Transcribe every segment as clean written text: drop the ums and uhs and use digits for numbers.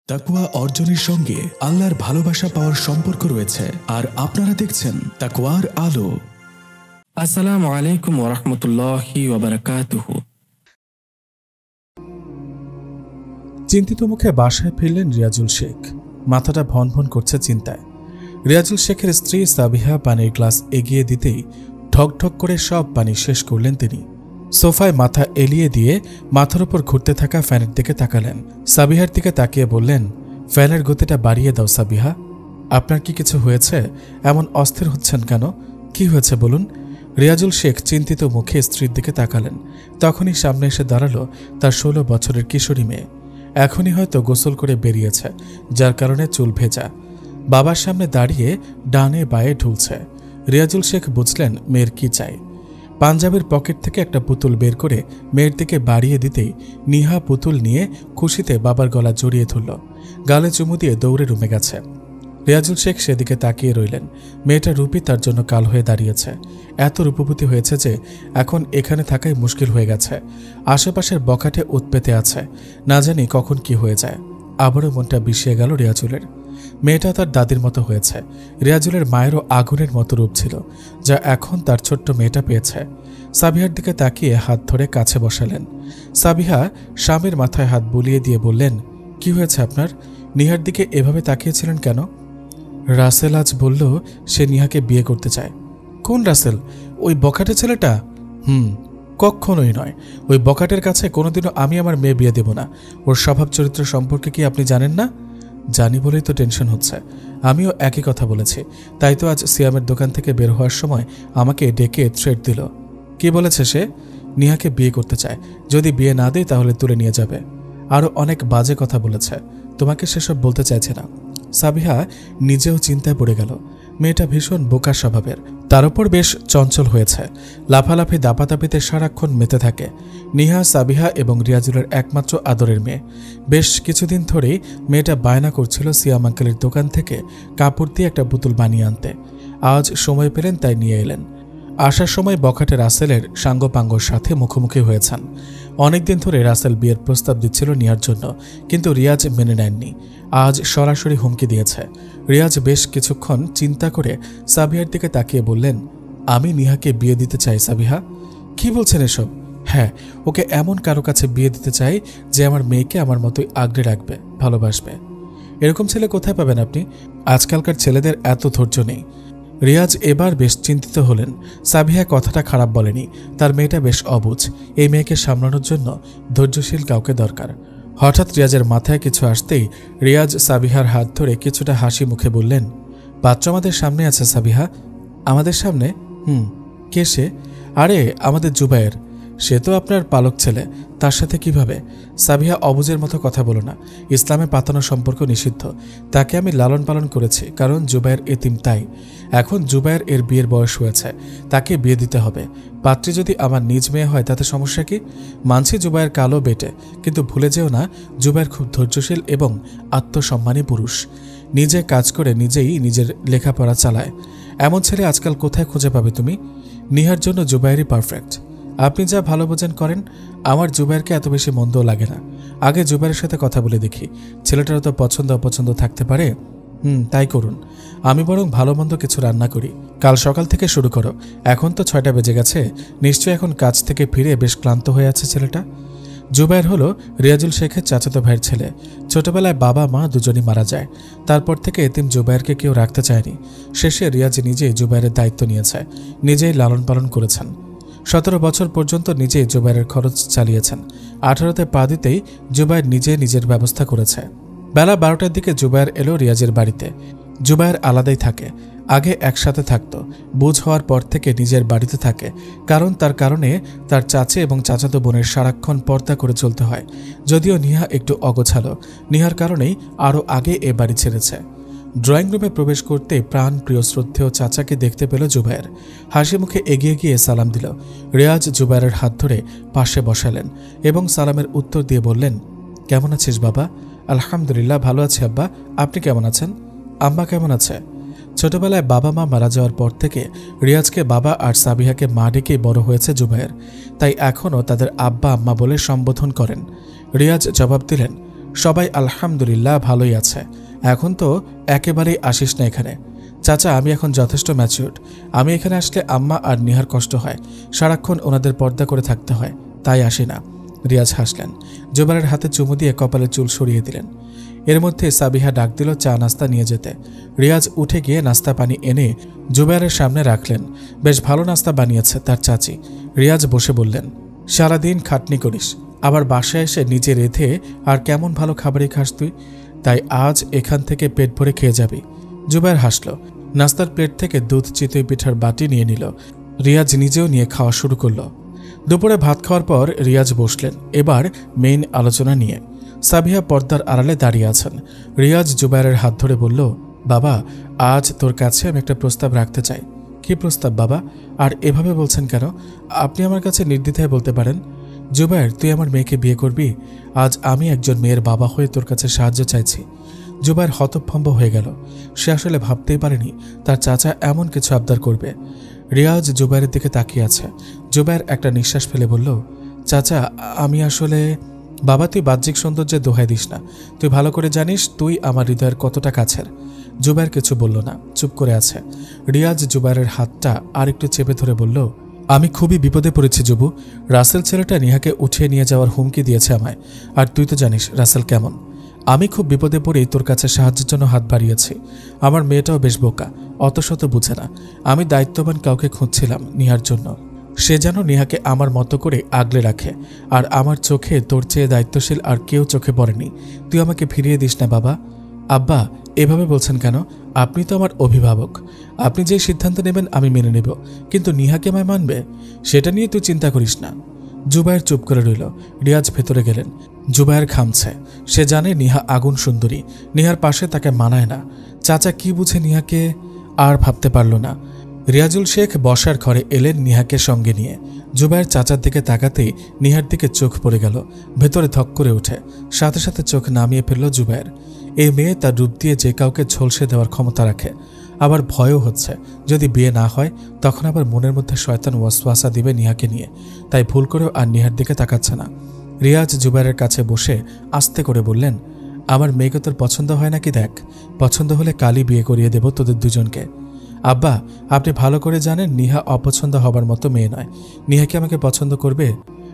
তাকওয়া অর্জনের সঙ্গে আল্লাহর ভালোবাসা পাওয়ার সম্পর্ক রয়েছে, আর আপনারা দেখছেন তাকওয়ার আলো। আসসালামু আলাইকুম ওয়া রাহমাতুল্লাহি ওয়া বারাকাতুহু। চিন্তিত মুখে বাসায় ফিরলেন রিয়াজুল শেখ। মাথাটা ভন ভন করছে চিন্তায়। রিয়াজুল শেখের স্ত্রী সাবিহা পানির গ্লাস এগিয়ে দিতেই ঢকঢক করে সব পানি শেষ করলেন তিনি। সোফায় মাথা এলিয়ে দিয়ে মাথার উপর ঘুরতে থাকা ফ্যানের দিকে তাকালেন। সাবিহার দিকে তাকিয়ে বললেন, ফ্যানের গতিটা বাড়িয়ে দাও সাবিহা। আপনার কি কিছু হয়েছে? এমন অস্থির হচ্ছেন কেন? কি হয়েছে বলুন? রিয়াজুল শেখ চিন্তিত মুখে স্ত্রীর দিকে তাকালেন। তখনই সামনে এসে দাঁড়ালো তার 16 বছরের কিশোরী মেয়ে। এখনই হয়তো গোসল করে বেরিয়েছে, যার কারণে চুল ভেজা। বাবার সামনে দাঁড়িয়ে ডানে বায়ে ঢুলছে। রিয়াজুল শেখ বুঝলেন মেয়ের কি চাই। পাঞ্জাবের পকেট থেকে একটা পুতুল বের করে মেয়ের দিকে বাড়িয়ে দিতেই নিহা পুতুল নিয়ে খুশিতে বাবার গলা জড়িয়ে ধরল। গালে চুমু দিয়ে দৌড়ে রুমে গেছে। রিয়াজুল শেখ সেদিকে তাকিয়ে রইলেন। মেয়েটা রূপী তার জন্য কাল হয়ে দাঁড়িয়েছে। এত রূপবতী হয়েছে যে এখন এখানে থাকাই মুশকিল হয়ে গেছে। আশেপাশের বখাটে উৎপেতে আছে, না জানি কখন কি হয়ে যায়। আবারও মনটা বিষিয়ে গেল রিয়াজুলের। মেয়েটা তার দাদির মতো হয়েছে। রিয়াজুলের মায়েরও আগুনের মতো রূপ ছিল, যা এখন তার ছোট্ট মেয়েটা পেয়েছে। সাবিহার দিকে তাকিয়ে হাত ধরে কাছে বসালেন। সাবিহা স্বামীর মাথায় হাত বুলিয়ে দিয়ে বললেন, কি হয়েছে আপনার? নিহার দিকে এভাবে তাকিয়েছিলেন কেন? রাসেল আজ বলল সে নিহাকে বিয়ে করতে চায়। কোন রাসেল? ওই বখাটে ছেলেটা? কখনোই নয়। ওই বখাটের কাছে কোনোদিনও আমি আমার মেয়ে বিয়ে দেব না। ওর স্বভাব চরিত্র সম্পর্কে কি আপনি জানেন না? জানি বলেই তো টেনশন হচ্ছে। আমিও একই কথা বলেছি, তাই তো আজ সিয়ামের দোকান থেকে বের হওয়ার সময় আমাকে ডেকে থ্রেট দিল। কি বলেছে সে? নিহাকে বিয়ে করতে চায়, যদি বিয়ে না দেয় তাহলে তুলে নিয়ে যাবে। আরও অনেক বাজে কথা বলেছে। তোমাকে সেসব বলতে চাইছে না। সাবিহা নিজেও চিন্তায় পড়ে গেল। মেয়েটা ভীষণ বোকা স্বভাবের, তার উপর বেশ চঞ্চল হয়েছে। লাফালাফি দাপাদাপিতে সারাক্ষণ মেতে থাকে। নিহা সাবিহা এবং রিয়াজুলের একমাত্র আদরের মেয়ে। বেশ কিছুদিন ধরেই মেয়েটা বায়না করছিল সিয়াম আঙ্কেলের দোকান থেকে কাপড় দিয়ে একটা পুতুল বানিয়ে আনতে। আজ সময় পেলেন, তাই নিয়ে এলেন। আসার সময় বখাটে রাসেলের সাঙ্গপাঙ্গর সাথে মুখোমুখি হয়েছেন। অনেকদিন ধরে রাসেল বিয়ের প্রস্তাব দিচ্ছিল নিয়ার জন্য, কিন্তু রিয়াজ মেনে নেননি। আজ সরাসরি হুমকি দিয়েছে। রিয়াজ বেশ কিছুক্ষণ চিন্তা করে সাবিহার দিকে তাকিয়ে বললেন, আমি নিহাকে বিয়ে দিতে চাই সাবিহা। কি বলছেন এসব? হ্যাঁ, ওকে এমন কারো কাছে বিয়ে দিতে চাই যে আমার মেয়েকে আমার মতোই আগলে রাখবে, ভালোবাসবে। এরকম ছেলে কোথায় পাবেন আপনি? আজকালকার ছেলেদের এত ধৈর্য নেই। রিয়াজ এবার বেশ চিন্তিত হলেন। সাবিহা কথাটা খারাপ বলেনি, তার মেয়েটা বেশ অবুঝ। এই মেয়েকে সামলানোর জন্য ধৈর্যশীল কাউকে দরকার। হঠাৎ রিয়াজের মাথায় কিছু আসতেই রিয়াজ সাবিহার হাত ধরে কিছুটা হাসি মুখে বললেন, বাচ্চা আমাদের সামনে আছে সাবিহা। আমাদের সামনে? কে সে? আরে আমাদের জুবায়ের। সে তো আপনার পালক ছেলে, তার সাথে কিভাবে? সাবিহা অবুজের মতো কথা বলো না। ইসলামে পাতানো সম্পর্ক নিষিদ্ধ। তাকে আমি লালন পালন করেছি, কারণ জুবায়ের এতিম, তাই। এখন জুবায়ের এর বিয়ের বয়স হয়েছে, তাকে বিয়ে দিতে হবে। পাত্রী যদি আমার নিজ মেয়ে হয় তাতে সমস্যা কি? মানছি জুবায়ের কালো বেটে, কিন্তু ভুলে যেও না জুবায়ের খুব ধৈর্যশীল এবং আত্মসম্মানী পুরুষ। নিজে কাজ করে নিজেই নিজের লেখাপড়া চালায়। এমন ছেলে আজকাল কোথায় খুঁজে পাবে তুমি? নিহার জন্য জুবায়েরই পারফেক্ট। আপনি যা ভালো বোঝেন করেন। আমার জুবায়েরকে এত বেশি মন্দও লাগে না। আগে জুবায়ের সাথে কথা বলে দেখি, ছেলেটারও তো পছন্দ অপছন্দ থাকতে পারে। তাই করুন। আমি বরং ভালো মন্দ কিছু রান্না করি। কাল সকাল থেকে শুরু করো। এখন তো 6টা বেজে গেছে। নিশ্চয়ই এখন কাজ থেকে ফিরে বেশ ক্লান্ত হয়ে আছে ছেলেটা। জুবায়ের হলো রিয়াজুল শেখের চাচাতো ভাইয়ের ছেলে। ছোটবেলায় বাবা মা দুজনই মারা যায়। তারপর থেকে এতিম জুবায়েরকে কেউ রাখতে চায়নি। শেষে রিয়াজ নিজেই জুবায়েরের দায়িত্ব নিয়েছে, নিজেই লালন পালন করেছেন। 17 বছর পর্যন্ত নিজেই জুবায়েরের খরচ চালিয়েছেন। 18তে পা দিতেই জুবায়ের নিজে নিজের ব্যবস্থা করেছে। বেলা 12টার দিকে জুবায়ের এলো রিয়াজের বাড়িতে। জুবায়ের আলাদাই থাকে। আগে একসাথে থাকত, বুঝ হওয়ার পর থেকে নিজের বাড়িতে থাকে, কারণ তার কারণে তার চাচা এবং চাচাতো বোনের সারাক্ষণ পর্দা করে চলতে হয়। যদিও নিহা একটু অগোছালো, নিহার কারণেই আরও আগে এ বাড়ি ছেড়েছে। ড্রয়িং রুমে প্রবেশ করতে প্রাণ প্রিয় শ্রদ্ধেয় চাচাকে দেখতে পেল জুবায়ের। হাসি মুখে এগিয়ে গিয়ে সালাম দিল। রিয়াজ জুবায়েরের হাত ধরে পাশে বসালেন এবং সালামের উত্তর দিয়ে বললেন, কেমন আছিস বাবা? আলহামদুলিল্লাহ, ভালো আছি আব্বা। আপনি কেমন আছেন? আম্মা কেমন আছে? ছোটবেলায় বাবা মা মারা যাওয়ার পর থেকে রিয়াজকে বাবা আর সাবিহাকে মা ডেকেই বড় হয়েছে জুবায়ের, তাই এখনও তাদের আব্বা আম্মা বলে সম্বোধন করেন। রিয়াজ জবাব দিলেন, সবাই আলহামদুলিল্লাহ ভালোই আছে। এখন তো একেবারেই আসিস না এখানে। চাচা, আমি এখন যথেষ্ট ম্যাচিউরড। আমি এখানে আসলে আম্মা আর নিহার কষ্ট হয়, সারাক্ষণ ওনাদের পর্দা করে থাকতে হয়, তাই আসি না। রিয়াজ হাসলেন, জুবাইরের হাতে চুমু দিয়ে কপালে চুল সরিয়ে দিলেন। এর মধ্যে সাবিহা ডাক দিল চা নাস্তা নিয়ে যেতে। রিয়াজ উঠে গিয়ে নাস্তা পানি এনে জুবাইরের সামনে রাখলেন। বেশ ভালো নাস্তা বানিয়েছে তার চাচি। রিয়াজ বসে বললেন, সারাদিন খাটনি করিস, আবার বাসায় এসে নিজে রেঁধে আর কেমন ভালো খাবারই খাস তুই, তাই আজ এখান থেকে পেট ভরে খেয়ে যাবি। জুবাইর হাসল। নাস্তার প্লেট থেকে দুধ চিতই পিঠার বাটি নিয়ে নিল। রিয়াজ নিজেও নিয়ে খাওয়া শুরু করল। দুপুরে ভাত খাওয়ার পর রিয়াজ বসলেন এবার মেইন আলোচনা নিয়ে। সাবিহা পর্দার আড়ালে দাঁড়িয়ে আছেন। রিয়াজ জুবাইরের হাত ধরে বলল, বাবা, আজ তোর কাছে আমি একটা প্রস্তাব রাখতে চাই। কি প্রস্তাব বাবা? আর এভাবে বলছেন কেন? আপনি আমার কাছে নির্দ্বিধায় বলতে পারেন। জুবাইর, তুই আমার মেয়েকে বিয়ে করবি? আজ আমি একজন মেয়ের বাবা হয়ে তোর কাছে সাহায্য চাইছি। জুবাইর হতভম্ব হয়ে গেল। সে আসলে ভাবতেই পারেনি তার চাচা এমন কিছু আবদার করবে। রিয়াজ জুবাইরের দিকে তাকিয়ে আছে। জুবাইর একটা নিঃশ্বাস ফেলে বলল, চাচা, আমি আসলে... বাবা, তুই বাহ্যিক সৌন্দর্যের দোহাই দিস না। তুই ভালো করে জানিস তুই আমার হৃদয়ের কতটা কাছের। জুবাইর কিছু বলল না, চুপ করে আছে। রিয়াজ জুবাইরের হাতটা আর একটু চেপে ধরে বলল, আমি খুবই বিপদে পড়েছি জুবু। রাসেল ছেলেটা নিহাকে উঠিয়ে নিয়ে যাওয়ার হুমকি দিয়েছে আমায়, আর তুই তো জানিস রাসেল কেমন। আমি খুব বিপদে পড়েই তোর কাছে সাহায্যের জন্য হাত বাড়িয়েছি। আমার মেয়েটাও বেশ বোকা, অত শত বুঝে না। আমি দায়িত্ববান কাউকে খুঁজছিলাম নিহার জন্য, সে যেন নিহাকে আমার মতো করে আগলে রাখে। আর আমার চোখে তোর চেয়ে দায়িত্বশীল আর কেউ চোখে পড়েনি। তুই আমাকে ফিরিয়ে দিস না বাবা। আব্বা, এভাবে বলছেন কেন? আপনি তো আমার অভিভাবক। আপনি যে সিদ্ধান্ত নেবেন আমি মেনে নেব, কিন্তু নিহাকে আমায় মানবে সেটা নিয়ে তুই চিন্তা করিস না। জুবাইর চুপ করে রইল। রিয়াজ ভেতরে গেলেন। জুবাইর ঘামছে। সে জানে নিহা আগুন সুন্দরী, নিহার পাশে তাকে মানায় না। চাচা কি বুঝে নিহাকে? আর ভাবতে পারল না। রিয়াজুল শেখ বসার ঘরে এলেন নিহাকে সঙ্গে নিয়ে। জুবাইর চাচার দিকে তাকাতেই নিহার দিকে চোখ পড়ে গেল। ভেতরে ধক করে ওঠে, সাথে সাথে চোখ নামিয়ে ফেলল জুবাইর। এই মেয়ে তার রূপ দিয়ে যে কাউকে ঝলসে দেওয়ার ক্ষমতা রাখে। আবার ভয়ও হচ্ছে যদি বিয়ে না হয় তখন আবার মনের মধ্যে শয়তান ওয়াসওয়াসা দিবে নিহাকে নিয়ে। তাই ভুল করেও আর নিহার দিকে তাকাচ্ছে না। রিয়াজ জুবাইরের কাছে বসে আস্তে করে বললেন, আমার মেয়েকে তোর পছন্দ হয় নাকি দেখ। পছন্দ হলে কালই বিয়ে করিয়ে দেব তোদের দুজনকে। আব্বা, আপনি ভালো করে জানেন নিহা অপছন্দ হবার মতো মেয়ে নয়। নিহা কি আমাকে পছন্দ করবে?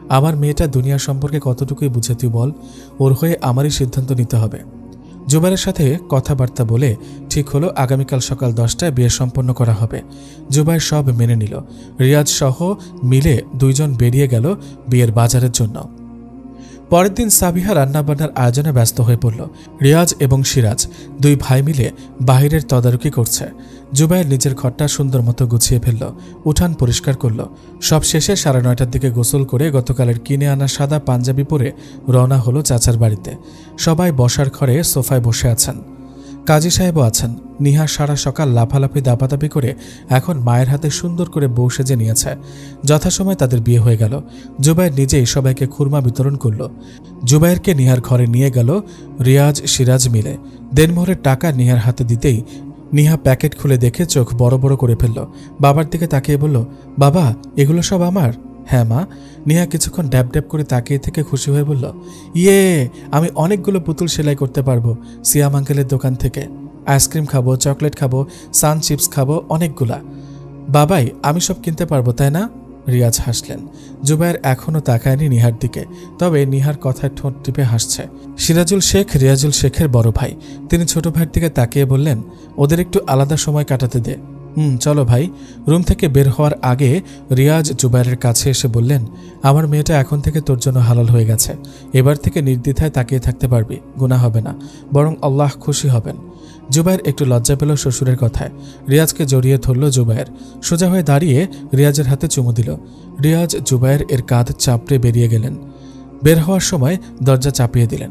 আমার মেয়েটা দুনিয়া সম্পর্কে কতটুকুই বুঝে তুই বল। ওর হয়ে আমারই সিদ্ধান্ত নিতে হবে। জুবাইরের সাথে কথাবার্তা বলে ঠিক হলো আগামীকাল সকাল 10টায় বিয়ে সম্পন্ন করা হবে। জুবাইর সব মেনে নিল। রিয়াজ সহ মিলে দুইজন বেরিয়ে গেল বিয়ের বাজারের জন্য। পরের দিন সাবিহা রান্নাবান্নার আয়োজনে ব্যস্ত হয়ে পড়ল। রিয়াজ এবং সিরাজ দুই ভাই মিলে বাহিরের তদারকি করছে। জুবাইর নিজের ঘরটা সুন্দর মতো গুছিয়ে ফেলল, উঠান পরিষ্কার করল। সব শেষে 9:30টার দিকে গোসল করে গতকালের কিনে আনা সাদা পাঞ্জাবি পরে রওনা হলো চাচার বাড়িতে। সবাই বসার ঘরে সোফায় বসে আছেন। কাজী সাহেবও আছেন। নিহা সারা সকাল লাফালাফি দাপাদাপি করে এখন মায়ের হাতে সুন্দর করে বউ সেজে নিয়েছে। যথাসময় তাদের বিয়ে হয়ে গেল। জুবাইর নিজেই সবাইকে খুরমা বিতরণ করল। জুবাইরকে নিহার ঘরে নিয়ে গেল রিয়াজ সিরাজ মিলে। দেনমোহরের টাকা নিহার হাতে দিতেই নিহা প্যাকেট খুলে দেখে চোখ বড় বড় করে ফেলল। বাবার দিকে তাকিয়ে বলল, বাবা, এগুলো সব আমার? হ্যাঁ মা। নিহা কিছুক্ষণ ড্যাব ড্যাব করে তাকিয়ে থেকে খুশি হয়ে বলল, ইয়ে, আমি অনেকগুলো পুতুল সেলাই করতে পারবো সিয়াম আঙ্কেলের দোকান থেকে। আইসক্রিম খাবো, চকলেট খাবো, সান চিপস খাবো, অনেকগুলা। বাবাই, আমি সব কিনতে পারবো তাই না? রিয়াজ হাসলেন। জুবাইর এখনও তাকায়নি নিহার দিকে, তবে নিহার কথায় ঠোঁট টিপে হাসছে। সিরাজুল শেখ রিয়াজুল শেখের বড় ভাই। তিনি ছোট ভাইয়ের দিকে তাকিয়ে বললেন, ওদের একটু আলাদা সময় কাটাতে দে। চলো ভাই। রুম থেকে বের হওয়ার আগে রিয়াজ জুবাইরের কাছে এসে বললেন, আমার মেয়েটা এখন থেকে তোর জন্য হালাল হয়ে গেছে। এবার থেকে নির্দ্বিধায় তাকিয়ে থাকতে পারবি, গুনাহ হবে না, বরং আল্লাহ খুশি হবেন। জুবাইর একটু লজ্জা পেল শ্বশুরের কথায়। রিয়াজকে জড়িয়ে ধরল জুবাইর। সোজা হয়ে দাঁড়িয়ে রিয়াজের হাতে চুমু দিল। রিয়াজ জুবাইর এর কাঁধ চাপড়ে বেরিয়ে গেলেন। বের হওয়ার সময় দরজা চাপিয়ে দিলেন।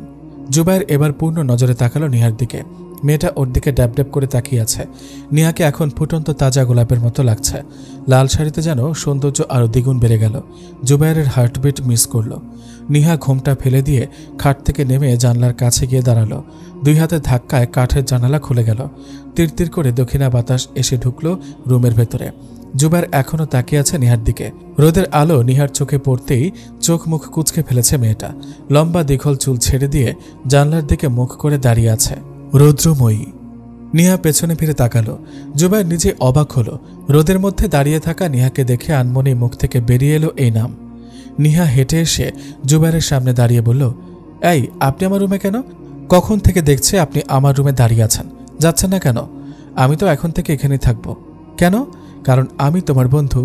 জুবাইর এবার পূর্ণ নজরে তাকালো নিহার দিকে। মেয়েটা ওর দিকে ড্যাব ড্যাব করে তাকিয়ে আছে। নিহাকে এখন ফুটন্ত তাজা গোলাপের মতো লাগছে। লাল শাড়িতে যেন সৌন্দর্য আরও দ্বিগুণ বেড়ে গেল। জুবাইরের হার্টবিট মিস করল। নিহা ঘোমটা ফেলে দিয়ে খাট থেকে নেমে জানলার কাছে গিয়ে দাঁড়ালো। দুই হাতে ধাক্কায় কাঠের জানালা খুলে গেল। তীর তীর করে দক্ষিণা বাতাস এসে ঢুকল রুমের ভেতরে। জুবায়ের এখনও তাকিয়ে আছে নিহার দিকে। রোদের আলো নিহার চোখে পড়তেই চোখ মুখ কুঁচকে ফেলেছে মেয়েটা। লম্বা দীঘল চুল ছেড়ে দিয়ে জানলার দিকে মুখ করে দাঁড়িয়ে আছে। রৌদ্রময়ী। নিহা পেছনে ফিরে তাকালো। জুবায়ের নিজে অবাক হলো। রোদের মধ্যে দাঁড়িয়ে থাকা নিহাকে দেখে আনমনেই মুখ থেকে বেরিয়ে এলো এই নাম। নিহা হেঁটে এসে জুবায়েরের সামনে দাঁড়িয়ে বলল, এই, আপনি আমার রুমে কেন? কখন থেকে দেখছে আপনি আমার রুমে দাঁড়িয়ে আছেন, যাচ্ছেন না কেন? আমি তো এখন থেকে এখানেই থাকবো। কেন? কারণ আমি তোমার বন্ধু।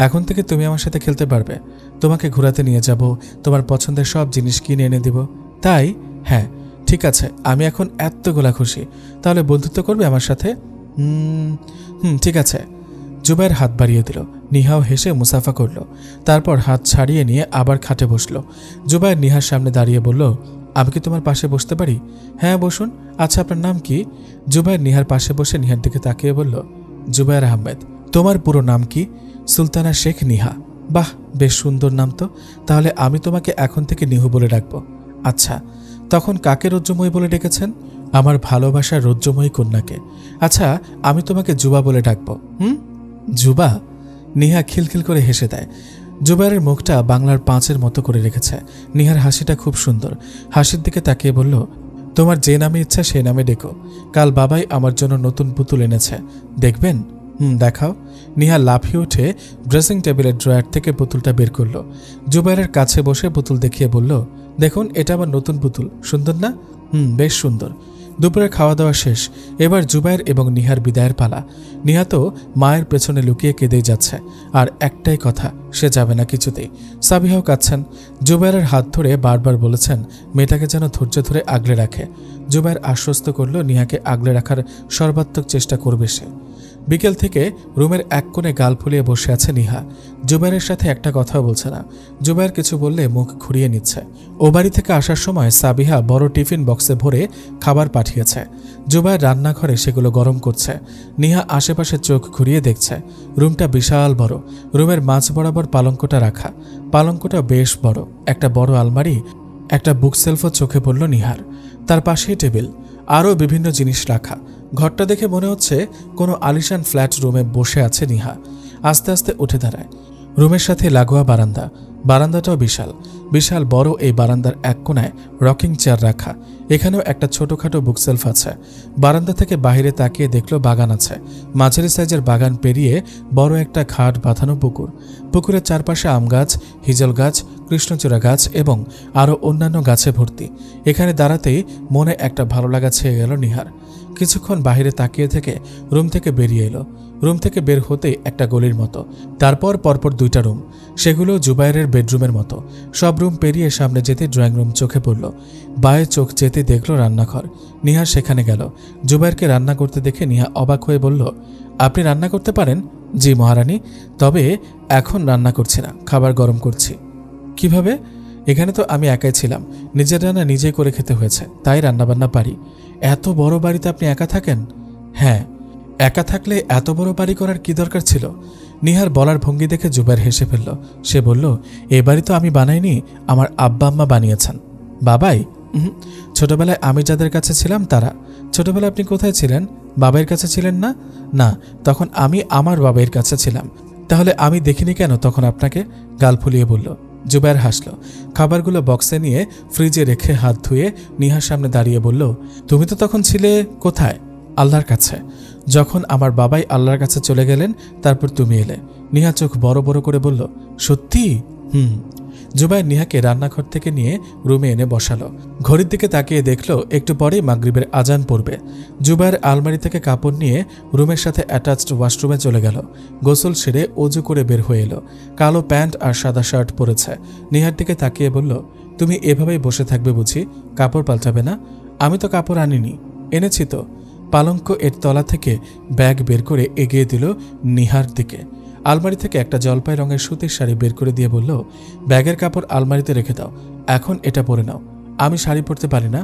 এখন থেকে তুমি আমার সাথে খেলতে পারবে, তোমাকে ঘোরাতে নিয়ে যাব, তোমার পছন্দের সব জিনিস কিনে এনে দিব। তাই? হ্যাঁ, ঠিক আছে, আমি এখন এতগুলা খুশি। তাহলে বন্ধুত্ব করবে আমার সাথে? ঠিক আছে। জুবায়ের হাত বাড়িয়ে দিল। নিহাও হেসে মুসাফা করল। তারপর হাত ছাড়িয়ে নিয়ে আবার খাটে বসল। জুবায়ের নিহার সামনে দাঁড়িয়ে বলল, আমি কি তোমার পাশে বসতে পারি? হ্যাঁ, বসুন। আচ্ছা, আপনার নাম কি? জুবায়ের নিহার পাশে বসে নিহার দিকে তাকিয়ে বলল, জুবায়ের আহমেদ। তোমার পুরো নাম কি? সুলতানা শেখ নিহা। বাহ, বেশ সুন্দর নাম তো। তাহলে আমি তোমাকে এখন থেকে নিহু বলে ডাকবো। আচ্ছা, তখন কাকে রৌদ্রময়ী বলে ডেকেছেন? আমার ভালোবাসার রৌদ্রময়ী কন্যাকে। আচ্ছা, আমি তোমাকে জুবা বলে ডাকবো। জুবা? নিহা খিলখিল করে হেসে দেয়। জুবায়ের মুখটা বাংলার 5-এর মতো করে রেখেছে। নিহার হাসিটা খুব সুন্দর। হাসির দিকে তাকিয়ে বলল, তোমার যে নামে ইচ্ছা সে নামে ডেকো। কাল বাবাই আমার জন্য নতুন পুতুল এনেছে, দেখবেন? দেখাও। নিহা লাফিয়ে উঠে ড্রেসিং টেবিলের ড্রয়ার থেকে পুতুলটা বের করল। জুবায়ের কাছে বসে পুতুল দেখিয়ে বলল, দেখুন, এটা আমার নতুন পুতুল, সুন্দর না? বেশ সুন্দর। দুপুরে খাওয়া দাওয়া শেষ। এবার জুবায়ের এবং নিহার বিদায়ের পালা। নিহা তো মায়ের পেছনে লুকিয়ে কেঁদেই যাচ্ছে। আর একটাই কথা, সে যাবে না কিছুতেই। সাবিহাও কাঁদছেন। জুবায়েরের হাত ধরে বারবার বলেছেন মেয়েটাকে যেন ধৈর্য ধরে আগলে রাখে। জুবায়ের আশ্বস্ত করল নিহাকে আগলে রাখার সর্বাত্মক চেষ্টা করবে সে। বিকেল থেকে রুমের এক কোণে গাল ফুলিয়ে বসে আছে নিহা। জুবায়েরের সাথে একটা কথাও বলছে না। জুবায়ের কিছু বললে মুখ ঘুরিয়ে নিচ্ছে। ও বাড়ি থেকে আসার সময় সাবিহা বড় টিফিন বক্সে ভরে খাবার পাঠিয়েছে। জুবায়ের রান্নাঘরে সেগুলো গরম করছে। নিহা আশেপাশে চোখ ঘুরিয়ে দেখছে। রুমটা বিশাল বড়। রুমের মাঝ বরাবর পালঙ্কটা রাখা। পালঙ্কটা বেশ বড়। একটা বড় আলমারি, একটা বুকসেলফও চোখে পড়ল নিহার। তার পাশেই টেবিল, আরও বিভিন্ন জিনিস রাখা। ঘরটা দেখে মনে হচ্ছে কোনো আলিশান ফ্ল্যাট রুমে বসে আছে নিহা। আস্তে আস্তে উঠে দাঁড়ায়। রুমের সাথে লাগোয়া বারান্দা। বারান্দাটাও বিশাল। বিশাল বড় এই বারান্দার এক কোণায় রকিং চেয়ার রাখা। এখানেও একটা ছোটখাটো বুকসেলফ আছে। বারান্দা থেকে বাইরে তাকিয়ে দেখলো বাগান আছে। মাঝারি সাইজের বাগান পেরিয়ে বড় একটা ঘাট বাঁধানো পুকুর। পুকুরের চারপাশে আম গাছ, হিজল গাছ, কৃষ্ণচূড়া গাছ এবং আরও অন্যান্য গাছে ভর্তি। এখানে দাঁড়াতেই মনে একটা ভালো লাগা ছেয়ে গেল নিহার। কিছুক্ষণ বাহিরে তাকিয়ে থেকে রুম থেকে বেরিয়ে এলো। রুম থেকে বের হতেই একটা গলির মতো, তারপর পরপর 2টা রুম, সেগুলো জুবায়েরের বেডরুমের মতো। সব রুম পেরিয়ে সামনে যেতে ড্রয়িং রুম চোখে পড়ল। বায়ে চোখ যেতে দেখল রান্নাঘর। নিহা সেখানে গেল। জুবায়েরকে রান্না করতে দেখে নিহা অবাক হয়ে বলল, আপনি রান্না করতে পারেন? জি মহারানী, তবে এখন রান্না করছি না, খাবার গরম করছি। কিভাবে? এখানে তো আমি একাই ছিলাম, নিজের রান্না নিজেই করে খেতে হয়েছে, তাই রান্নাবান্না পারি। এত বড় বাড়িতে আপনি একা থাকেন? হ্যাঁ। একা থাকলে এত বড় বাড়ি করার কি দরকার ছিল? নিহার বলার ভঙ্গি দেখে জুবায়ের হেসে ফেলল। সে বলল, এ বাড়ি তো আমি বানাইনি, আমার আব্বা আম্মা বানিয়েছেন। বাবাই? ছোটবেলায় আমি যাদের কাছে ছিলাম তারা। ছোটবেলায় আপনি কোথায় ছিলেন? বাবার কাছে ছিলেন না? না, তখন আমি আমার বাবার কাছে ছিলাম। তাহলে আমি দেখিনি কেন তখন আপনাকে? গাল ফুলিয়ে বলল। জুবায়ের হাসল। খাবারগুলো বক্সে নিয়ে ফ্রিজে রেখে হাত ধুয়ে নিহার সামনে দাঁড়িয়ে বলল, তুমি তো তখন ছিলে কোথায়? আল্লাহর কাছে। যখন আমার বাবাই আল্লাহর কাছে চলে গেলেন তারপর তুমি এলে। নিহা চোখ বড় বড় করে বলল, সত্যি? জুবায়ের নিহাকে রান্নাঘর থেকে নিয়ে রুমে এনে বসালো। ঘড়ির দিকে তাকিয়ে দেখল একটু পরেই মাগরিবের আজান পড়বে। জুবায়ের আলমারি থেকে কাপড় নিয়ে রুমের সাথে অ্যাটাচড ওয়াশরুমে চলে গেল। গোসল সেরে অজু করে বের হয়ে এলো। কালো প্যান্ট আর সাদা শার্ট পরেছে। নিহার দিকে তাকিয়ে বলল, তুমি এভাবেই বসে থাকবে বুঝি? কাপড় পাল্টাবে না? আমি তো কাপড় আনিনি। এনেছি তো। পালঙ্ক এর তলা থেকে ব্যাগ বের করে এগিয়ে দিল নিহার দিকে। আলমারি থেকে একটা জলপাই রঙের সুতির শাড়ি বের করে দিয়ে বলল, ব্যাগের কাপড় আলমারিতে রেখে দাও, এখন এটা পরে নাও। আমি শাড়ি পরতে পারি না।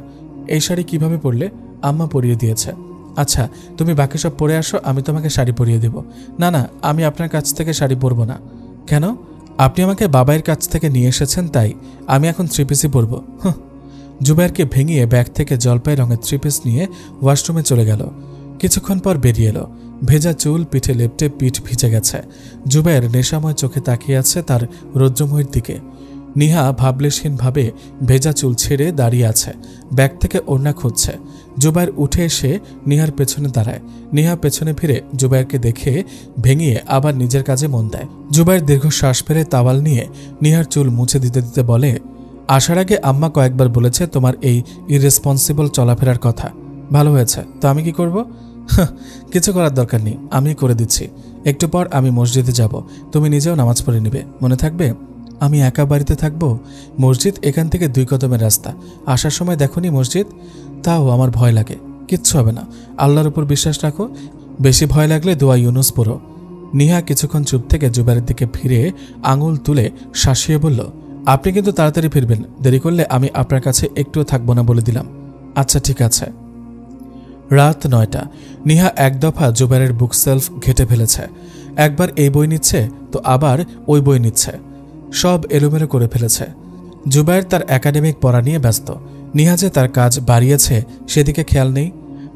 এই শাড়ি কিভাবে পরলে? আম্মা পরিয়ে দিয়েছে। আচ্ছা, তুমি বাকি সব পরে আসো, আমি তোমাকে শাড়ি পরিয়ে দেব। না না, আমি আপনার কাছ থেকে শাড়ি পরবো না। কেন? আপনি আমাকে বাবাইয়ের কাছ থেকে নিয়ে এসেছেন, তাই আমি এখন 3 পিসই পরবো। জুবায়েরকে ভেঙিয়ে ব্যাগ থেকে জলপাই রঙের 3 পিস নিয়ে ওয়াশরুমে চলে গেল। কিছুক্ষণ পর বেরিয়ে এলো। ভেজা চুল পিঠে লেপটে পিঠ ভিজে গেছে। জুবায়ের নেশাময় চোখে তাকিয়ে আছে তার রৌদ্রময়ের দিকে। নিহা ভাবলেশহীনভাবে ভেজা চুল ছেড়ে দাঁড়িয়ে আছে, ব্যাগ থেকে ওড়না খুঁজছে। জুবায়ের উঠে এসে নিহার পেছনে দাঁড়ায়। নিহা পেছনে ফিরে জুবায়েরকে দেখে ভেঙিয়ে আবার নিজের কাজে মন দেয়। জুবায়ের দীর্ঘশ্বাস ফেলে তাওয়াল নিয়ে নিহার চুল মুছে দিতে দিতে বলে, আসার আগে আম্মা কয়েকবার বলেছে তোমার এই ইররেসপন্সিবল চলাফেরার কথা। ভালো হয়েছে, তো আমি কি করব? কিছু করার দরকার নেই, আমি করে দিচ্ছি। একটু পর আমি মসজিদে যাব, তুমি নিজেও নামাজ পড়ে নিবে, মনে থাকবে? আমি একা বাড়িতে থাকবো? মসজিদ এখান থেকে 2 কদমের রাস্তা। আসার সময় দেখোনি মসজিদ? তাও আমার ভয় লাগে। কিচ্ছু হবে না, আল্লাহর উপর বিশ্বাস রাখো। বেশি ভয় লাগলে দোয়া ইউনুস পড়ো। নিহা কিছুক্ষণ চুপ থেকে জুবায়ের দিকে ফিরে আঙুল তুলে শাসিয়ে বলল, আপনি কিন্তু তাড়াতাড়ি ফিরবেন, দেরি করলে আমি আপনার কাছে একটুও থাকবো না বলে দিলাম। আচ্ছা ঠিক আছে। রাত 9টা। নিহা এক দফা জুবায়ের বুক সেলফ ঘেটে ফেলেছে। একবার এই বই নিচ্ছে তো আবার ওই বই নিচ্ছে, সব এলোমেলো করে ফেলেছে। জুবায়ের তার একাডেমিক পড়া নিয়ে ব্যস্ত। নিহা যে তার কাজ বাড়িয়েছে সেদিকে খেয়াল নেই।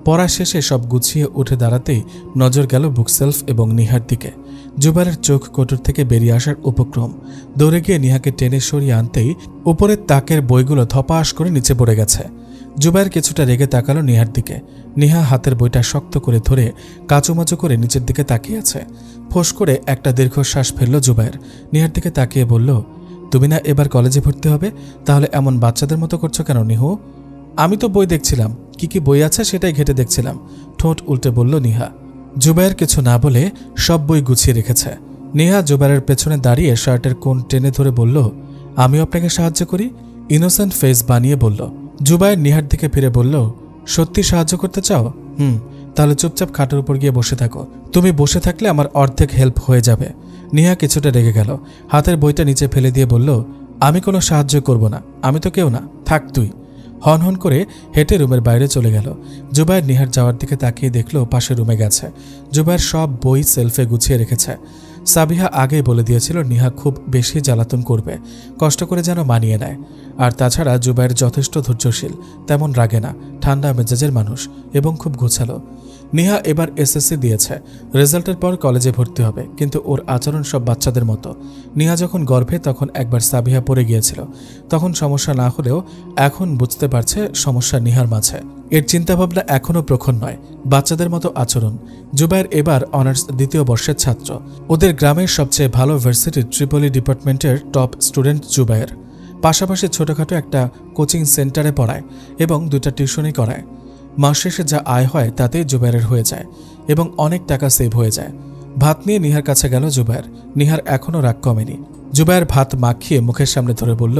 পড়া শেষে সব গুছিয়ে উঠে দাঁড়াতেই নজর গেল বুকসেলফ এবং নিহার দিকে। জুবায়ের চোখ কোটর থেকে বেরিয়ে আসার উপক্রম। দৌড়ে গিয়ে নিহাকে টেনে সরিয়ে আনতেই উপরের তাকের বইগুলো ধপাস করে নিচে পড়ে গেছে। জুবায়ের কিছুটা রেগে তাকালো নিহার দিকে। নিহা হাতের বইটা শক্ত করে ধরে কাচুমাচু করে নিচের দিকে তাকিয়ে আছে। ফোঁস করে একটা দীর্ঘশ্বাস ফেলল জুবায়ের। নিহার দিকে তাকিয়ে বলল, তুমি না এবার কলেজে ভর্তি হবে, তাহলে এমন বাচ্চাদের মতো করছো কেন নিহু? আমি তো বই দেখছিলাম, কি কি বই আছে সেটাই ঘেটে দেখছিলাম, ঠোঁট উল্টে বলল নিহা। জুবায়ের কিছু না বলে সব বই গুছিয়ে রেখেছে। নিহা জুবায়ের পেছনে দাঁড়িয়ে শার্টের কোণ টেনে ধরে বলল, আমিও আপনাকে সাহায্য করি। ইনোসেন্ট ফেস বানিয়ে বলল। জুবায়ের নিহার দিকে ফিরে বলল, সত্যি সাহায্য করতে চাও? তাহলে চুপচাপ খাটের উপর গিয়ে বসে থাকো। তুমি বসে থাকলে আমার অর্ধেক হেল্প হয়ে যাবে। নিহা কিছুটা রেগে গেল, হাতের বইটা নিচে ফেলে দিয়ে বলল, আমি কোনো সাহায্য করব না, আমি তো কেউ না, থাক তুই। হন করে হেঁটে রুমের বাইরে চলে গেল। জুবায়ের নিহার যাওয়ার দিকে তাকিয়ে দেখল পাশের রুমে গেছে। জুবায়ের সব বই সেলফে গুছিয়ে রেখেছে। সাবিহা আগেই বলে দিয়েছিল নিহা খুব বেশি জ্বালাতন করবে, কষ্ট করে যেন মানিয়ে নেয়। আর তাছাড়া জুবায়ের যথেষ্ট ধৈর্যশীল, তেমন রাগে না, ঠান্ডা মেজাজের মানুষ এবং খুব গোছালো। নিহা এবার এসএসসি দিয়েছে, রেজাল্টের পর কলেজে ভর্তি হবে, কিন্তু ওর আচরণ সব বাচ্চাদের মতো। নিহা যখন গর্ভে তখন একবার সাবিহা পড়ে গিয়েছিল, তখন সমস্যা না হলেও এখন বুঝতে পারছে সমস্যা নিহার মাঝে। এর চিন্তাভাবনা এখনও প্রখর নয়, বাচ্চাদের মতো আচরণ। জুবায়ের এবার অনার্স 2য় বর্ষের ছাত্র। ওদের গ্রামের সবচেয়ে ভালো ভার্সিটির ট্রিপলি ডিপার্টমেন্টের টপ স্টুডেন্ট জুবায়ের। পাশাপাশি ছোটখাটো একটা কোচিং সেন্টারে পড়ায় এবং 2টা টিউশনই করায়। মাস শেষে যা আয় হয় তাতেই জুবায়ের হয়ে যায় এবং অনেক টাকা সেভ হয়ে যায়। ভাত নিয়ে নিহার কাছে গেল জুবায়ের। নিহার এখনও রাগ কমেনি। জুবায়ের ভাত মাখিয়ে মুখের সামনে ধরে বলল,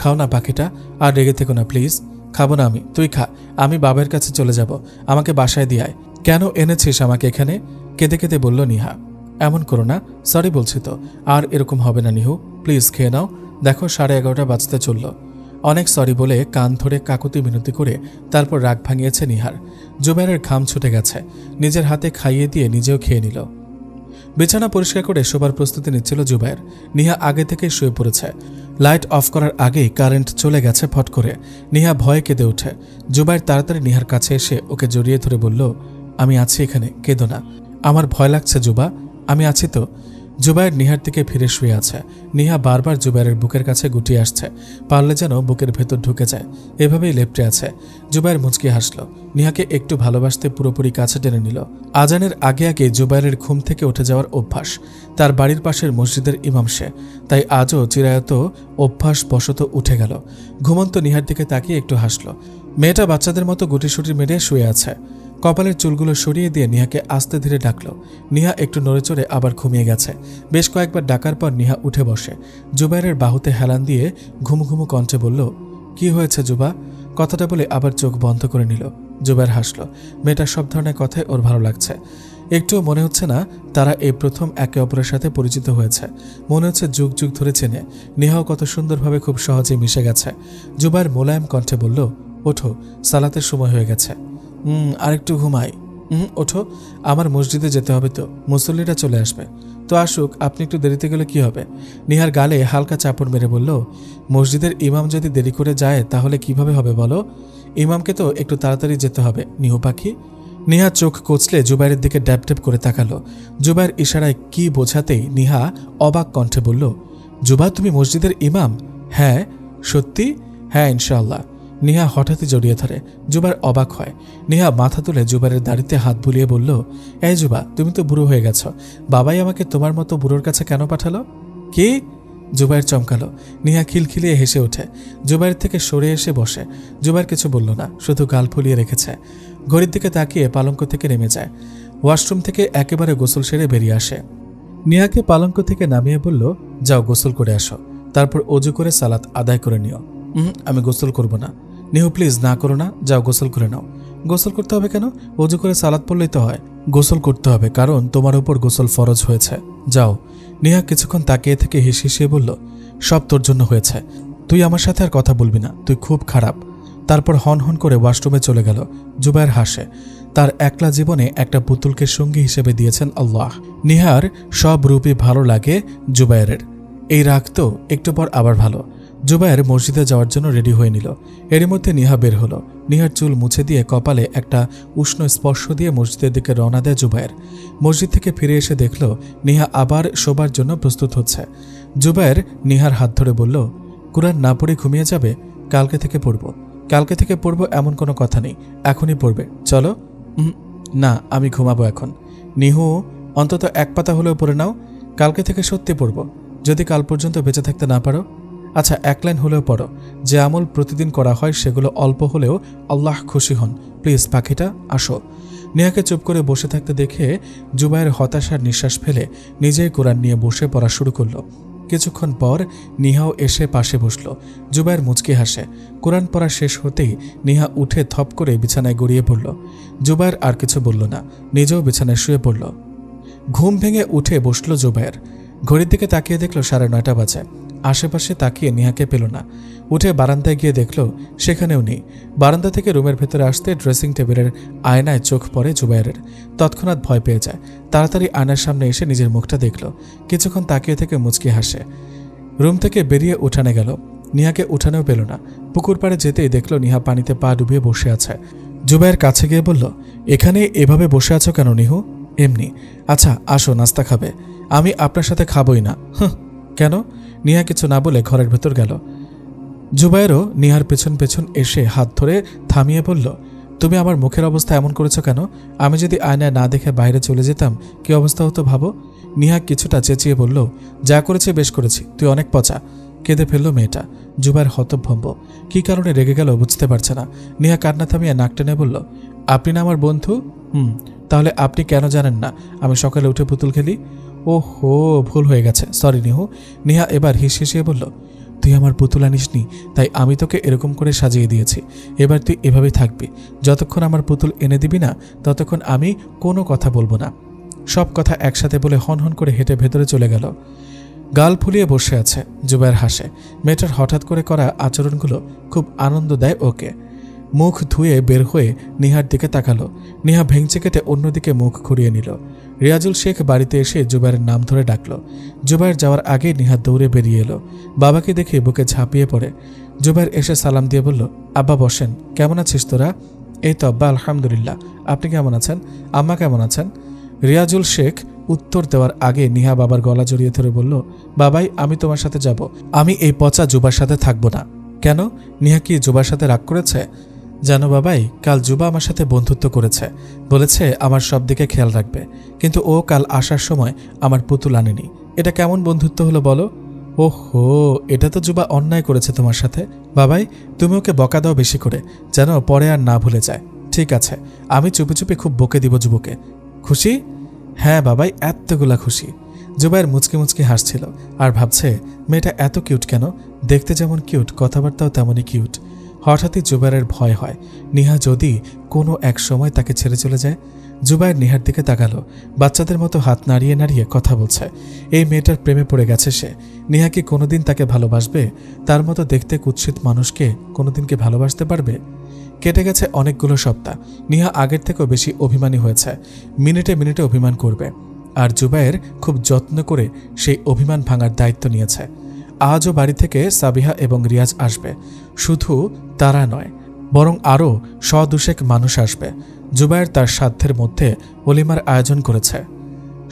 খাও না বাকিটা, আর রেগে থেকো না প্লিজ। খাবো না আমি, তুই খা, আমি বাবার কাছে চলে যাব, আমাকে বাসায় দিয়ে আয়। কেন এনেছিস আমাকে এখানে? কেঁদে কেঁদে বলল নিহা। এমন করো না, সরি বলছি তো, আর এরকম হবে না নিহু, প্লিজ খেয়ে নাও, দেখো 11:30 বাজতে চলল। অনেক সরি বলে কান ধরে কাকুতি মিনতি করে তারপর রাগ ভাঙিয়েছে নিহার। জুবায়ের ঘাম ছুটে গেছে, নিজের হাতে খাইয়ে দিয়ে নিজেও খেয়ে নিল। বিছানা পরিষ্কার করে শোবার প্রস্তুতি নিচ্ছিল জুবায়ের। নিহা আগে থেকে শুয়ে পড়েছে। লাইট অফ করার আগেই কারেন্ট চলে গেছে ফট করে। নিহা ভয়ে কেঁদে ওঠে। জুবায়ের তাড়াতাড়ি নিহার কাছে এসে ওকে জড়িয়ে ধরে বলল, আমি আছি এখানে, কেঁদো না, আমার ভয় লাগছে জুবা, আমি আছি তো। জুবায়ের নিহার দিকে ফিরে শুয়ে আছে। নিহা বারবার জুবায়ের বুকের কাছে গুটিয়ে আসছে, পারলে যেন বুকের ভেতর ঢুকে যায়, এভাবেই লেপ্টে আছে। জুবায়ের মুচকি হাসল, নিহাকে একটু ভালোবাসতে পুরোপুরি কাছে টেনে নিল। আজানের আগে আগে জুবায়ের ঘুম থেকে উঠে যাওয়ার অভ্যাস। তার বাড়ির পাশের মসজিদের ইমাম সে, তাই আজও চিরায়ত অভ্যাস বশত উঠে গেল। ঘুমন্ত নিহার দিকে তাকিয়ে একটু হাসল। মেয়েটা বাচ্চাদের মতো গুটিসুটি মেরে শুয়ে আছে। কপালের চুলগুলো সরিয়ে দিয়ে নিহাকে আস্তে ধীরে ডাকল। নিহা একটু নড়েচড়ে আবার ঘুমিয়ে গেছে। বেশ কয়েকবার ডাকার পর নিহা উঠে বসে। জুবায়ের বাহুতে হেলান দিয়ে ঘুমু ঘুমু কণ্ঠে বলল, কি হয়েছে জুবা? কথাটা বলে আবার চোখ বন্ধ করে নিল। জুবায়ের হাসল। মেয়েটার সব ধরনের কথাই ওর ভালো লাগছে। একটুও মনে হচ্ছে না তারা এই প্রথম একে অপরের সাথে পরিচিত হয়েছে। মনে হচ্ছে যুগ যুগ ধরে চেনে। নিহাও কত সুন্দরভাবে খুব সহজে মিশে গেছে। জুবায়ের মোলায়েম কণ্ঠে বলল, ওঠো, সালাতের সময় হয়ে গেছে। আরেকটু ঘুমাই। ওঠো, আমার মসজিদে যেতে হবে তো, মুসল্লিরা চলে আসবে। তো আসুক, আপনি একটু দেরিতে গেলে কি হবে? নিহার গালে হালকা চাপড় মেরে বলল, মসজিদের ইমাম যদি দেরি করে যায় তাহলে কিভাবে হবে বলো? ইমামকে তো একটু তাড়াতাড়ি যেতে হবে নিহু পাখি। নিহা চোখ কচলে জুবাইরের দিকে ড্যাপ ড্যাপ করে তাকালো। জুবাইর ইশারায় কি বোঝাতেই নিহা অবাক কণ্ঠে বলল, জুবা তুমি মসজিদের ইমাম? হ্যাঁ। সত্যি? হ্যাঁ ইনশাআল্লাহ। নিহা হঠাৎই জড়িয়ে ধরে। জুবাইর অবাক হয়। নিহা মাথা তুলে জুবাইরের দাড়িতে হাত বুলিয়ে বলল, এই জুবা, তুমি তো বুড়ো হয়ে গেছ, বাবাই আমাকে তোমার মতো বুড়োর কাছে কেন পাঠালো? কি? জুবাইর চমকালো। নিহা খিলখিলিয়ে হেসে ওঠে। জুবাইর থেকে সরে এসে বসে। জুবাইর কিছু বলল না, শুধু গাল ফুলিয়ে রেখেছে। ঘড়ির দিকে তাকিয়ে পালঙ্ক থেকে নেমে যায়। ওয়াশরুম থেকে একেবারে গোসল সেরে বেরিয়ে আসে। নিহাকে পালঙ্ক থেকে নামিয়ে বলল, যাও গোসল করে আসো, তারপর অজু করে সালাত আদায় করে নিও। আমি গোসল করব না। নিহু প্লিজ না করো না, যাও গোসল করে নাও। গোসল করতে হবে কেন? অজু করে সালাত পড়লেই তো হয়। গোসল করতে হবে কারণ তোমার উপর গোসল ফরজ হয়েছে, যাও। নিহা কিছুক্ষণ তাকিয়ে থেকে হিসিয়ে বলল, সব তোর জন্য হয়েছে, তুই আমার সাথে আর কথা বলবি না, তুই খুব খারাপ। তারপর হন হন করে ওয়াশরুমে চলে গেল। জুবাইর হাসে। তার একলা জীবনে একটা পুতুলকে সঙ্গী হিসেবে দিয়েছেন আল্লাহ। নিহার সব রূপই ভালো লাগে জুবাইরের। এই রাগ তো একটু পর আবার ভালো। জুবাইর মসজিদে যাওয়ার জন্য রেডি হয়ে নিল। এরই মধ্যে নিহা বের হলো। নিহার চুল মুছে দিয়ে কপালে একটা উষ্ণ স্পর্শ দিয়ে মসজিদের দিকে রওনা দেয় জুবাইর। মসজিদ থেকে ফিরে এসে দেখল নিহা আবার শোবার জন্য প্রস্তুত হচ্ছে। জুবাইর নিহার হাত ধরে বলল, কুরআন না পড়ে ঘুমিয়ে যাবে? কালকে থেকে পড়ব। কালকে থেকে পড়ব এমন কোনো কথা নেই, এখনই পড়বে, চলো। না, আমি ঘুমাবো এখন। নিহু, অন্তত এক পাতা হলেও পড়ে নাও, কালকে থেকে সত্যি পড়ব। যদি কাল পর্যন্ত বেঁচে থাকতে না পারো, আচ্ছা এক লাইন হলেও পড়ো। যে আমল প্রতিদিন করা হয় সেগুলো অল্প হলেও আল্লাহ খুশি হন। প্লিজ পাখিটা আসো। নিহাকে চুপ করে বসে থাকতে দেখে জুবাইর হতাশার নিঃশ্বাস ফেলে নিজেই কোরআন নিয়ে বসে পড়া শুরু করল। কিছুক্ষণ পর নিহাও এসে পাশে বসল। জুবাইর মুচকি হাসে। কোরআন পড়া শেষ হতেই নিহা উঠে থপ করে বিছানায় গড়িয়ে পড়ল। জুবাইর আর কিছু বলল না, নিজেও বিছানায় শুয়ে পড়ল। ঘুম ভেঙে উঠে বসল জুবাইর। ঘড়ির দিকে তাকিয়ে দেখল 9:30 বাজে। আশেপাশে তাকিয়ে নিহাকে পেল না। উঠে বারান্দায় গিয়ে দেখল সেখানেও নেই। বারান্দা থেকে রুমের ভেতরে আসতে ড্রেসিং টেবিলের আয়নায় চোখ পড়ে জুবাইরের। তৎক্ষণাৎ ভয় পেয়ে যায়। তাড়াতাড়ি আয়নার সামনে এসে নিজের মুখটা দেখল। কিছুক্ষণ তাকিয়ে থেকে মুচকি হাসে। রুম থেকে বেরিয়ে উঠানে গেল। নিহাকে উঠানেও পেল না। পুকুর পাড়ে যেতেই দেখল নিহা পানিতে পা ডুবিয়ে বসে আছে। জুবাইর কাছে গিয়ে বলল, এখানে এভাবে বসে আছো কেন নিহু? এমনি। আচ্ছা আসো, নাস্তা খাবে। আমি আপনার সাথে খাবই না। কেন? নিহা কিছু না বলে ঘরের ভেতর গেল। জুবাইরও নিহার পেছন পেছন এসে হাত ধরে থামিয়ে বলল, তুমি আমার মুখের অবস্থা এমন করেছ কেন? আমি যদি আয়নায় না দেখে বাইরে চলে যেতাম কি অবস্থা হতো ভাবো। নিহা কিছুটা চেঁচিয়ে বলল, যা করেছে বেশ করেছি, তুই অনেক পচা। কেঁদে ফেলল মেয়েটা। জুবাইর হতভম্ব। কি কারণে রেগে গেল বুঝতে পারছে না। নিহা কান্না থামিয়ে নাক টেনে বলল, আপনি না আমার বন্ধু? তাহলে আপনি কেন জানেন না আমি সকালে উঠে পুতুল খেলি? ওহো, ভুল হয়ে গেছে, সরি নিহু। নিহা এবার হিসিয়ে বলল, তুই আমার পুতুল আনিসনি, তাই আমি তোকে এরকম করে সাজিয়ে দিয়েছি। এবার তুই এভাবেই থাকবি। যতক্ষণ আমার পুতুল এনে দিবি না ততক্ষণ আমি কোনো কথা বলবো না। সব কথা একসাথে বলে হনহন করে হেঁটে ভেতরে চলে গেল। গাল ফুলিয়ে বসে আছে। জুবাইর হাসে। মেয়েটার হঠাৎ করে করা আচরণগুলো খুব আনন্দ দেয় ওকে। মুখ ধুয়ে বের হয়ে নিহার দিকে তাকালো। নিহা ভেঙচে কেটে অন্যদিকে মুখ ঘুরিয়ে নিল। রিয়াজুল শেখ বাড়িতে এসে জুবাইরের নাম ধরে ডাকল। জুবাইর যাওয়ার আগে নিহা দৌড়ে বেরিয়ে এলো। বাবাকে দেখে বুকে ঝাঁপিয়ে পড়ে। জুবাইর এসে সালাম দিয়ে বলল, আব্বা বসেন, কেমন আছিস তোরা? এই তো আব্বা, আলহামদুলিল্লাহ। আপনি কেমন আছেন? আম্মা কেমন আছেন? রিয়াজুল শেখ উত্তর দেওয়ার আগে নিহা বাবার গলা জড়িয়ে ধরে বলল, বাবাই আমি তোমার সাথে যাব। আমি এই পচা জুবার সাথে থাকবো না। কেন? নিহা কি জুবার সাথে রাগ করেছে? জানো বাবাই, কাল জুবা আমার সাথে বন্ধুত্ব করেছে, বলেছে আমার সব দিকে খেয়াল রাখবে, কিন্তু ও কাল আসার সময় আমার পুতুল আনেনি। এটা কেমন বন্ধুত্ব হলো বলো? ওহো, এটা তো জুবা অন্যায় করেছে তোমার সাথে। বাবাই তুমি ওকে বকা দাও বেশি করে, যেন পরে আর না ভুলে যায়। ঠিক আছে, আমি চুপি চুপি খুব বকে দিব যুবকে। খুশি? হ্যাঁ বাবাই, এতগুলা খুশি। জুবাইর মুচকি মুচকি হাসছিল আর ভাবছে মেয়েটা এত কিউট কেন, দেখতে যেমন কিউট কথাবার্তাও তেমনই কিউট। হঠাৎই জুবাইরের ভয় হয় নিহা যদি কোনো এক সময় তাকে ছেড়ে চলে যায়। জুবাইর নিহার দিকে তাকালো। বাচ্চাদের মতো হাত নাড়িয়ে নাড়িয়ে কথা বলছে। এই মেয়েটার প্রেমে পড়ে গেছে সে। নিহা কি কোনোদিন তাকে ভালোবাসবে? তার মতো দেখতে কুৎসিত মানুষকে কোনোদিন কি ভালোবাসতে পারবে? কেটে গেছে অনেকগুলো সপ্তাহ। নিহা আগের থেকেও বেশি অভিমানী হয়েছে। মিনিটে মিনিটে অভিমান করবে। আর জুবাইর খুব যত্ন করে সেই অভিমান ভাঙার দায়িত্ব নিয়েছে। আজও বাড়ি থেকে সাবিহা এবং রিয়াজ আসবে। শুধু তারা নয়, বরং আরও 100-200 মানুষ আসবে। জুবায়ের তার সাধ্যের মধ্যে ওলিমার আয়োজন করেছে।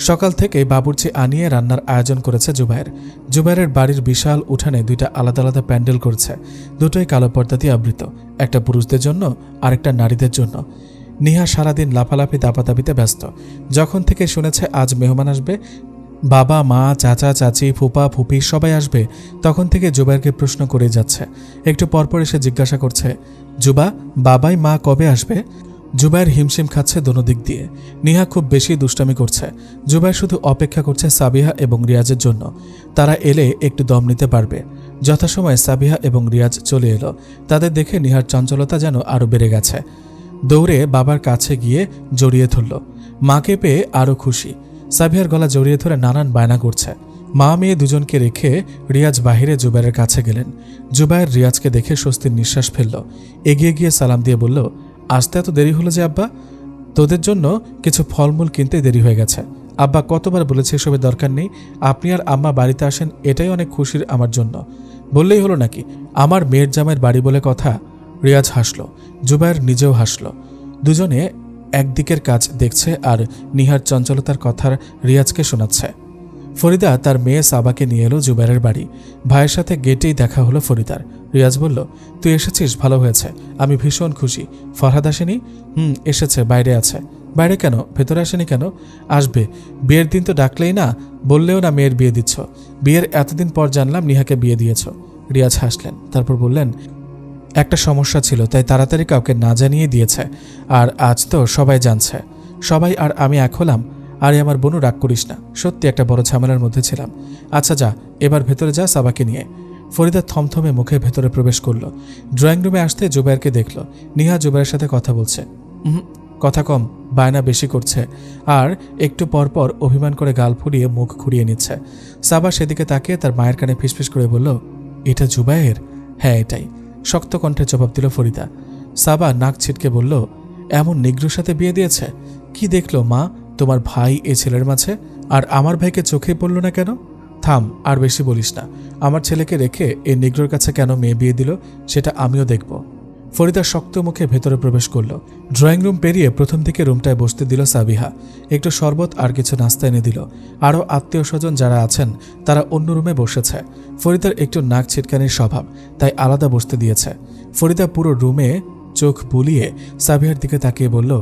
সকাল থেকে বাবুর্চি আনিয়ে রান্নার আয়োজন করেছে জুবায়ের। জুবায়ের বাড়ির বিশাল উঠানে দুইটা আলাদা আলাদা প্যান্ডেল করেছে, দুটোই কালো পর্দা দিয়ে আবৃত, একটা পুরুষদের জন্য আরেকটা নারীদের জন্য। নিহা সারাদিন লাফালাফি দাপাদাপিতে ব্যস্ত। যখন থেকে শুনেছে আজ মেহমান আসবে, বাবা মা চাচা চাচি ফুপা ফুপি সবাই আসবে, তখন থেকে জুবায়েরকে প্রশ্ন করে যাচ্ছে। একটু পরপর এসে জিজ্ঞাসা করছে, জুবা বাবাই মা কবে আসবে? জুবায়ের হিমশিম খাচ্ছে দোনো দিক দিয়ে। নিহা খুব বেশি দুষ্টামি করছে। জুবায়ের শুধু অপেক্ষা করছে সাবিহা এবং রিয়াজের জন্য। তারা এলে একটু দম নিতে পারবে। যথাসময়ে সাবিহা এবং রিয়াজ চলে এলো। তাদের দেখে নিহার চঞ্চলতা যেন আরও বেড়ে গেছে। দৌড়ে বাবার কাছে গিয়ে জড়িয়ে ধরল। মাকে পেয়ে আরও খুশি। সাবিহার গলা জড়িয়ে ধরে নানান বায়না করছে। মা মেয়ে দুজনকে রেখে রিয়াজ বাহিরে জুবায়ের কাছে গেলেন। জুবায়ের রিয়াজকে দেখে স্বস্তির নিঃশ্বাস ফেলল। এগিয়ে গিয়ে সালাম দিয়ে বলল, আসতে এত দেরি হলো যে আব্বা? তোদের জন্য কিছু ফলমূল কিনতে দেরি হয়ে গেছে। আব্বা কতবার বলেছে এসবের দরকার নেই, আপনি আর আম্মা বাড়িতে আসেন, এটাই অনেক খুশির আমার জন্য। বললেই হলো নাকি? আমার মেয়ের জামাইয়ের বাড়ি বলে কথা। রিয়াজ হাসল, জুবায়ের নিজেও হাসল। দুজনে একদিকের কাজ দেখছে আর নিহার চঞ্চলতার কথা রিয়াজকে শোনাচ্ছে। ফরিদা তার মেয়ে সাবাকে নিয়ে এলো জুবায়ের বাড়ি। ভাইয়ের সাথে গেটেই দেখা হলো ফরিদার। রিয়াজ বলল, তুই এসেছিস, ভালো হয়েছে, আমি ভীষণ খুশি। ফরহাদ আসেনি? এসেছে, বাইরে আছে। বাইরে কেন? ভেতরে আসেনি কেন? আসবে, বিয়ের দিন তো ডাকলেই না, বললেও না মেয়ের বিয়ে দিচ্ছ। বিয়ের এতদিন পর জানলাম নিহাকে বিয়ে দিয়েছ। রিয়াজ হাসলেন, তারপর বললেন, একটা সমস্যা ছিল তাই তাড়াতাড়ি কাউকে না জানিয়ে দিয়েছে, আর আজ তো সবাই জানছে। সবাই আর আমি এক হলাম। আরে আমার বোনও, রাগ করিস না, সত্যি একটা বড় ঝামেলার মধ্যে ছিলাম। আচ্ছা যা, এবার ভেতরে যা সাবাকে নিয়ে। ফরিদা থমথমে মুখে ভেতরে প্রবেশ করল। ড্রয়িং রুমে আসতে জুবায়েরকে দেখল। নিহা জুবায়ের সাথে কথা বলছে। কথা কম, বায়না বেশি করছে, আর একটু পরপর অভিমান করে গাল ফুলিয়ে মুখ ঘুরিয়ে নিচ্ছে। সাবা সেদিকে তাকিয়ে তার মায়ের কানে ফিসফিস করে বলল, এটা জুবায়ের? হ্যাঁ এটাই, শক্ত কণ্ঠে জবাব দিল ফরিদা। সাবা নাক ছিটকে বলল, এমন নিগ্রোর সাথে বিয়ে দিয়েছে? কি দেখলো মা তোমার ভাই এ ছেলের মাঝে? আর আমার ভাইকে চোখে পড়ল না কেন? থাম, আর বেশি বলিস না। আমার ছেলেকে রেখে এই নিগ্রোর কাছে কেন মেয়ে বিয়ে দিল সেটা আমিও দেখব। ফরিদা শক্ত মুখে ভেতরে প্রবেশ করল। ড্রয়িং রুম পেরিয়ে প্রথম দিকে রুমটায় বসতে দিল সাবিহা। একটু শরবত আর কিছু নাস্তা এনে দিল। আরও আত্মীয় স্বজন যারা আছেন তারা অন্য রুমে বসেছে। ফরিদার একটু নাক ছিটকানির স্বভাব, তাই আলাদা বসতে দিয়েছে। ফরিদা পুরো রুমে চোখ বুলিয়ে সাবিহার দিকে তাকিয়ে বলল,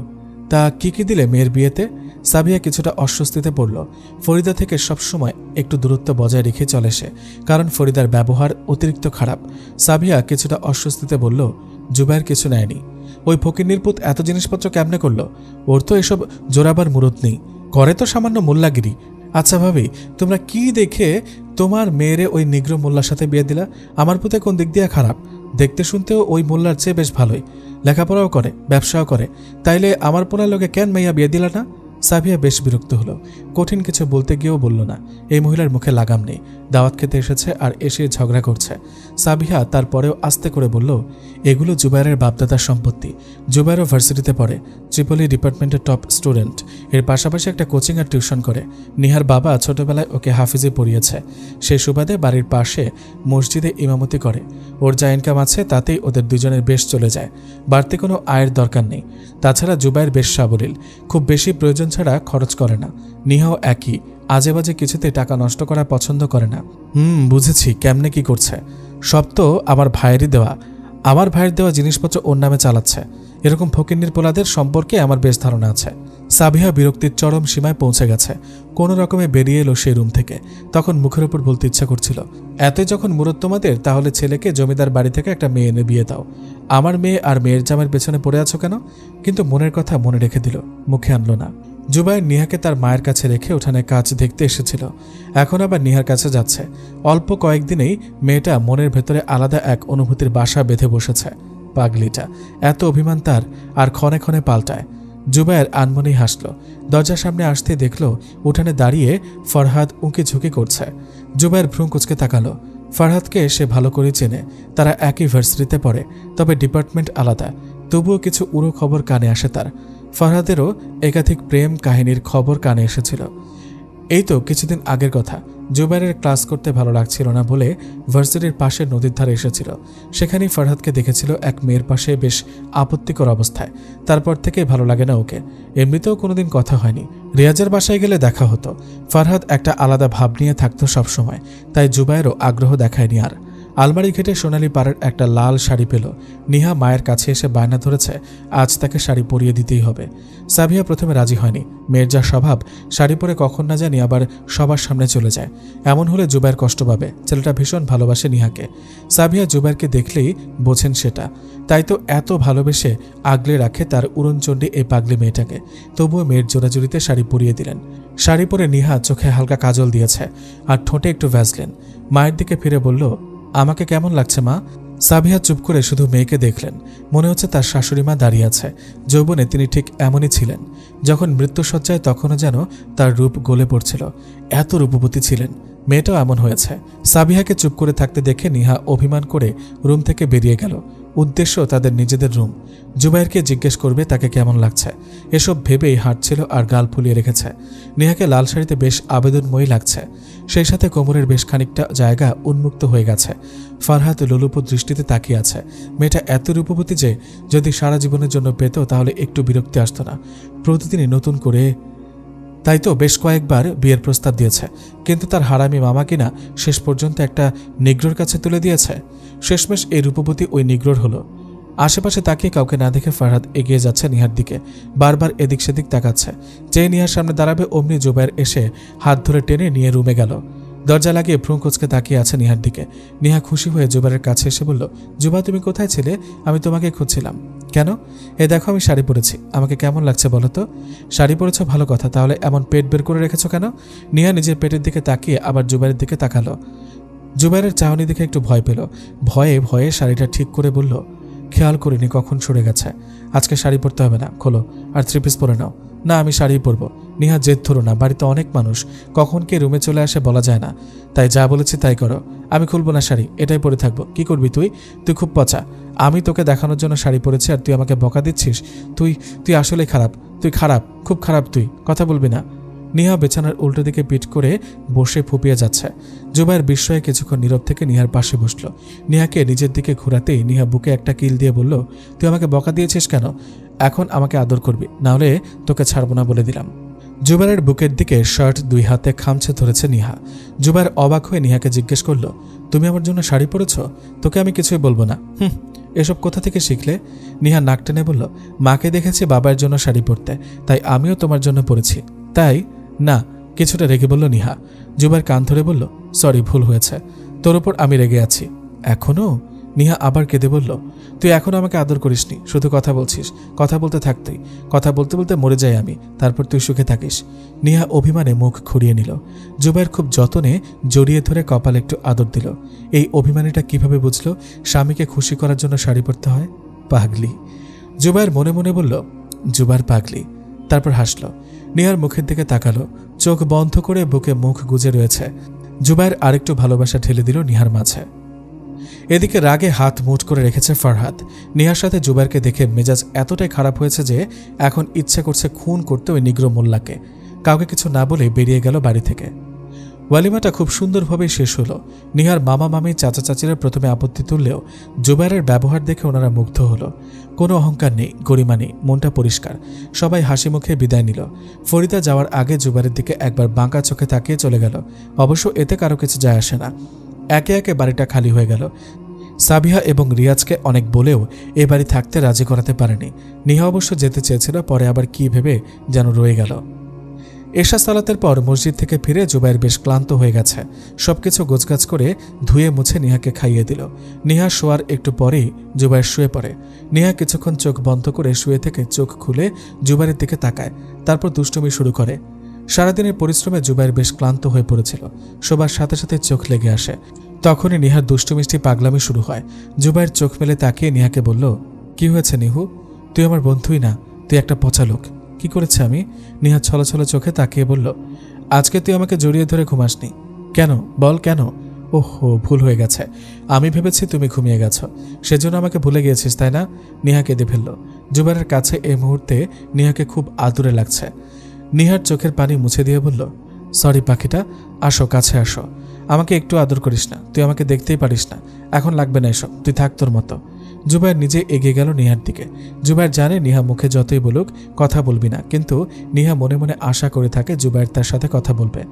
তা কি কি দিলে মেয়ের বিয়েতে? সাবিহা কিছুটা অস্বস্তিতে পড়ল। ফরিদা থেকে সবসময় একটু দূরত্ব বজায় রেখে চলে সে, কারণ ফরিদার ব্যবহার অতিরিক্ত খারাপ। সাবিহা কিছুটা অস্বস্তিতে বলল, জুবায়ের কিছু নেয়নি। ওই ফকিন্নির পুত এত জিনিসপত্র কেমনে করলো? ওর তো এসব জোরাবার মুরত নেই, করে তো সামান্য মোল্লাগিরি। আচ্ছা ভাবি, তোমরা কি দেখে তোমার মেয়েরে ওই নিগ্রো মোল্লার সাথে বিয়ে দিলা? আমার পুতে কোন দিক দিয়ে খারাপ? দেখতে শুনতেও ওই মোল্লার চেয়ে বেশ ভালোই, লেখাপড়াও করে, ব্যবসাও করে। তাইলে আমার পোলার লোকে কেন মাইয়া বিয়ে দিলা না? সাবিয়া বেশ বিরক্ত হলো। কঠিন কিছু বলতে গিয়েও বলল না। এই মহিলার মুখে লাগাম নেই, দাওয়াত খেতে এসেছে আর এসে ঝগড়া করছে। সাবিহা তারপরেও আস্তে করে বলল, এগুলো জুবায়েরের বাপদাদার সম্পত্তি। জুবায়েরও ভার্সিটিতে পড়ে, ট্রিপলি ডিপার্টমেন্টের টপ স্টুডেন্ট। এর পাশাপাশি একটা কোচিং আর টিউশন করে। নিহার বাবা ছোটবেলায় ওকে হাফিজে পড়িয়েছে। সেই সুবাদে বাড়ির পাশে মসজিদে ইমামতি করে। ওর যা ইনকাম আছে তাতেই ওদের দুজনের বেশ চলে যায়, বাড়তি কোনো আয়ের দরকার নেই। তাছাড়া জুবায়ের বেশ সাবলীল, খুব বেশি প্রয়োজন ছাড়া খরচ করে না। নিহাও একই, আজে বাজে কিছুতে টাকা নষ্ট করা পছন্দ করে না। বুঝেছি কেমনে কি করছে। সব তো আমার ভাইয়েরই দেওয়া। আমার ভাইয়ের দেওয়া জিনিসপত্র ওর নামে চালাচ্ছে। এরকম ফকিন্নির পোলাদের সম্পর্কে আমার বেশ ধারণা আছে। সাবিহা বিরক্তির চরম সীমায় পৌঁছে গেছে। কোনো রকমে বেরিয়ে এলো সেই রুম থেকে। তখন মুখের উপর বলতে ইচ্ছা করছিল, এতই যখন মুরত তোমাদের, তাহলে ছেলেকে জমিদার বাড়ি থেকে একটা মেয়ে এনে বিয়ে দাও। আমার মেয়ে আর মেয়ের জামের পেছনে পড়ে আছো কেন? কিন্তু মনের কথা মনে রেখে দিল, মুখে আনলো না। জুবায়ের নিহাকে তার মায়ের কাছে রেখে উঠানে কাজ দেখতে এসেছিল। এখন আবার নিহার কাছে যাচ্ছে। অল্প কয়েকদিনেই মেয়েটা মনের ভেতরে আলাদা এক অনুভূতির বাসা বেঁধে বসেছে। পাগলিটা, এত অভিমান তার, আর ক্ষণে ক্ষণে পাল্টায়। জুবায়ের আনমনেই হাসল। দরজার সামনে আসতে দেখল উঠানে দাঁড়িয়ে ফরহাদ উঁকি ঝুঁকি করছে। জুবায়ের ভ্রু কুঁচকে তাকালো। ফরহাদকে সে ভালো করে চেনে, তারা একই ভার্সিটিতে পড়ে, তবে ডিপার্টমেন্ট আলাদা। তবুও কিছু উড়ো খবর কানে আসে তার। ফরহাদেরও একাধিক প্রেম কাহিনীর খবর কানে এসেছিল। এই তো কিছুদিন আগের কথা। জুবাইরের ক্লাস করতে ভালো লাগছিল না বলে ভার্সিটির পাশে নদীর ধারে এসেছিল। সেখানেই ফারহাদকে দেখেছিল এক মেয়ের পাশে বেশ আপত্তিকর অবস্থায়। তারপর থেকেই ভালো লাগে না ওকে। এমনিতেও কোনোদিন কথা হয়নি। রিয়াজের বাসায় গেলে দেখা হতো। ফারহাদ একটা আলাদা ভাব নিয়ে থাকতো সবসময়, তাই জুবাইরও আগ্রহ দেখায়নি আর। আলমারি ঘেটে সোনালি পাড়ের একটা লাল শাড়ি পেল। নিহা মায়ের কাছে এসে বায়না ধরেছে আজ তাকে শাড়ি পরিয়ে দিতেই হবে। সাবিহা প্রথমে রাজি হয়নি। মেয়ের যা স্বভাব, শাড়ি পরে কখন না জানি আবার সবার সামনে চলে যায়। এমন হলে জুবাইর কষ্ট পাবে। ছেলেটা ভীষণ ভালোবাসে নিহাকে। সাবিহা জুবাইরকে দেখলেই বোঝেন সেটা। তাই তো এত ভালোবেসে আগলে রাখে তার উড়নচণ্ডী এই পাগলি মেয়েটাকে। তবুও মেয়ের জোড়াজুড়িতে শাড়ি পরিয়ে দিলেন। শাড়ি পরে নিহা চোখে হালকা কাজল দিয়েছে আর ঠোঁটে একটু ভ্যাসলিন। মায়ের দিকে ফিরে বলল, আমাকে কেমন লাগছে মা? সাবিহা চুপ করে শুধু মেয়েকে দেখলেন। মনে হচ্ছে তার শাশুড়ি মা দাঁড়িয়ে আছে। যৌবনে তিনি ঠিক এমনই ছিলেন। যখন মৃত্যুশয্যায় তখনও যেন তার রূপ গলে পড়ছিল। এত রূপবতী ছিলেন। মেয়েটাও এমন হয়েছে। সাবিহাকে চুপ করে থাকতে দেখে নিহা অভিমান করে রুম থেকে বেরিয়ে গেল। উদ্দেশ্য তাদের নিজেদের রুম। জুবাইরকে জিজ্ঞেস করবে তাকে কেমন লাগছে। এসব ভেবেই হাঁটছিল আর গাল ফুলিয়ে রেখেছে। নিহাকে লাল শাড়িতে বেশ আবেদনময়ী লাগছে। সেই সাথে কোমরের বেশ খানিকটা জায়গা উন্মুক্ত হয়ে গেছে। ফারহাদ লোলুপ দৃষ্টিতে তাকিয়ে আছে। মেয়েটা এত রূপবতী যে যদি সারা জীবনের জন্য পেত তাহলে একটু বিরক্তি আসতো না। প্রতিদিনই নতুন করে। তাই তো বেশ কয়েকবার বিয়ের প্রস্তাব দিয়েছে, কিন্তু তার হারামি মামা কিনা শেষ পর্যন্ত একটা নিগ্রোর কাছে তুলে দিয়েছে। শেষমেশ এই রূপবতী ওই নিগ্রোর হলো। আশেপাশে তাকিয়ে কাউকে না দেখে ফারহাদ এগিয়ে যাচ্ছে নিহার দিকে। বারবার এদিক সেদিক তাকাচ্ছে। যে নিহার সামনে দাঁড়াবে অমনি জুবাইর এসে হাত ধরে টেনে নিয়ে রুমে গেল। দরজা লাগিয়ে ভ্রু কুঁচকে তাকিয়ে আছে নিহার দিকে। নিহা খুশি হয়ে জুবাইরের কাছে এসে বলল, জুবা তুমি কোথায় ছিলে? আমি তোমাকে খুঁজছিলাম। কেন? এ দেখো আমি শাড়ি পরেছি। আমাকে কেমন লাগছে বলো তো? শাড়ি পরেছ ভালো কথা, তাহলে এমন পেট বের করে রেখেছো কেন? নিহা নিজের পেটের দিকে তাকিয়ে আবার জুবাইরের দিকে তাকালো। জুবাইরের চাহনি দেখে একটু ভয় পেল। ভয়ে ভয়ে শাড়িটা ঠিক করে বলল, খেয়াল করিনি কখন সরে গেছে। আজকে শাড়ি পরতে হবে না, খোলো আর 3 পিস পরে নাও। না আমি শাড়ি পরবো। নিহা জেদ ধরো না, বাড়িতে অনেক মানুষ, কখন কে রুমে চলে আসে বলা যায় না। তাই যা বলেছি তাই করো। আমি খুলবো না শাড়ি, এটাই পরে থাকবো। কি করবি তুই? তুই খুব পচা। আমি তোকে দেখানোর জন্য শাড়ি পরেছি আর তুই আমাকে বকা দিচ্ছিস? তুই আসলেই খারাপ। তুই খারাপ, খুব খারাপ। তুই কথা বলবি না। নিহা বিছানার উল্টো দিকে পিঠ করে বসে ফুপিয়ে যাচ্ছে। জুবাইর বিস্ময়ে কিছুক্ষণ নীরব থেকে নিহার পাশে বসল। নিহাকে নিজের দিকে ঘোরাতেই নিহা বুকে একটা কিল দিয়ে বলল, তুই আমাকে বকা দিয়েছিস কেন? এখন আমাকে আদর করবি, নাহলে তোকে ছাড়বো না বলে দিলাম। জুবাইরের বুকের দিকে শার্ট 2 হাতে খামছে ধরেছে নিহা। জুবাইর অবাক হয়ে নিহাকে জিজ্ঞেস করল, তুমি আমার জন্য শাড়ি পরেছ? তোকে আমি কিছুই বলবো না। এসব কোথা থেকে শিখলে? নিহা নাক টেনে বলল, মাকে দেখেছি বাবার জন্য শাড়ি পরতে, তাই আমিও তোমার জন্য পরেছি। তাই না? কিছুটা রেগে বলল নিহা। জুবাইর কান ধরে বলল, সরি, ভুল হয়েছে। তোর ওপর আমি রেগে আছি। এখনো? নিহা আবার কেঁদে বলল, তুই এখনো আমাকে আদর করিসনি, শুধু কথা বলছিস। কথা বলতে থাক তুই। কথা বলতে বলতে মরে যাই আমি, তারপর তুই সুখে থাকিস। নিহা অভিমানে মুখ ঘুরিয়ে নিল। জুবাইর খুব যতনে জড়িয়ে ধরে কপালে একটু আদর দিল। এই অভিমানীটা কিভাবে বুঝলো স্বামীকে খুশি করার জন্য শাড়ি পরতে হয়? পাগলি। জুবাইর মনে মনে বলল, জুবাইর পাগলি। তারপর হাসল। নিহার মুখের দিকে তাকালো। চোখ বন্ধ করে বুকে মুখ গুজে রয়েছে। জুবাইর আরেকটু ভালোবাসা ঢেলে দিল নিহার মাঝে। এদিকে রাগে হাত মুঠ করে রেখেছে ফারহাদ। নিহার সাথে জুবাইরকে দেখে মেজাজ এতটাই খারাপ হয়েছে যে এখন ইচ্ছে করছে খুন করতে ওই নিগ্রো মোল্লাকে। কাউকে কিছু না বলে বেরিয়ে গেল বাড়ি থেকে। ওয়ালিমাটা খুব সুন্দরভাবে শেষ হলো। নিহার মামা মামি চাচা চাচিরা প্রথমে আপত্তি তুললেও জুবাইরের ব্যবহার দেখে ওনারা মুগ্ধ হলো। কোনো অহংকার নেই, গরিমা নেই, মনটা পরিষ্কার। সবাই হাসি মুখে বিদায় নিল। ফরিদা যাওয়ার আগে জুবাইরের দিকে একবার বাঁকা চোখে তাকিয়ে চলে গেল। অবশ্য এতে কারো কিছু যায় আসে না। একে একে বাড়িটা খালি হয়ে গেল। সাবিহা এবং রিয়াজকে অনেক বলেও এ বাড়ি থাকতে রাজি করাতে পারেনি। নিহা অবশ্য যেতে চেয়েছিল, পরে আবার কি ভেবে যেন রয়ে গেল। এশা সালাতের পর মসজিদ থেকে ফিরে জুবাইর বেশ ক্লান্ত হয়ে গেছে। সবকিছু গোছগাছ করে ধুয়ে মুছে নিহাকে খাইয়ে দিল। নিহা শোয়ার একটু পরেই জুবাইর শুয়ে পড়ে। নিহা কিছুক্ষণ চোখ বন্ধ করে শুয়ে থেকে চোখ খুলে জুবাইরের দিকে তাকায়, তারপর দুষ্টুমি শুরু করে। সারাদিনের পরিশ্রমে জুবাইর বেশ ক্লান্ত হয়ে পড়েছিল। শোবার সাথে সাথে চোখ লেগে আসে। তখনই নিহার দুষ্টুমিষ্টি পাগলামি শুরু হয়। জুবাইর চোখ মেলে তাকিয়ে নিহাকে বলল, কি হয়েছে নিহু? তুই আমার বন্ধুই না, তুই একটা পচা লোক। কি করেছে আমি? নিহা ছলছল চোখে তাকিয়ে বলল, আজকে তুই আমাকে জড়িয়ে ধরে ঘুমাসনি কেন? বল কেন? ওহো, ভুল হয়ে গেছে। আমি ভেবেছি তুমি ঘুমিয়ে গেছ, সেজন্য আমাকে ভুলে গিয়েছিস তাই না? নিহা কেঁদে ফেলল। জুবাইরের কাছে এই মুহূর্তে নিহাকে খুব আদুরে লাগছে। নিহার চোখের পানি মুছে দিয়ে বলল, সরি পাখিটা, আসো কাছে আসো, আমাকে একটু আদর করিস না, তুই আমাকে দেখতেই পারিস না, এখন লাগবে না এসব, তুই থাক তোর মতো। জুবায়ের নিজে এগিয়ে গেল নিহার দিকে। জুবায়ের জানে নিহা মুখে যতই বলুক কথা বলবি না, কিন্তু নিহা মনে মনে আশা করে থাকে জুবায়ের তার সাথে কথা বলবে।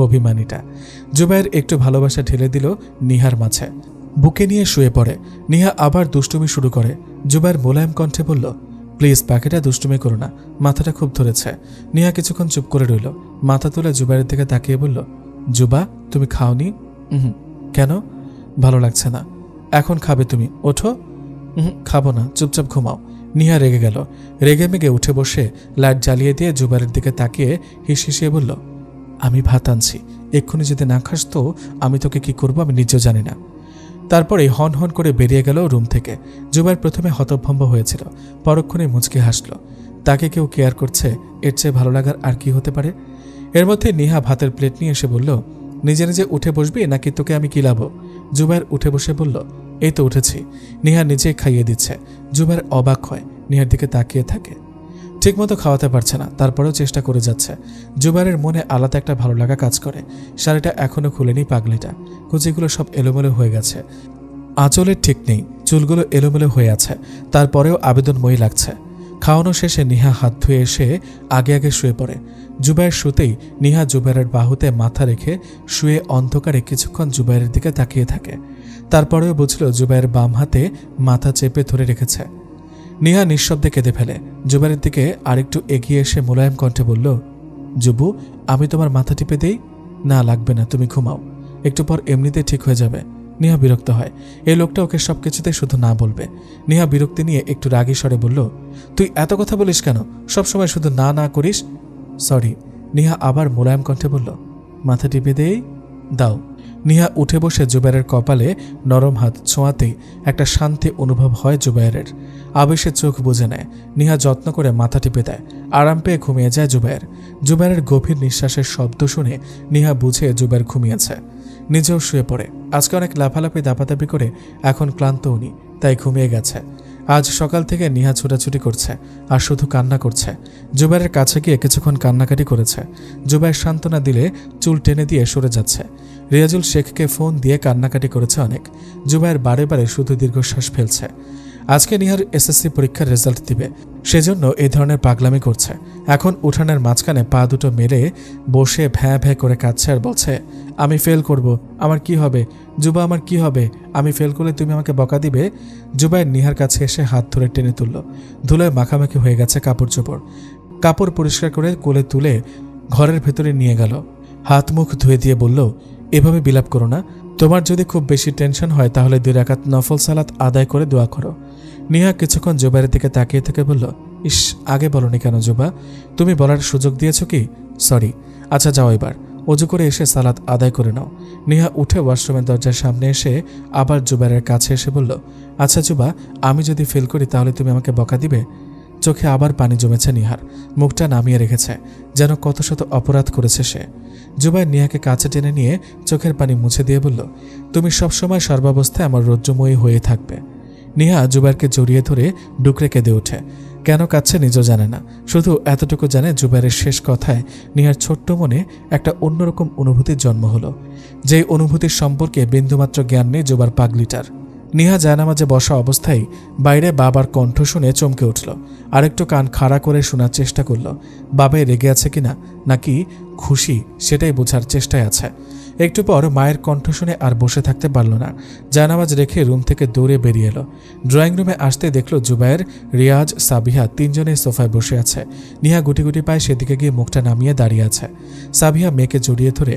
অভিমানীটা। জুবায়ের একটু ভালোবাসা ঢেলে দিল নিহার মাঝে, বুকে নিয়ে শুয়ে পড়ে। নিহা আবার দুষ্টুমি শুরু করে। জুবায়ের মোলায়েম কণ্ঠে বলল, প্লিজ পাখিটা দুষ্টুমি করো না, মাথাটা খুব ধরেছে। নিহা কিছুক্ষণ চুপ করে রইল, মাথা তুলে জুবায়ের দিকে তাকিয়ে বলল, জুবা তুমি খাওনি? কেন? ভালো লাগছে না। এখন খাবে তুমি, ওঠো। খাবো না, চুপচাপ ঘুমাও। নিহা রেগে গেল। রেগে মেগে উঠে বসে লাইট জ্বালিয়ে দিয়ে জুবায়ের দিকে তাকিয়ে হিসিয়ে বলল, আমি ভাত আনছি, এক্ষুনি যদি না খাস তো আমি তোকে কি করবো আমি নিজেও জানি না। তারপরে হন হন করে বেরিয়ে গেল রুম থেকে। জুবায়ের প্রথমে হতভম্ব হয়েছিল, পরক্ষণে মুচকি হাসল। তাকে কেউ কেয়ার করছে, এর চেয়ে ভালো লাগার আর কি হতে পারে? এর মধ্যে নিহা ভাতের প্লেট নিয়ে এসে বলল, নিজে নিজে উঠে বসবি নাকি তোকে আমি কিলাবো? জুবায়ের উঠে বসে বলল, এই তো উঠেছি। নিহা নিজে খাইয়ে দিচ্ছে। জুবায়ের অবাক হয়, নিহার দিকে তাকিয়ে থাকে। ঠিকমতো খাওয়াতে পারছে না, তারপরেও চেষ্টা করে যাচ্ছে। জুবায়ের মনে আলাদা একটা ভালো লাগা কাজ করে। শাড়িটা এখনো খুলেনি পাগলিটা, কুচিগুলো সব এলোমেলো হয়ে গেছে, আঁচলের ঠিক নেই, চুলগুলো এলোমেলো হয়ে আছে, তারপরেও আবেদনময়ী লাগছে। খাওয়ানো শেষে নিহা হাত ধুয়ে এসে আগে আগে শুয়ে পড়ে। জুবায়ের শুতেই নিহা জুবায়ের বাহুতে মাথা রেখে শুয়ে অন্ধকারে কিছুক্ষণ জুবায়ের দিকে তাকিয়ে থাকে। তারপরেও বুঝল জুবায়ের বাম হাতে মাথা চেপে ধরে রেখেছে। নিহা নিঃশব্দে কেঁদে ফেলে। জুবায়ের দিকে আরেকটু এগিয়ে এসে মোলায়েম কণ্ঠে বলল, জুবু আমি তোমার মাথা টিপে দেই? না লাগবে না, তুমি ঘুমাও, একটু পর এমনিতে ঠিক হয়ে যাবে। নিহা বিরক্ত হয়, এই লোকটা ওকে সবকিছুতে শুধু না বলবে। নিহা বিরক্তি নিয়ে একটু রাগী স্বরে বলল, তুই এত কথা বলিস কেন? সবসময় শুধু না না করিস। সরি। নিহা আবার মোলায়েম কণ্ঠে বলল, মাথা টিপে দেই? দাও। নিহা উঠে বসে জুবায়ের কপালে নরম হাত ছোঁয়াতেই একটা শান্তি অনুভব হয় জুবায়ের। আবেশে চোখ বুজে নেয়। নিহা যত্ন করে মাথা টিপে দেয়। আরাম পেয়ে ঘুমিয়ে যায় জুবায়ের। জুবায়ের গভীর নিঃশ্বাসের শব্দ শুনে নিহা বুঝে জুবায়ের ঘুমিয়েছে। নিজেও শুয়ে পড়ে। আজকে অনেক লাফালাফি দাপাদাপি করে এখন ক্লান্ত উনি, তাই ঘুমিয়ে গেছে। আজ সকাল থেকে নিহা ছুটাছুটি করছে আর শুধু কান্না করছে। জুবায়ের কাছে গিয়ে কিছুক্ষণ কান্নাকাটি করেছে। জুবায়ের সান্ত্বনা দিলে চুল টেনে দিয়ে সরে যাচ্ছে। রিয়াজুল শেখকে ফোন দিয়ে কান্নাকাটি করেছে অনেক। জুবায়ের বারে বারে শুধু দীর্ঘশ্বাস ফেলছে। আজকে নিহার এসএসসি পরীক্ষার রেজাল্ট দিবে, সেজন্য এই ধরনের পাগলামি করছে। এখন উঠানের মাঝখানে পা দুটো মেলে বসে ভ্যাঁ ভ্যাঁ করে কাঁদছে আর বলছে, আমি ফেল করব, আমার কি হবে? জুবা আমার কি হবে? আমি ফেল করলে তুমি আমাকে বকা দিবে? জুবায়ের নিহার কাছে এসে হাত ধরে টেনে তুলল। ধুলোয় মাখামাখি হয়ে গেছে কাপড় চোপড়। কাপড় পরিষ্কার করে কোলে তুলে ঘরের ভেতরে নিয়ে গেল। হাত মুখ ধুয়ে দিয়ে বলল, এভাবে বিলাপ করো না, তোমার যদি খুব বেশি টেনশন হয় তাহলে 2 রাকাত নফল সালাত আদায় করে দোয়া করো। নিহা কিছুক্ষণ জুবায়ের দিকে তাকিয়ে থেকে বলল, ইস আগে বলনি কেন জুবা? তুমি বলার সুযোগ দিয়েছ কি? সরি। আচ্ছা যাও, এবার অজু করে এসে সালাত আদায় করে নাও। নিহা উঠে ওয়াশরুমের দরজার সামনে এসে আবার জুবায়ের কাছে এসে বলল, আচ্ছা জুবা, আমি যদি ফেল করি তাহলে তুমি আমাকে বকা দিবে? চোখে আবার পানি জমেছে নিহার, মুখটা নামিয়ে রেখেছে, যেন কত শত অপরাধ করেছে সে। জুবায়ের নিহাকে কাছে টেনে নিয়ে চোখের পানি মুছে দিয়ে বলল, তুমি সবসময় সর্বাবস্থায় আমার রজ্জুময়ী হয়ে থাকবে। নিহা জুবায়েরকে জড়িয়ে ধরে ডুকরে কেঁদে ওঠে। কেন কাঁদছে নিজেও জানে না, শুধু এতটুকু জানে জুবায়ের শেষ কথায় নিহার ছোট্ট মনে একটা অন্যরকম অনুভূতির জন্ম হলো, যেই অনুভূতির সম্পর্কে বিন্দুমাত্র জ্ঞান নেই জুবার পাগলিটার। নিহা জায়নামাজে বসা অবস্থায় বাইরে বাবার কণ্ঠ শুনে চমকে উঠল। আরেকটু কান খাড়া করে শোনার চেষ্টা করল। বাবাই রেগে আছে কিনা নাকি খুশি সেটাই বোঝার চেষ্টায় আছে। একটু পর মায়ের কণ্ঠ শুনে আর বসে থাকতে পারল না। জায়নামাজ রেখে রুম থেকে দৌড়ে বেরিয়ে এলো। ড্রয়িং রুমে আসতে দেখল জুবায়ের, রিয়াজ, সাবিহা তিনজনেই সোফায় বসে আছে। নিহা গুটি গুটি পায়ে সেদিকে গিয়ে মুখটা নামিয়ে দাঁড়িয়ে আছে। সাবিহা মেয়েকে জড়িয়ে ধরে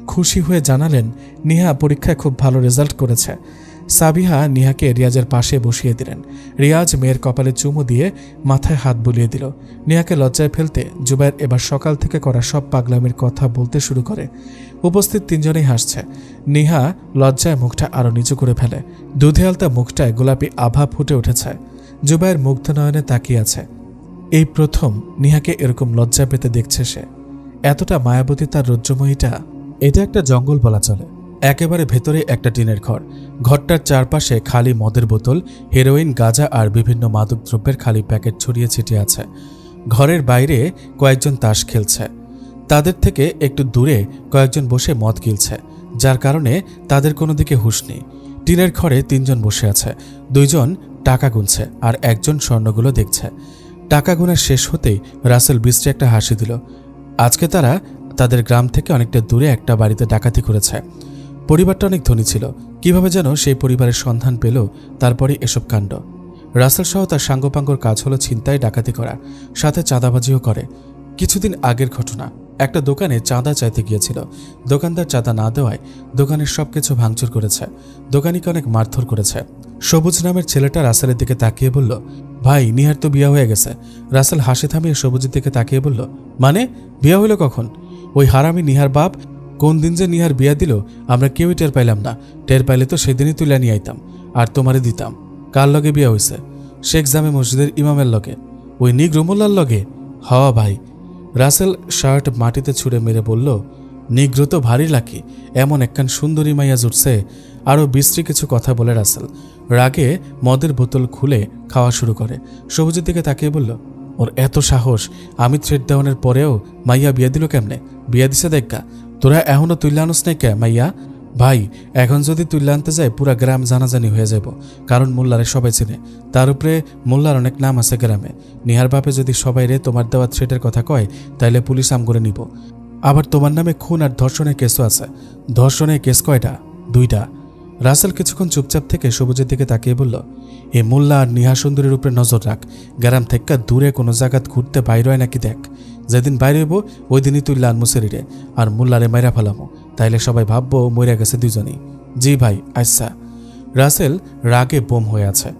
খুশি হয়ে জানালেন, নিহা পরীক্ষায় খুব ভালো রেজাল্ট করেছে। সাবিহা নিহাকে রিয়াজের পাশে বসিয়ে দিলেন। রিয়াজ মেয়ের কপালে চুমু দিয়ে মাথায় হাত বুলিয়ে দিল। নিহাকে লজ্জায় ফেলতে জুবায়ের এবার সকাল থেকে করা সব পাগলামির কথা বলতে শুরু করে। উপস্থিত তিনজনেই হাসছে। নিহা লজ্জায় মুখটা আরো নিচু করে ফেলে। দুধে আলতা মুখটায় গোলাপি আভা ফুটে উঠেছে। জুবায়ের মুগ্ধ নয়নে তাকিয়ে আছে। এই প্রথম নিহাকে এরকম লজ্জা পেতে দেখছে সে। এতটা মায়াবতী তার রজ্জুময়ীটা। এটা একটা জঙ্গল বলা চলে। একেবারে ভেতরে একটা টিনের ঘর। ঘরটার চারপাশে খালি মদের বোতল, হেরোইন, গাঁজা আর বিভিন্ন মাদকদ্রব্যের খালি প্যাকেট ছড়িয়ে ছিটিয়ে আছে। ঘরের বাইরে কয়েকজন তাস খেলছে। তাদের থেকে একটু দূরে কয়েকজন বসে মদ গিলছে, যার কারণে তাদের কোনো দিকে হুঁশ নেই। টিনের ঘরে 3 জন বসে আছে, 2 জন টাকা গুনছে আর একজন স্বর্ণগুলো দেখছে। টাকা গোনা শেষ হতেই রাসেল বিশ্রী একটা হাসি দিল। আজকে তারা তাদের গ্রাম থেকে অনেকটা দূরে একটা বাড়িতে ডাকাতি করেছে। পরিবারটা অনেক ধনী ছিল, কিভাবে যেন সেই পরিবারের সন্ধান পেল, তারপরে এসব কাণ্ড। রাসেল সহ তার সাঙ্গপাঙ্গর কাজ হলো ছিনতাই, ডাকাতি করা, সাথে চাঁদাবাজিও করে। কিছুদিন আগের ঘটনা, একটা দোকানে চাঁদা চাইতে গিয়েছিল। দোকানদার চাঁদা না দেওয়ায় দোকানের সবকিছু ভাঙচুর করেছে, দোকানিকে অনেক মারধর করেছে। সবুজ নামের ছেলেটা রাসেলের দিকে তাকিয়ে বলল, ভাই নিহার তো বিয়ে হয়ে গেছে। রাসেল হাসি থামিয়ে সবুজের দিকে তাকিয়ে বলল, মানে বিয়ে হইল কখন? ওই হারামি নিহার বাপ কোন দিন যে নিহার বিয়া দিল আমরা কেউই টের পাইলাম না। টের পাইলে তো সেদিনই তুলে নিয়ে আইতাম আর তোমারে দিতাম। কার লগে বিয়া হয়েছে? শেখ জামে মসজিদের ইমামের লগে। ওই নিগ্রো মোল্লার লগে? হ ভাই। রাসেল শার্ট মাটিতে ছুঁড়ে মেরে বলল, নিগ্রো তো ভারী লাকি, এমন একখান সুন্দরী মাইয়া জুটছে। আরও বিশ্রী কিছু কথা বলে রাসেল রাগে মদের বোতল খুলে খাওয়া শুরু করে। সবুজের দিকে তাকিয়ে বলল, ওর এত সাহস, আমি থ্রেড দেওয়ানের পরেও মাইয়া বিয়া দিল কেমনে? বিয়া দিছে দেখা, তোরা এখনো তুল্লা আনুস নাই কে মাইয়া? ভাই এখন যদি তুল্লা আনতে যায় পুরা গ্রাম জানাজানি হয়ে যাব, কারণ মোল্লারে সবাই চেনে। তার উপরে মোল্লার অনেক নাম আছে গ্রামে। নিহার বাপে যদি সবাই রে তোমার দেওয়া থ্রেটের কথা কয়, তাইলে পুলিশ আম করে নিব। আবার তোমার নামে খুন আর ধর্ষণের কেসও আছে। ধর্ষণের কেস কয়টা? 2টা। রাসেল কিছুক্ষণ চুপচাপ থেকে সবুজের দিকে তাকিয়ে বলল, এ মোল্লা আর নিহা সুন্দরীর উপরে নজর রাখ। গ্রাম থেকে দূরে কোনো জায়গাত ঘুরতে বাইরে হয় নাকি দেখ। যেদিন বাইরে হইব ওই দিনই তুই লানমু শরীরে আর মোল্লারে মাইরা ফেলামো, তাইলে সবাই ভাববো মরে গেছে 2জনই। জি ভাই, আচ্ছা। রাসেল রাগে বোম হয়ে আছে।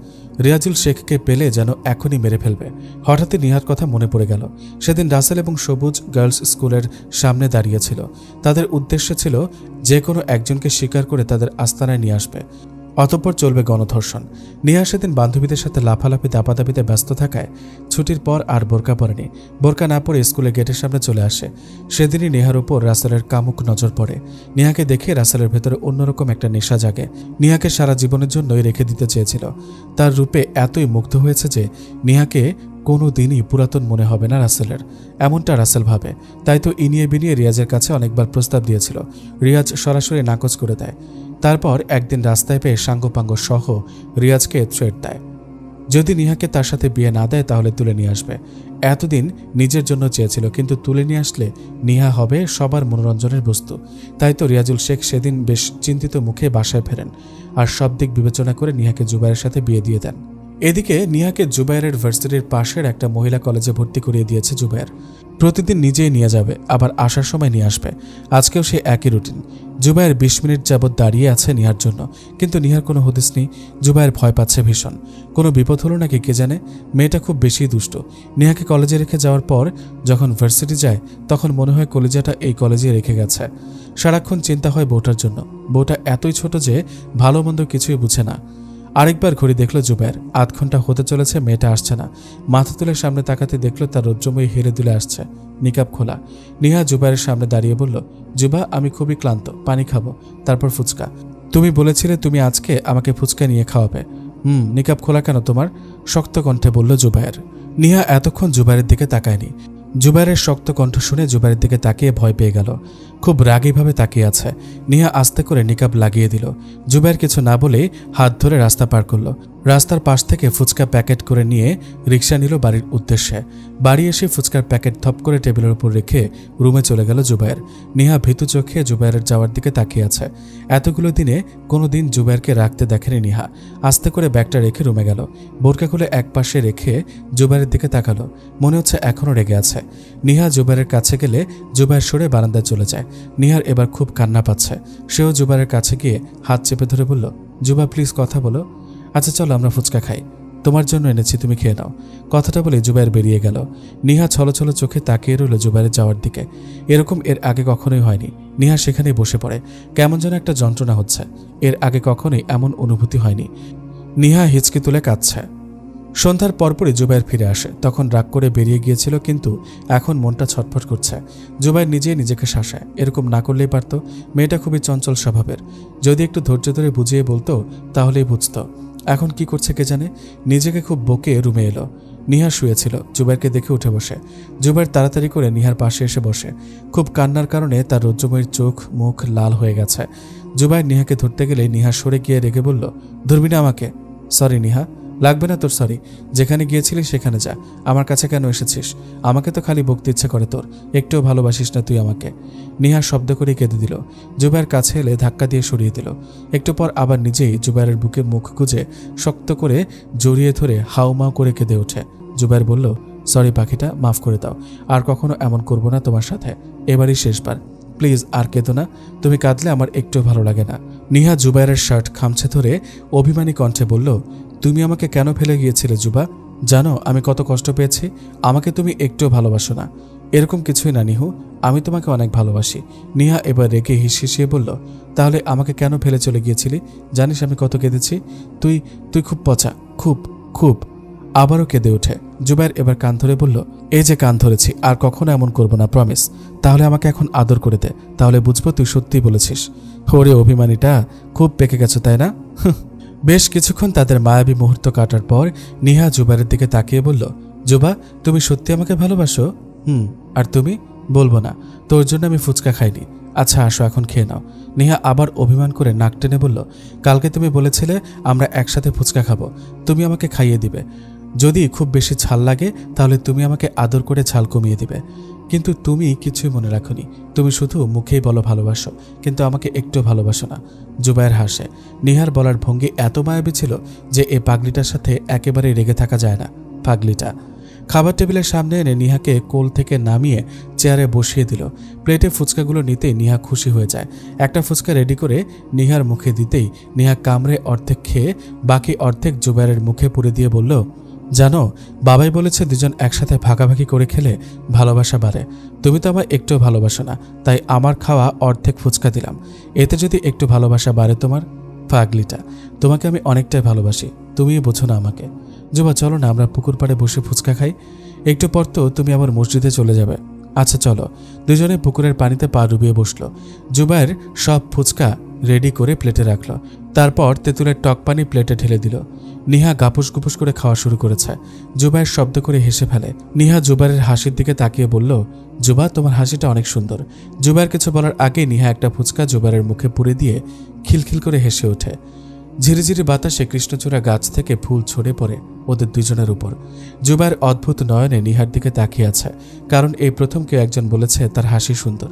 রিয়াজুল শেখকে পেলে যেন এখনই মেরে ফেলবে। হঠাৎই নিহার কথা মনে পড়ে গেল। সেদিন রাসেল এবং সবুজ গার্লস স্কুলের সামনে দাঁড়িয়েছিল। তাদের উদ্দেশ্য ছিল যে কোনো একজনকে শিকার করে তাদের আস্তানায় নিয়ে আসবে, অতঃপর চলবে গণধর্ষণ। নিহা সেদিন বান্ধবীদের সাথে লাফালাফি দাপাদাপিতে ব্যস্ত থাকায় ছুটির পর আর বোরকা পরেনি। বোরকা না পরে স্কুলের গেটের সামনে চলে আসে। সেদিনই নেহার উপর রাসেলের কামুক নজর পড়ে। নিহাকে দেখে রাসেলের ভেতরে অন্যরকম একটা নেশা জাগে। নিহাকে সারা জীবনের জন্যই রেখে দিতে চেয়েছিল। তার রূপে এতই মুগ্ধ হয়েছে যে নিহাকে কোনো দিনই পুরাতন মনে হবে না রাসেলের, এমনটা রাসেল ভাবে। তাই তো ইনিয়ে বিনিয়ে রিয়াজের কাছে অনেকবার প্রস্তাব দিয়েছিল। রিয়াজ সরাসরি নাকচ করে দেয়। তারপর একদিন রাস্তায় পেয়ে সাঙ্গপাঙ্গ সহ রিয়াজকে থ্রেট দেয়, যদি নিহাকে তার সাথে বিয়ে না দেয় তাহলে তুলে নিয়ে আসবে। এতদিন নিজের জন্য চেয়েছিল, কিন্তু তুলে নিয়ে আসলে নিহা হবে সবার মনোরঞ্জনের বস্তু। তাই তো রিয়াজুল শেখ সেদিন বেশ চিন্তিত মুখে বাসায় ফেরেন আর সব দিক বিবেচনা করে নিহাকে জুবাইরের সাথে বিয়ে দিয়ে দেন। এদিকে নিহাকে জুবাইরের ভার্সিটির পাশের একটা মহিলা কলেজে ভর্তি করিয়ে দিয়েছে জুবাইর। প্রতিদিন নিজেই নিয়ে যাবে, আবার আসার সময় নিয়ে আসবে। আজকেও সে একই রুটিন। জুবাইর 20 মিনিট যাবৎ দাঁড়িয়ে আছে নিহার জন্য, কিন্তু নিহার কোনো হদিস নেই। জুবাইর ভয় পাচ্ছে ভীষণ, কোনো বিপদ হলো নাকি কে জানে। মেয়েটা খুব বেশি দুষ্ট। নিহাকে কলেজে রেখে যাওয়ার পর যখন ভার্সিটি যায় তখন মনে হয় কলেজাটা এই কলেজে রেখে গেছে। সারাক্ষণ চিন্তা হয় বউটার জন্য। বউটা এতই ছোট যে ভালো মন্দ কিছুই বুঝে না। আরেকবার ঘড়ি দেখলো জুবাইর, 8 ঘন্টা হতে চলেছে, মেয়েটা আসছে না। মাথা তুলে সামনে তাকাতে দেখলো তার রৌদ্রময়ী হেরে দুলে আসছে, নিকাব খোলা। নিহা জুবাইরের সামনে দাঁড়িয়ে বলল, জুবা আমি খুবই ক্লান্ত, পানি খাবো, তারপর ফুচকা। তুমি বলেছিলে তুমি আজকে আমাকে ফুচকা নিয়ে খাওয়াবে। নিকাব খোলা কেন তোমার? শক্ত কণ্ঠে বলল জুবাইর। নিহা এতক্ষণ জুবাইরের দিকে তাকায়নি। জুবাইরের শক্ত কণ্ঠ শুনে জুবাইরের দিকে তাকিয়ে ভয় পেয়ে গেল। খুব রাগীভাবে তাকিয়ে আছে। নিহা আস্তে করে নিকাব লাগিয়ে দিল। জুবাইর কিছু না বলেই হাত ধরে রাস্তা পার করল। রাস্তার পাশ থেকে ফুচকা প্যাকেট করে নিয়ে রিকশা নিল বাড়ির উদ্দেশ্যে। বাড়ি এসে ফুচকার প্যাকেট থপ করে টেবিলের উপর রেখে রুমে চলে গেল জুবাইর। নিহা ভীতু চোখে জুবাইরের যাওয়ার দিকে তাকিয়ে আছে। এতগুলো দিনে কোনোদিন জুবাইরকে রাখতে দেখেনি নিহা। আস্তে করে ব্যাগটা রেখে রুমে গেল। বোরকা খুলে এক পাশে রেখে জুবাইরের দিকে তাকালো। মনে হচ্ছে এখনও রেগে আছে। নিহা জুবাইরের কাছে গেলে জুবাইর সরে বারান্দায় চলে যায়। নিহার এবার খুব কান্না পাচ্ছে। সেও জুবাইরের কাছে গিয়ে হাত চেপে ধরে বলল, জুবা প্লিজ কথা বলো। আচ্ছা চলো আমরা ফুচকা খাই, তোমার জন্য এনেছি, তুমি খেয়ে নাও। কথাটা বলে জুবাইর বেরিয়ে গেল। নিহা ছলছল চোখে তাকিয়ে রইল জুবাইরের যাওয়ার দিকে। এরকম এর আগে কখনোই হয়নি। নিহা সেখানেই বসে পড়ে। কেমন যেন একটা যন্ত্রণা হচ্ছে। এর আগে কখনোই এমন অনুভূতি হয়নি। নিহা হিচকি তুলে কাঁদছে। সন্ধ্যার পরপরই জুবাইর ফিরে আসে। তখন রাগ করে বেরিয়ে গিয়েছিল, কিন্তু এখন মনটা ছটফট করছে। জুবাইর নিজেই নিজেকে শাসায়, এরকম না করলেই পারত। মেয়েটা খুবই চঞ্চল স্বভাবের। যদি একটু ধৈর্য ধরে বুঝিয়ে বলতো তাহলেই বুঝতো। এখন কি করছে কে জানে। নিজেকে খুব বকে রুমে এলো। নিহা শুয়েছিল। জুবাইরকে দেখে উঠে বসে। জুবাইর তাড়াতাড়ি করে নিহার পাশে এসে বসে। খুব কান্নার কারণে তার রজ্জুময়ীর চোখ মুখ লাল হয়ে গেছে। জুবাইর নিহাকে ধরতে গেলে নিহা সরে গিয়ে রেগে বলল, ধরবি না আমাকে? সরি নিহা, লাগবে না তোর সরি। যেখানে গিয়েছিলি সেখানে যা, আমার কাছে কেন এসেছিস? আমাকে তো খালি বকতে ইচ্ছে করে তোর, একটুও ভালোবাসিস না তুই আমাকে। নিহা শব্দ করে কেঁদে দিল। জুবাইর কাছে এলে ধাক্কা দিয়ে সরিয়ে দিল। একটু পর আবার নিজেই জুবাইরের বুকে মুখ গুজে শক্ত করে জড়িয়ে ধরে হাউমাউ করে কেঁদে ওঠে। জুবাইর বলল, সরি পাখিটা, মাফ করে দাও, আর কখনো এমন করব না তোমার সাথে, এবারই শেষবার, প্লিজ আর কেঁদো না, তুমি কাঁদলে আমার একটু ভালো লাগে না। নিহা জুবাইরের শার্ট খামছে ধরে অভিমানী কণ্ঠে বলল, তুমি আমাকে কেন ফেলে গিয়েছিলে জুবা? জানো আমি কত কষ্ট পেয়েছি? আমাকে তুমি একটুও ভালোবাসো না। এরকম কিছুই না নিহু, আমি তোমাকে অনেক ভালোবাসি। নিহা এবার রেগে হিসিয়ে বলল, তাহলে আমাকে কেন ফেলে চলে গিয়েছিলি? জানিস আমি কত কেঁদেছি? তুই তুই খুব পচা, খুব খুব। আবারও কেঁদে ওঠে। জুবাইর এবার কান ধরে বলল, এই যে কান ধরেছি, আর কখনো এমন করব না, প্রমিস। তাহলে আমাকে এখন আদর করে দে, তাহলে বুঝবো তুই সত্যিই বলেছিস। ওরে অভিমানীটা, খুব পেকে গেছো তাই না? বেশ কিছুক্ষণ তাদের মায়াবী মুহূর্ত কাটার পর নিহা জুবাইরের দিকে তাকিয়ে বলল, জুবা তুমি সত্যি আমাকে ভালোবাসো? আর তুমি? বলবো না, তোর জন্য আমি ফুচকা খাইনি। আচ্ছা আসো এখন খেয়ে নাও। নিহা আবার অভিমান করে নাক টেনে বলল, কালকে তুমি বলেছিলে আমরা একসাথে ফুচকা খাবো, তুমি আমাকে খাইয়ে দিবে। যদি খুব বেশি ঝাল লাগে তাহলে তুমি আমাকে আদর করে ঝাল কমিয়ে দিবে। কিন্তু তুমি কিছুই মনে রাখোনি, তুমি শুধু মুখেই বলো ভালোবাসো, কিন্তু আমাকে একটু ভালোবাসো না। জুবাইর হাসে। নিহার বলার ভঙ্গি এত মায়াবী ছিল যে এই পাগলিটার সাথে একেবারে রেগে থাকা যায় না। পাগলিটা খাবার টেবিলের সামনে এনে নিহাকে কোল থেকে নামিয়ে চেয়ারে বসিয়ে দিল। প্লেটে ফুচকাগুলো নিতেই নিহা খুশি হয়ে যায়। একটা ফুচকা রেডি করে নিহার মুখে দিতেই নিহা কামড়ে অর্ধেক খেয়ে বাকি অর্ধেক জুবাইরের মুখে পুরে দিয়ে বলল, জানো বাবাই বলেছে দুজন একসাথে ভাগাভাগি করে খেলে ভালোবাসা বাড়ে। তুমি তো আমায় একটু ভালোবাসো না, তাই আমার খাওয়া অর্ধেক ফুচকা দিলাম, এতে যদি একটু ভালোবাসা বাড়ে তোমার। পাগলিটা, তোমাকে আমি অনেকটাই ভালোবাসি, তুমিই বোঝো না আমাকে। জুবা চলো না আমরা পুকুর পাড়ে বসে ফুচকা খাই, একটু পর তো তুমি আবার মসজিদে চলে যাবে। আচ্ছা চলো। দুজনে পুকুরের পানিতে পা ডুবিয়ে বসলো। জুবাইর সব ফুচকা রেডি করে প্লেটে রাখলো। তারপর তেঁতুলের টক পানি প্লেটে ঢেলে দিল। নিহা গাপুস গুপুস করে খাওয়া শুরু করেছে। জুবাইর শব্দ করে হেসে ফেলে। নিহা জুবাইরের হাসির দিকে তাকিয়ে বলল, জুবা তোমার হাসিটা অনেক সুন্দর। জুবাইর কিছু বলার আগে নিহা একটা ফুচকা জুবাইরের মুখে পুরে দিয়ে খিলখিল করে হেসে ওঠে। ঝিরিঝিরি বাতাসে কৃষ্ণচূড়া গাছ থেকে ফুল ছড়ে পড়ে ওদের দুজনের উপর। জুবাইর অদ্ভুত নয়নে নিহার দিকে তাকিয়ে আছে, কারণ এই প্রথম কেউ একজন বলেছে তার হাসি সুন্দর।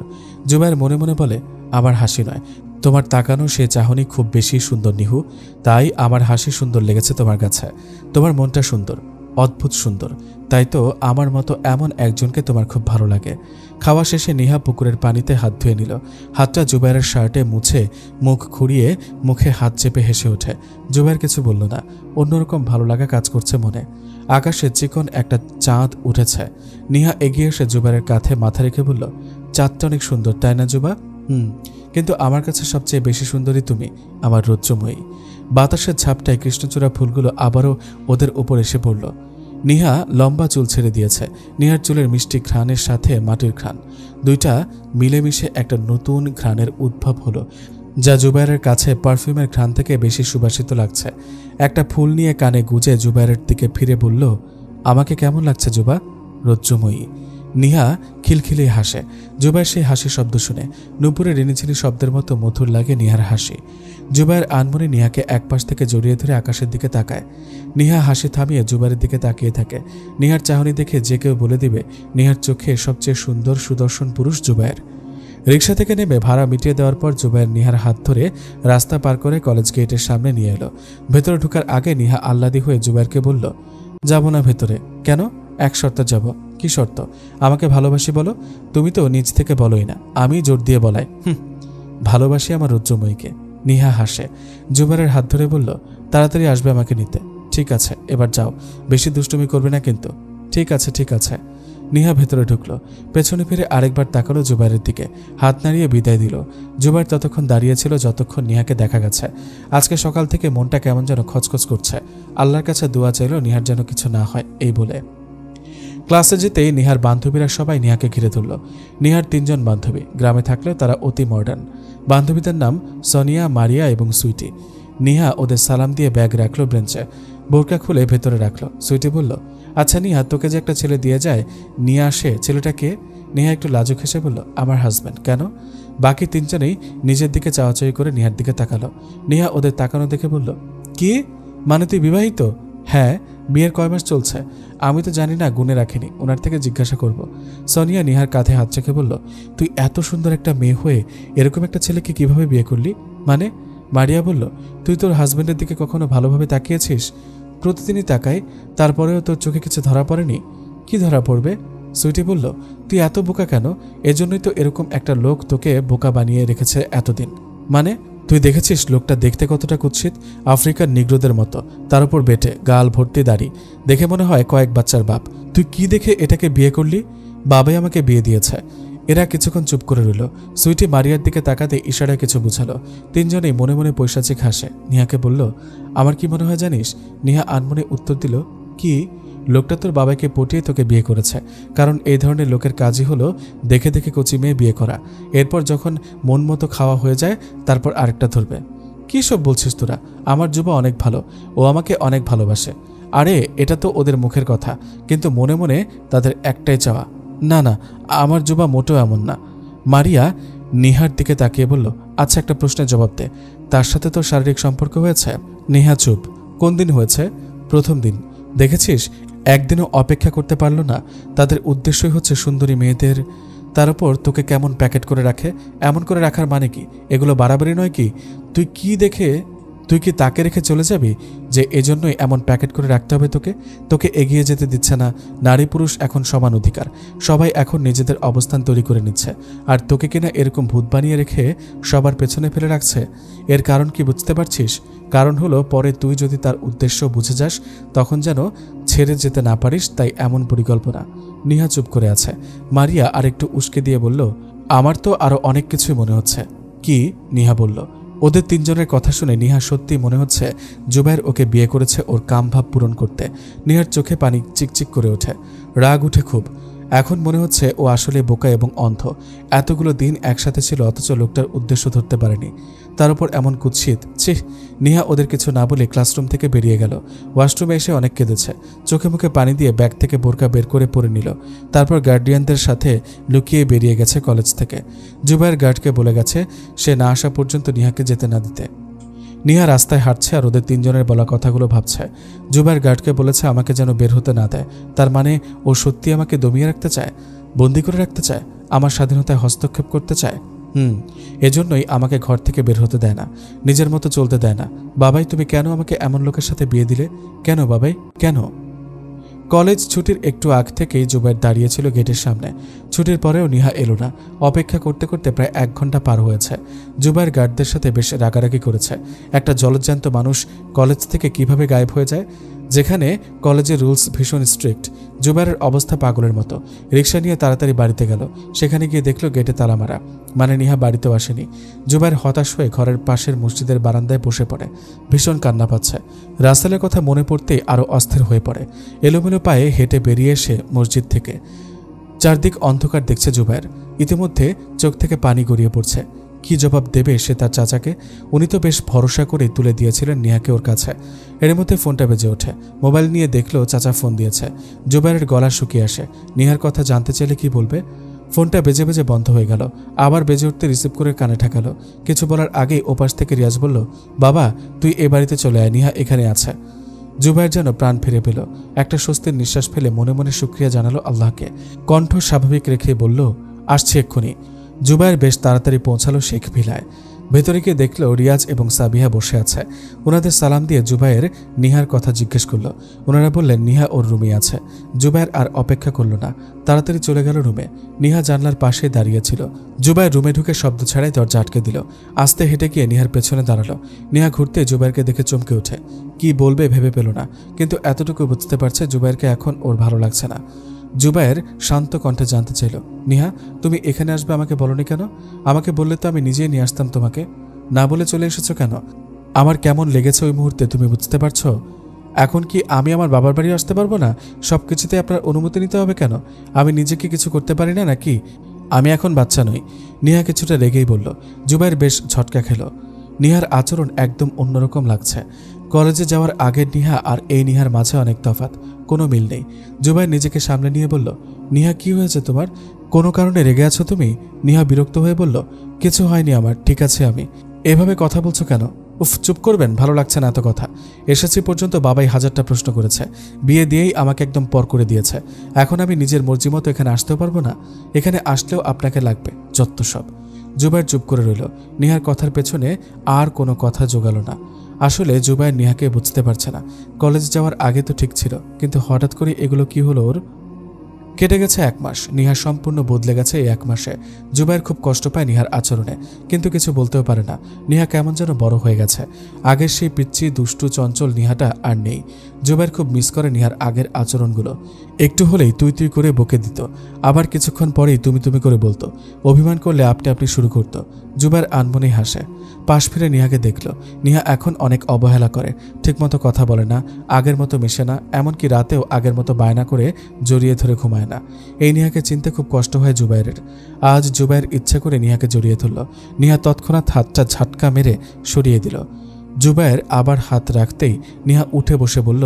জুবাইর মনে মনে বলে, আমার হাসি নয়, তোমার তাকানো সে চাহনি খুব বেশি সুন্দর নিহু, তাই আমার হাসি সুন্দর লেগেছে তোমার কাছে। তোমার মনটা সুন্দর, অদ্ভুত সুন্দর, তাই তো আমার মতো এমন একজনকে তোমার খুব ভালো লাগে। খাওয়া শেষে নিহা পুকুরের পানিতে হাত ধুয়ে নিল। হাতটা জুবাইরের শার্টে মুছে মুখ খুঁড়িয়ে মুখে হাত চেপে হেসে ওঠে। জুবাইর কিছু বলল না, অন্যরকম ভালো লাগা কাজ করছে মনে। আকাশে চিকন একটা চাঁদ উঠেছে। নিহা এগিয়ে এসে জুবাইরের কাঁধে মাথা রেখে বলল, চাঁদটা অনেক সুন্দর তাই না জুবা? কিন্তু আমার কাছে সবচেয়ে বেশি সুন্দরী তুমি, আমার রজ্জুময়ী। বাতাসের ঝাপটায় কৃষ্ণচূড়া ফুলগুলো আবারও ওদের উপর এসে পড়ল। নিহা লম্বা চুল ছেড়ে দিয়েছে। নিহার চুলের মিষ্টি ঘ্রাণের সাথে মাটির ঘ্রাণ, দুইটা মিলেমিশে একটা নতুন ঘ্রাণের উদ্ভব হলো, যা জুবাইরের কাছে পারফিউমের ঘ্রাণ থেকে বেশি সুবাসিত লাগছে। একটা ফুল নিয়ে কানে গুজে জুবাইরের দিকে ফিরে বলল, আমাকে কেমন লাগছে জুবা? রজ্জুময়ী। নিহা খিলখিলিয়ে হাসে। জুবাইর সেই হাসি শব্দ শুনে নুপুরের রিনিঝিনি শব্দের মতো মধুর লাগে নিহার হাসি। জুবাইর আনমনে নিহাকে একপাশ থেকে জড়িয়ে ধরে আকাশের দিকে তাকায়। নিহা হাসি থামিয়ে জুবাইরের দিকে তাকিয়ে থাকে। নিহার চাহনি দেখে যে কেউ বলে দিবে নিহার চোখে সবচেয়ে সুন্দর সুদর্শন পুরুষ জুবাইর। রিকশা থেকে নেমে ভাড়া মিটিয়ে দেওয়ার পর জুবাইর নিহার হাত ধরে রাস্তা পার করে কলেজ গেটের সামনে নিয়ে এলো। ভেতরে ঢোকার আগে নিহা আহ্লাদি হয়ে জুবাইরকে বলল, যাব না ভেতরে। কেন? এক শর্তে যাব। কি শর্ত? আমাকে ভালোবাসি বলো। তুমি তো নিজ থেকে বলোই না, আমি জোর দিয়ে বলাই। ভালোবাসি আমার রজ্জুময়ীকে। নিহা হাসে। জুবাইরের হাত ধরে বলল, তাড়াতাড়ি আসবে আমাকে নিতে। ঠিক আছে, এবার যাও, বেশি দুষ্টুমি করবে না কিন্তু। ঠিক আছে ঠিক আছে। নিহা ভেতরে ঢুকলো। পেছনে ফিরে আরেকবার তাকালো জুবাইরের দিকে, হাত নাড়িয়ে বিদায় দিল। জুবাইর ততক্ষণ দাঁড়িয়েছিল যতক্ষণ নিহাকে দেখা গেছে। আজকে সকাল থেকে মনটা কেমন যেন খচখচ করছে। আল্লাহর কাছে দোয়া চাইল নিহার যেন কিছু না হয় এই বলে। ক্লাসে যেতেই নিহার বান্ধবীরা সবাই নিহাকে ঘিরে ধরল। নিহার 3 জন বান্ধবী, গ্রামে থাকলেও তারা অতি মডার্ন। বান্ধবীদের নাম সোনিয়া, মারিয়া এবং সুইটি। নিহা ওদের সালাম দিয়ে ব্যাগ রাখলো বেঞ্চে। বোরকা খুলে ভেতরে রাখলো। সুইটি বলল, আচ্ছা নিহা, তোকে যে একটা ছেলে দিয়ে যায়, নিয়ে আসে, ছেলেটাকে? নেহা একটু লাজুক হেসে বলল, আমার হাজব্যান্ড। কেন? বাকি তিনজনেই নিজের দিকে চাওয়াচাই করে নিহার দিকে তাকালো। নিহা ওদের তাকানো দেখে বলল, কি মানে, তুই বিবাহিত? হ্যাঁ, বিয়ের কয় মাস চলছে? আমি তো জানি না, গুনে রাখিনি, ওনার থেকে জিজ্ঞাসা করব। সোনিয়া নিহার কাঁধে হাত রেখে বলল, তুই এত সুন্দর একটা মেয়ে হয়ে এরকম একটা ছেলেকে কিভাবে বিয়ে করলি? মানে? মারিয়া বলল, তুই তোর হাজব্যান্ডের দিকে কখনো ভালোভাবে তাকিয়েছিস? প্রতিদিনই তাকাই, তারপরেও তোর চোখে কিছু ধরা পড়েনি? কি ধরা পড়বে? সুইটি বলল, তুই এত বোকা কেন? এজন্যই তো এরকম একটা লোক তোকে বোকা বানিয়ে রেখেছে এতদিন। মানে? তুই দেখেছিস লোকটা দেখতে কতটা কুৎসিত? আফ্রিকার নিগ্রোদের মতো, তার উপর বেটে, গাল ভর্তি দাড়ি, দেখে মনে হয় কয়েক বাচ্চার বাপ। তুই কি দেখে এটাকে বিয়ে করলি? বাবাই আমাকে বিয়ে দিয়েছে। এরা কিছুক্ষণ চুপ করে রইল। সুইটি মারিয়ার দিকে তাকাতে ইশারায় কিছু বুঝালো। তিনজনেই মনে মনে পৈশাচিক হাসে। নিহাকে বলল, আমার কি মনে হয় জানিস? নিহা আনমনে উত্তর দিল, কি? লোকটা তোর বাবাকে পটিয়ে তোকে বিয়ে করেছে, কারণ এই ধরনের লোকের কাজই হলো দেখে দেখে কচি মেয়ে বিয়ে করা, এরপর যখন মন মতো খাওয়া হয়ে যায় তারপর আরেকটা ধরবে। কী সব বলছিস তোরা? আমার যুবা অনেক ভালো, ও আমাকে অনেক ভালোবাসে। আরে এটা তো ওদের মুখের কথা, কিন্তু মনে মনে তাদের একটাই চাওয়া। না না, আমার যুবা মোটেও এমন না। মারিয়া নিহার দিকে তাকিয়ে বলল, আচ্ছা একটা প্রশ্নের জবাব দে, তার সাথে তোর শারীরিক সম্পর্ক হয়েছে? নেহা চুপ। কোন দিন হয়েছে? প্রথম দিন। দেখেছিস, একদিনও অপেক্ষা করতে পারল না। তাদের উদ্দেশ্যই হচ্ছে সুন্দরী মেয়েদের, তার উপর তোকে কেমন প্যাকেট করে রাখে। এমন করে রাখার মানে কি? এগুলো বাড়াবাড়ি নয় কি? তুই কি তাকে রেখে চলে যাবি যে এজন্যই এমন প্যাকেট করে রাখতে হবে তোকে? তোকে এগিয়ে যেতে দিচ্ছে না। নারী পুরুষ এখন সমান অধিকার, সবাই এখন নিজেদের অবস্থান তৈরি করে নিচ্ছে, আর তোকে কিনা এরকম ভূত বানিয়ে রেখে সবার পেছনে ফেলে রাখছে। এর কারণ কি বুঝতে পারছিস? কারণ হলো, পরে তুই যদি তার উদ্দেশ্য বুঝে যাস তখন যেন ছেড়ে যেতে না পারিস, তাই এমন পরিকল্পনা। নিহা চুপ করে আছে। মারিয়া আরেকটু উস্কে দিয়ে বলল, আমার তো আরো অনেক কিছুই মনে হচ্ছে। কি? নিহা বলল। ওদের তিনজনের কথা শুনে নিহা সত্যি মনে হচ্ছে জুবায়ের ওকে বিয়ে করেছে ওর কামভাব পূরণ করতে। নিহার চোখে পানি চিকচিক করে ওঠে, রাগ উঠে খুব। এখন মনে হচ্ছে ও আসলে বোকা এবং অন্ধ। এতগুলো দিন একসাথে ছিল অথচ লোকটার উদ্দেশ্য ধরতে পারেনি, তার উপর এমন কুৎসিত। ছিঃ! নিহা ওদের কিছু না বলে ক্লাসরুম থেকে বেরিয়ে গেল। ওয়াশরুমে এসে অনেক কেঁদেছে। চোখে মুখে পানি দিয়ে ব্যাগ থেকে বোরকা বের করে পরে নিল। তারপর গার্ডিয়ানদের সাথে লুকিয়ে বেরিয়ে গেছে কলেজ থেকে। জুবায়ের গার্ডকে বলে গেছে সে না আসা পর্যন্ত নিহাকে যেতে না দিতে। নিহা রাস্তায় হাঁটছে আর ওদের তিনজনের বলা কথাগুলো ভাবছে। জুবায়ের গার্ডকে বলেছে আমাকে যেন বের হতে না দেয়। তার মানে ও সত্যি আমাকে দমিয়ে রাখতে চায়, বন্দি করে রাখতে চায়, আমার স্বাধীনতায় হস্তক্ষেপ করতে চায়। এজন্যই আমাকে ঘর থেকে বের হতে দেয় না, নিজের মতো চলতে দেয় না। বাবাই, তুমি কেন আমাকে এমন লোকের সাথে বিয়ে দিলে? কেন বাবাই, কেন? কলেজ ছুটির একটু আগ থেকেই জুবায়ের দাঁড়িয়েছিল গেটের সামনে। ছুটির পরেও নিহা এলো না। অপেক্ষা করতে করতে প্রায় 1 ঘন্টা পার হয়েছে। জুবায়ের গার্ডদের সাথে বেশ রাগারাগি করেছে। একটা জলজ্যান্ত মানুষ কলেজ থেকে কিভাবে গায়েব হয়ে যায়, যেখানে কলেজের রুলস ভীষণ স্ট্রিক্ট। জুবায়ের অবস্থা পাগলের মতো। রিক্সা নিয়ে তাড়াতাড়ি বাড়িতে গেল। সেখানে গিয়ে দেখলো গেটে তালা মারা, মানে নিহা বাড়িতেও আসেনি। জুবায়ের হতাশ হয়ে ঘরের পাশের মসজিদের বারান্দায় বসে পড়ে। ভীষণ কান্না পাচ্ছে। রাসেলের কথা মনে পড়তেই আরও অস্থির হয়ে পড়ে। এলোমেলো পায়ে হেঁটে বেরিয়ে এসে মসজিদ থেকে চারদিক অন্ধকার দেখছে জুবায়ের। ইতিমধ্যে চোখ থেকে পানি গড়িয়ে পড়ছে। কি জবাব দেবে সে তার চাচাকে? উনি তো বেশ ভরসা করে তুলে দিয়েছিলেন নিহাকে ওর কাছে। এর মধ্যে ফোনটা বেজে ওঠে। মোবাইল নিয়ে দেখলো চাচা ফোন দিয়েছে। জুবায়ের গলা শুকিয়ে আসে। নিহার কথা জানতে চাইলে কি বলবে? ফোনটা বেজে বেজে বন্ধ হয়ে গেল। আবার বেজে উঠতে রিসিভ করে কানে ঠেকালো। কিছু বলার আগেই ওপাশ থেকে রিয়াজ বলল, বাবা তুই এ বাড়িতে চলে আয়, নিহা এখানে আছে। জুবায়ের যেন প্রাণ ফিরে পেল। একটা স্বস্তির নিঃশ্বাস ফেলে মনে মনে শুকরিয়া জানালো আল্লাহকে। কণ্ঠ স্বাভাবিক রেখে বলল, আসছি এক্ষুনি। জুবায়ের বেশ তাড়াতাড়ি পৌঁছালো শেখ ভিলায়। ভেতরে গিয়ে দেখলো রিয়াজ এবং সাবিহা বসে আছে। ওনাদের সালাম দিয়ে জুবায়ের নিহার কথা জিজ্ঞেস করলো। ওনারা বললেন নিহা ওর রুমে আছে। জুবায়ের আর অপেক্ষা করলো না, তাড়াতাড়ি চলে গেল রুমে। নিহা জানলার পাশে দাঁড়িয়েছিল। জুবায়ের রুমে ঢুকে শব্দ ছাড়াই দরজা আটকে দিল। আস্তে হেঁটে গিয়ে নিহার পেছনে দাঁড়ালো। নিহা ঘুরতে জুবায়েরকে দেখে চমকে ওঠে। কি বলবে ভেবে পেল না, কিন্তু এতটুকু বুঝতে পারছে জুবায়েরকে এখন ওর ভালো লাগছে না। জুবায়ের শান্ত কণ্ঠে জানতে চাইল, নিহা তুমি এখানে আসবে আমাকে বলনি কেন? আমাকে বললে তো আমি নিজেই নিয়ে আসতাম তোমাকে। না বলে চলে এসেছো কেন? আমার কেমন লেগেছে ওই মুহূর্তে তুমি বুঝতে পারছো? এখন কি আমি আমার বাবার বাড়ি আসতে পারবো না? সব কিছুতে আপনার অনুমতি নিতে হবে কেন? আমি নিজেকে কিছু করতে পারি না নাকি? আমি এখন বাচ্চা নই। নিহা কিছুটা রেগেই বলল। জুবায়ের বেশ ঝটকা খেল। নিহার আচরণ একদম অন্যরকম লাগছে। কলেজে যাওয়ার আগের নিহা আর এই নিহার মাঝে অনেক তফাৎ, কোনো মিল নেই। জুবায়ের নিজেকে সামলে নিয়ে বলল, নিহা কি হয়েছে তোমার? কোনো কারণে রেগে আছো তুমি? নিহা বিরক্ত হয়ে বলল, কিছু হয়নি আমার, ঠিক আছে আমি। এভাবে কথা বলছো কেন? উফ, চুপ করবেন, ভালো লাগছে না এত কথা। এসেছি পর্যন্ত বাবাই 1000টা প্রশ্ন করেছে, বিয়ে দিয়েই আমাকে একদম পর করে দিয়েছে। এখন আমি নিজের মর্জি মতো এখানে আসতেও পারবো না? এখানে আসলেও আপনাকে লাগবে, যত সব। জুবায়ের চুপ করে রইল। নিহার কথার পেছনে আর কোনো কথা জোগালো না। আসলে জুবায়ের নিহাকে বুঝতে পারছে না। কলেজ যাওয়ার আগে তো ঠিক ছিল, কিন্তু হঠাৎ করে এগুলো কি হলো ওর? কেটে গেছে 1 মাস। নিহা সম্পূর্ণ বদলে গেছে এই 1 মাসে। জুবায়ের খুব কষ্ট পায় নিহার আচরণে, কিন্তু কিছু বলতেও পারে না। নিহা কেমন যেন বড় হয়ে গেছে। আগের সেই পিচ্ছি দুষ্টু চঞ্চল নিহাটা আর নেই। জুবায়ের খুব মিস করে নিহার আগের আচরণগুলো। একটু হলেই তুই তুই করে বকে দিত, আবার কিছুক্ষণ পরেই তুমি তুমি করে বলতো। অভিমান করলে আপনি আপনি শুরু করতো। জুবায়ের আনমনেই হাসে। পাশ ফিরে নিহাকে দেখল। নিহা এখন অনেক অবহেলা করে, ঠিকমতো কথা বলে না, আগের মতো মেশে না, এমনকি রাতেও আগের মতো বায়না করে জড়িয়ে ধরে ঘুমায় না। এই নিহাকে চিনতে খুব কষ্ট হয় জুবায়েরের। আজ জুবায়ের ইচ্ছে করে নিহাকে জড়িয়ে ধরল। নিহা তৎক্ষণাৎ হাতটা ঝাটকা মেরে সরিয়ে দিল। জুবায়ের আবার হাত রাখতেই নিহা উঠে বসে বলল,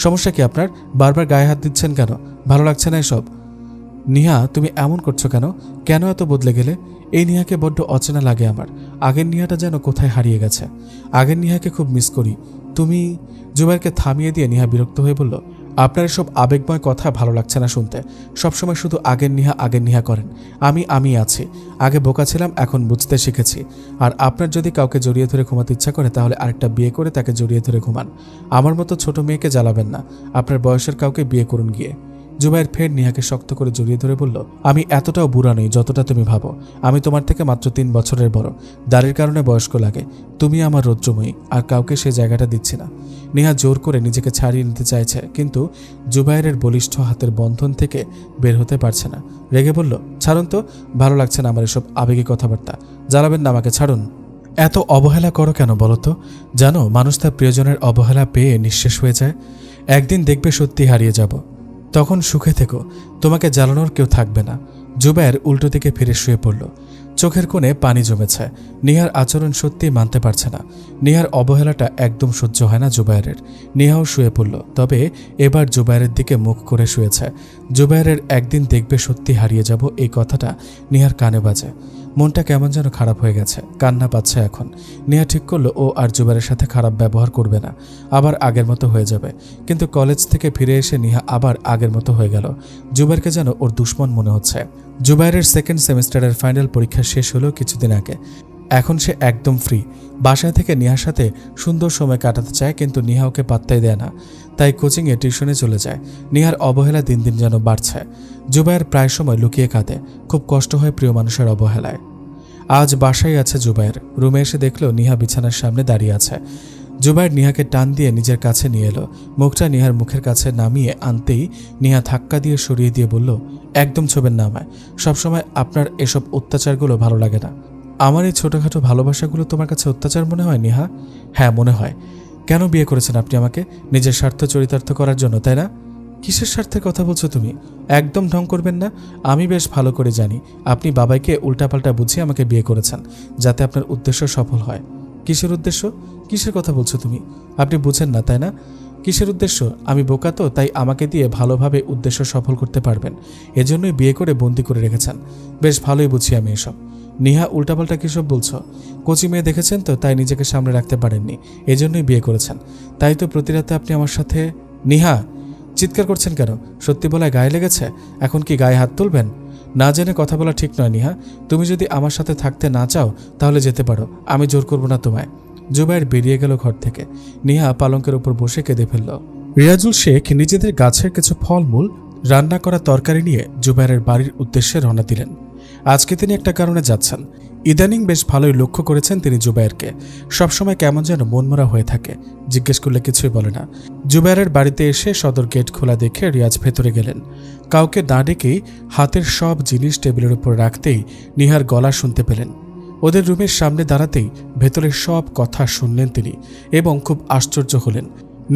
সমস্যা কি আপনার? বারবার গায়ে হাত দিচ্ছেন কেন? ভালো লাগছে না এসব? নিহা, তুমি এমন করছো কেন? কেন এত বদলে গেলে? এই নিহাকে বড্ড অচেনা লাগে আমার। আগের নিহাটা যেন কোথায় হারিয়ে গেছে। আগের নিহাকে খুব মিস করি। তুমি? জুবায়েরকে থামিয়ে দিয়ে নিহা বিরক্ত হয়ে বলল, আপনার এসব আবেগময় কথা ভালো লাগছে না শুনতে। সবসময় শুধু আগের নিহা করেন। আমি আছি। আগে বোকা ছিলাম, এখন বুঝতে শিখেছি। আর আপনার যদি কাউকে জড়িয়ে ধরে ঘুমাতে ইচ্ছা করে, তাহলে আরেকটা বিয়ে করে তাকে জড়িয়ে ধরে ঘুমান। আমার মতো ছোট মেয়েকে জ্বালাবেন না। আপনার বয়সের কাউকে বিয়ে করুন গিয়ে। জুবায়ের ফের নিহাকে শক্ত করে জড়িয়ে ধরে বলল, আমি এতটাও বুড়া নই যতটা তুমি ভাবো। আমি তোমার থেকে মাত্র 3 বছরের বড়। দাড়ির কারণে বয়স্ক লাগে। তুমি আমার রৌদ্রময়ী, আর কাউকে সে জায়গাটা দিচ্ছি না। নিহা জোর করে নিজেকে ছাড়িয়ে নিতে চাইছে, কিন্তু জুবায়েরের বলিষ্ঠ হাতের বন্ধন থেকে বের হতে পারছে না। রেগে বলল, ছাড়ুন তো, ভালো লাগছে না আমার এসব আবেগী কথাবার্তা। জ্বালাবেন না আমাকে, ছাড়ুন। এত অবহেলা করো কেন বলো তো? জানো, মানুষ তার প্রিয়জনের অবহেলা পেয়ে নিঃশেষ হয়ে যায়। একদিন দেখবে সত্যি হারিয়ে যাব, তখন সুখে থেকো, তোমাকে জ্বালানোর কেউ থাকবে না। জুবায়ের উল্টো দিকে ফিরে শুয়ে পড়ল। চোখের কোণে পানি জমেছে। নিহার আচরণ সত্যিই মানতে পারছে না। নিহার অবহেলাটা একদম সহ্য হয় না জুবায়েরের। নিহাও শুয়ে পড়ল, তবে এবার জুবায়েরের দিকে মুখ করে শুয়েছে। জুবায়েরের একদিন দেখবে সত্যি হারিয়ে যাব, এই কথাটা নিহার কানে বাজে। মনটা কেমন যেন খারাপ হয়ে গেছে, কান্না পাচ্ছে এখন। নিহা ঠিক করলো ও আর জুবায়েরের সাথে খারাপ ব্যবহার করবে না, আবার আগের মতো হয়ে যাবে। কিন্তু কলেজ থেকে ফিরে এসে নিহা আবার আগের মতো হয়ে গেল। জুবায়েরকে যেন ওর দুশ্মন মনে হচ্ছে। জুবায়েরের 2nd সেমিস্টারের ফাইনাল পরীক্ষা শেষ হলো কিছুদিন আগে। এখন সে একদম ফ্রি। বাসায় থেকে নিহার সাথে সুন্দর সময় কাটাতে চায়, কিন্তু নিহা ওকে পাত্তাই দেয় না। তাই কোচিংয়ে টিউশনে চলে যায়। নিহার অবহেলা দিন দিন যেন বাড়ছে। জুবায়ের প্রায় সময় লুকিয়ে কাঁদে। খুব কষ্ট হয় প্রিয় মানুষের অবহেলায়। আজ বাসায় আছে জুবায়ের। রুমে এসে দেখলো নিহা বিছানার সামনে দাঁড়িয়ে আছে। জুবায়ের নিহাকে টান দিয়ে নিজের কাছে নিয়ে এলো। মুখটা নিহার মুখের কাছে নামিয়ে আনতেই নিহা ধাক্কা দিয়ে সরিয়ে দিয়ে বলল, একদম ছোবেন না আমায়। সবসময় আপনার এসব অত্যাচারগুলো ভালো লাগে না। আমার এই ছোটোখাটো ভালোবাসাগুলো তোমার কাছে অত্যাচার মনে হয় নিহা? হ্যাঁ, মনে হয়। কেন বিয়ে করেছেন আপনি আমাকে? নিজের স্বার্থ চরিতার্থ করার জন্য, তাই না? কিসের স্বার্থের কথা বলছো তুমি? একদম ঢং করবেন না। আমি বেশ ভালো করে জানি আপনি বাবাইকে উল্টাপাল্টা বুঝিয়ে আমাকে বিয়ে করেছেন, যাতে আপনার উদ্দেশ্য সফল হয়। কিসের উদ্দেশ্য? কিসের কথা বলছো তুমি? আপনি বুঝেন না, তাই না? কিসের উদ্দেশ্য? আমি বোকা তো, তাই আমাকে দিয়ে ভালোভাবে উদ্দেশ্য সফল করতে পারবেন, এজন্যই বিয়ে করে বন্দি করে রেখেছেন। বেশ ভালোই বুঝি আমি এসব। নিহা, উল্টাপাল্টা কিসব বলছো? কচি মেয়ে দেখেছেন তো, তাই নিজেকে সামনে রাখতে পারেননি, এজন্যই বিয়ে করেছেন। তাই তো প্রতি রাতে আপনি আমার সাথে। নিহা, চিৎকার করছেন কেন? সত্যি বলায় গায়ে লেগেছে? এখন কি গায়ে হাত তুলবেন? না জেনে কথা বলা ঠিক নয় নিহা। তুমি যদি আমার সাথে থাকতে না চাও তাহলে যেতে পারো, আমি জোর করব না তোমায়। জুবায়ের বেরিয়ে গেল ঘর থেকে। নিহা পালঙ্কের উপর বসে কেঁদে ফেলল। রিয়াজুল শেখ নিজেদের গাছের কিছু ফলমূল রান্না করা তরকারি নিয়ে জুবায়েরের বাড়ির উদ্দেশ্যে রওনা দিলেন। আজকে তিনি একটা কারণে যাচ্ছেন। ইদানিং বেশ ভালোই লক্ষ্য করেছেন তিনি জুবায়েরকে। সবসময় কেমন যেন মনমরা হয়ে থাকে। জিজ্ঞেস করলে কিছুই বলে না। জুবায়েরের বাড়িতে এসে সদর গেট খোলা দেখে রিয়াজ ভেতরে গেলেন। কাউকে না ডেকেই হাতের সব জিনিস টেবিলের উপর রাখতেই নিহার গলা শুনতে পেলেন। ওদের রুমের সামনে দাঁড়াতেই ভেতরের সব কথা শুনলেন তিনি এবং খুব আশ্চর্য হলেন।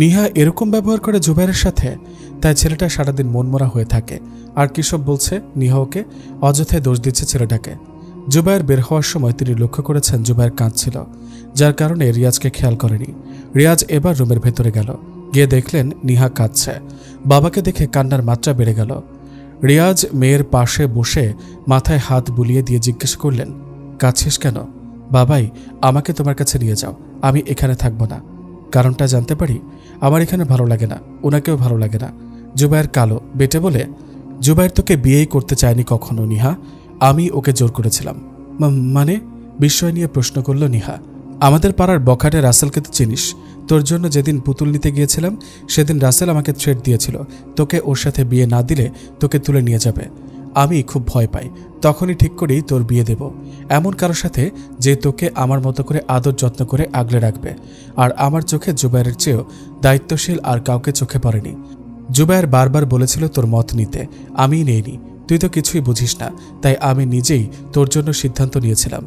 নিহা এরকম ব্যবহার করে জুবায়েরের সাথে? তাই ছেলেটা সারাদিন মনমরা হয়ে থাকে। আর কিসব বলছে নিহা ওকে? অযথায় দোষ দিচ্ছে ছেলেটাকে। জুবায়ের বের হওয়ার সময় তিনি লক্ষ্য করেছেন জুবায়ের কাঁদছিল, যার কারণে রিয়াজকে খেয়াল করেনি। রিয়াজ এবার রুমের ভেতরে গেল, গিয়ে দেখলেন নিহা কাঁদছে। বাবাকে দেখে কান্নার মাত্রা বেড়ে গেল। রিয়াজ মেয়ের পাশে বসে মাথায় হাত বুলিয়ে দিয়ে জিজ্ঞেস করলেন, কাঁদছিস কেন? বাবাই, আমাকে তোমার কাছে নিয়ে যাও, আমি এখানে থাকবো না। কারণটা জানতে পারি? আমার এখানে ভালো লাগে না, ওনাকেও ভালো লাগে না। জুবায়ের কালো বেটে বলে, জুবায়ের তোকে বিয়েই করতে চায়নি কখনো নিহা, আমি ওকে জোর করেছিলাম। মানে? বিস্ময় নিয়ে প্রশ্ন করল নিহা। আমাদের পাড়ার বখাটে রাসেলকে তো চিনিস? তোর জন্য যেদিন পুতুল নিতে গিয়েছিলাম সেদিন রাসেল আমাকে থ্রেট দিয়েছিল, তোকে ওর সাথে বিয়ে না দিলে তোকে তুলে নিয়ে যাবে। আমি খুব ভয় পাই, তখনই ঠিক করি তোর বিয়ে দেব এমন কারোর সাথে যে তোকে আমার মতো করে আদর যত্ন করে আগলে রাখবে। আর আমার চোখে জুবায়ের চেয়েও দায়িত্বশীল আর কাউকে চোখে পড়েনি। জুবায়ের বারবার বলেছিল তোর মত নিতে, আমিই নেইনি। তুই তো কিছুই বুঝিস না, তাই আমি নিজেই তোর জন্য সিদ্ধান্ত নিয়েছিলাম।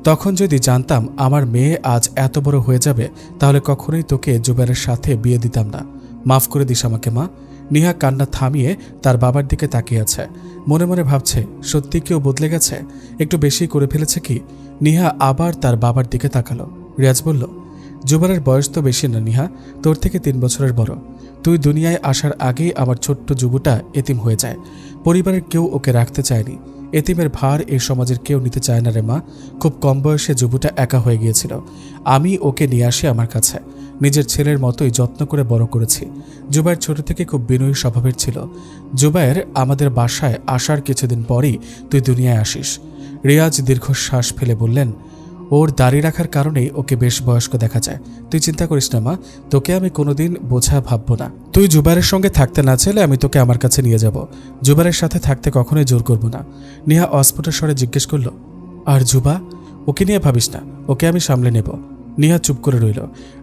তখন যদি জানতাম আমার মেয়ে আজ এত বড় হয়ে যাবে তাহলে কখনোই তোকে জুবায়ের সাথে বিয়ে দিতাম না। মাফ করে দিস আমাকে মা। নিহা কান্না থামিয়ে তার বাবার দিকে তাকিয়ে আছে। মনে মনে ভাবছে সত্যি কেউ বদলে গেছে, একটু বেশি করে ফেলেছে কি? নিহা আবার তার বাবার দিকে তাকালো। রিয়াজ বলল, জুবায়ের বয়স তো বেশি না নিহা, তোর থেকে 3 বছরের বড়। তুই দুনিয়ায় আসার আগেই আমার ছোট্ট যুবটা এতিম হয়ে যায়। পরিবারের কেউ ওকে রাখতে চায়নি। এতিমের ভার এই সমাজের কেউ নিতে চায় না রে মা। খুব কম বয়সে যুবটা একা হয়ে গিয়েছিল। আমি ওকে নিয়ে আসি আমার কাছে, নিজের ছেলের মতোই যত্ন করে বড় করেছি। জুবায়ের ছোট থেকে খুব বিনয়ী স্বভাবের ছিল। জুবায়ের আমাদের বাসায় আসার কিছুদিন পরই তুই দুনিয়ায় আসিস। রিয়াজ দীর্ঘশ্বাস ফেলে বললেন, ওর দাড়ি রাখার কারণেই ওকে বেশ বয়স্ক দেখা যায়। তুই চিন্তা করিস না মা, তোকে আমি কোনোদিন বোঝা ভাববো না। তুই জুবায়ের সঙ্গে থাকতে না চাইলে আমি তোকে আমার কাছে নিয়ে যাব। জুবায়ের সাথে থাকতে কখনোই জোর করব না। নিহা অস্ফুট স্বরে জিজ্ঞেস করল, আর জুবা? ওকে নিয়ে ভাবিস না, ওকে আমি সামলে নেব। নিহা চুপ করে রইল।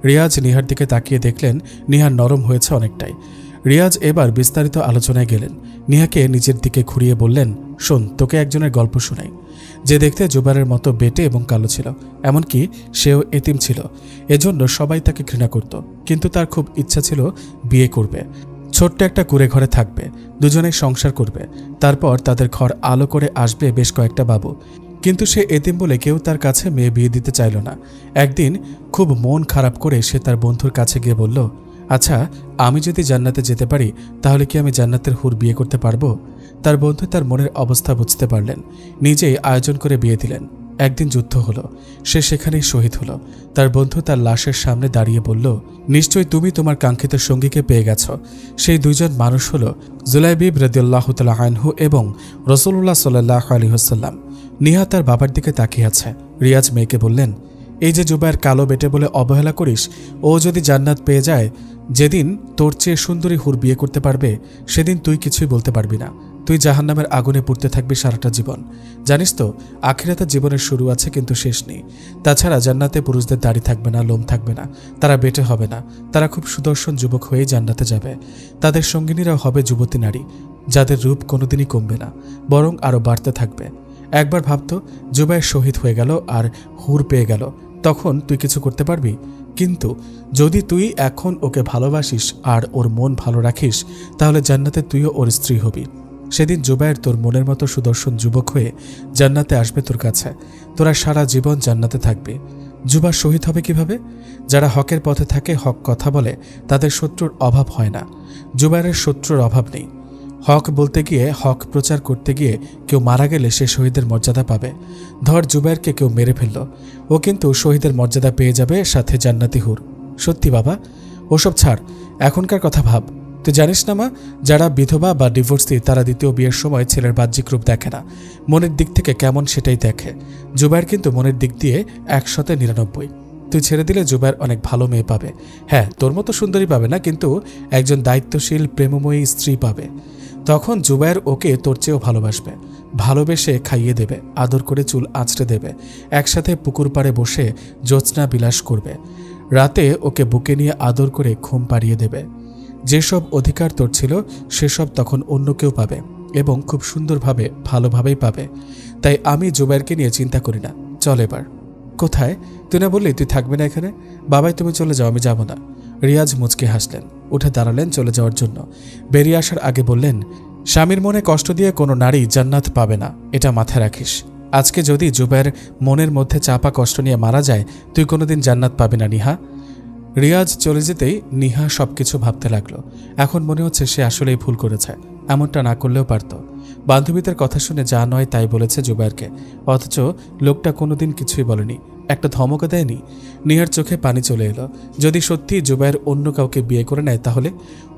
রিয়াজ নিহার দিকে তাকিয়ে দেখলেন নিহা নরম হয়েছে অনেকটাই। রিয়াজ এবার বিস্তারিত আলোচনায় গেলেন। নিহাকে নিজের দিকে ঘুরিয়ে বললেন, শোন, তোকে একজনের গল্প শোনাই, যে দেখতে জুবায়ের মতো বেটে এবং কালো ছিল। এমনকি সেও এতিম ছিল, এজন্য সবাই তাকে ঘৃণা করত। কিন্তু তার খুব ইচ্ছা ছিল বিয়ে করবে, ছোট্ট একটা কুঁড়ে ঘরে থাকবে, দুজনেই সংসার করবে। তারপর তাদের ঘর আলো করে আসবে বেশ কয়েকটা বাবু। কিন্তু সে এতিম বলে কেউ তার কাছে মেয়ে বিয়ে দিতে চাইল না। একদিন খুব মন খারাপ করে সে তার বন্ধুর কাছে গিয়ে বলল, আচ্ছা, আমি যদি জান্নাতে যেতে পারি তাহলে কি আমি জান্নাতের হুর বিয়ে করতে পারবো? তার বন্ধু তার মনের অবস্থা বুঝতে পারলেন, নিজেই আয়োজন করে বিয়ে দিলেন। একদিন যুদ্ধ হলো, সে সেখানেই শহীদ হলো। তার বন্ধু তার লাশের সামনে দাঁড়িয়ে বলল, নিশ্চয়ই তুমি তোমার কাঙ্ক্ষিত সঙ্গীকে পেয়ে গেছ। সেই দুইজন মানুষ হল জুলাইবিব রাদিয়াল্লাহু তাআলা আনহু এবং রাসূলুল্লাহ সাল্লাল্লাহু আলাইহি ওয়াসাল্লাম। নিহা তার বাবার দিকে তাকিয়ে আছে। রিয়াজ মেয়েকে বললেন, এই যে জুবায়ের কালো বেটে বলে অবহেলা করিস, ও যদি জান্নাত পেয়ে যায়, যেদিন তোর চেয়ে সুন্দরী হুর বিয়ে করতে পারবে, সেদিন তুই কিছুই বলতে পারবি না। তুই জাহান্নামের আগুনে পুড়তে থাকবি সারাটা জীবন। জানিস তো, আখিরাতের জীবনের শুরু আছে কিন্তু শেষ নেই। তাছাড়া জান্নাতে পুরুষদের দাড়ি থাকবে না, লোম থাকবে না, তারা বেটে হবে না। তারা খুব সুদর্শন যুবক হয়েই জান্নাতে যাবে। তাদের সঙ্গিনীরাও হবে যুবতী নারী, যাদের রূপ কোনোদিনই কমবে না, বরং আরও বাড়তে থাকবে। একবার ভাবতো, জুবায়ের শহীদ হয়ে গেল আর হুর পেয়ে গেল, তখন তুই কিছু করতে পারবি? কিন্তু যদি তুই এখন ওকে ভালোবাসিস আর ওর মন ভালো রাখিস, তাহলে জান্নাতে তুইও ওর স্ত্রী হবি। সেদিন জুবায়ের তোর মনের মতো সুদর্শন যুবক হয়ে জান্নাতে আসবে তোর কাছে। তোরা সারা জীবন জান্নাতে থাকবে। জুবা শহীদ হবে কিভাবে? যারা হকের পথে থাকে, হক কথা বলে, তাদের শত্রুর অভাব হয় না। জুবায়ের শত্রুর অভাব নেই। হক বলতে গিয়ে, হক প্রচার করতে গিয়ে কেউ মারা গেলে সে শহীদের মর্যাদা পাবে। ধর জুবায়েরকে কেউ মেরে ফেলল, ও কিন্তু শহীদের মর্যাদা পেয়ে যাবে, সাথে জান্নাতি হুর। সত্যি বাবা? ওসব ছাড়, এখনকার কথা ভাব। তুই জানিস না মা, যারা বিধবা বা ডিভোর্সি তারা দ্বিতীয় বিয়ের সময় ছেলের বাহ্যিক রূপ দেখে না, মনের দিক থেকে কেমন সেটাই দেখে। জুবায়ের কিন্তু মনের দিক দিয়ে 199। তুই ছেড়ে দিলে জুবায়ের অনেক ভালো মেয়ে পাবে। হ্যাঁ, তোর মতো সুন্দরী পাবে না, কিন্তু একজন দায়িত্বশীল প্রেমময়ী স্ত্রী পাবে। তখন জুবায়ের ওকে তোর চেয়েও ভালোবাসবে, ভালোবেসে খাইয়ে দেবে, আদর করে চুল আঁচড়ে দেবে, একসাথে পুকুর পাড়ে বসে জ্যোৎস্না বিলাস করবে। রাতে ওকে বুকে নিয়ে আদর করে ঘুম পাড়িয়ে দেবে। যেসব অধিকার তোর ছিল সেসব তখন অন্য কেউ পাবে, এবং খুব সুন্দরভাবে, ভালোভাবেই পাবে। তাই আমি জুবায়েরকে নিয়ে চিন্তা করি না। চল এবার। কোথায়? তুই না বললি তুই থাকবি না এখানে? বাবাই, তুমি চলে যাও, আমি যাব না। রিয়াজ মুচকে হাসলেন, উঠে দাঁড়ালেন চলে যাওয়ার জন্য। বেরিয়ে আসার আগে বললেন, স্বামীর মনে কষ্ট দিয়ে কোনো নারী জান্নাত পাবে না, এটা মাথায় রাখিস। আজকে যদি জুবায়ের মনের মধ্যে চাপা কষ্ট নিয়ে মারা যায়, তুই কোনোদিন জান্নাত পাবি না নিহা। রিয়াজ চলে যেতেই নিহা সবকিছু ভাবতে লাগলো। এখন মনে হচ্ছে সে আসলেই ভুল করেছে, এমনটা না করলেও পারত। বান্ধবীদের কথা শুনে যা নয় তাই বলেছে জুবায়েরকে, অথচ লোকটা কোনোদিন কিছুই বলেনি, একটা ধমকও দেয়নি। নিহার চোখে পানি চলে এলো। যদি সত্যি জুবায়ের অন্য কাউকে বিয়ে করে নেয় তাহলে?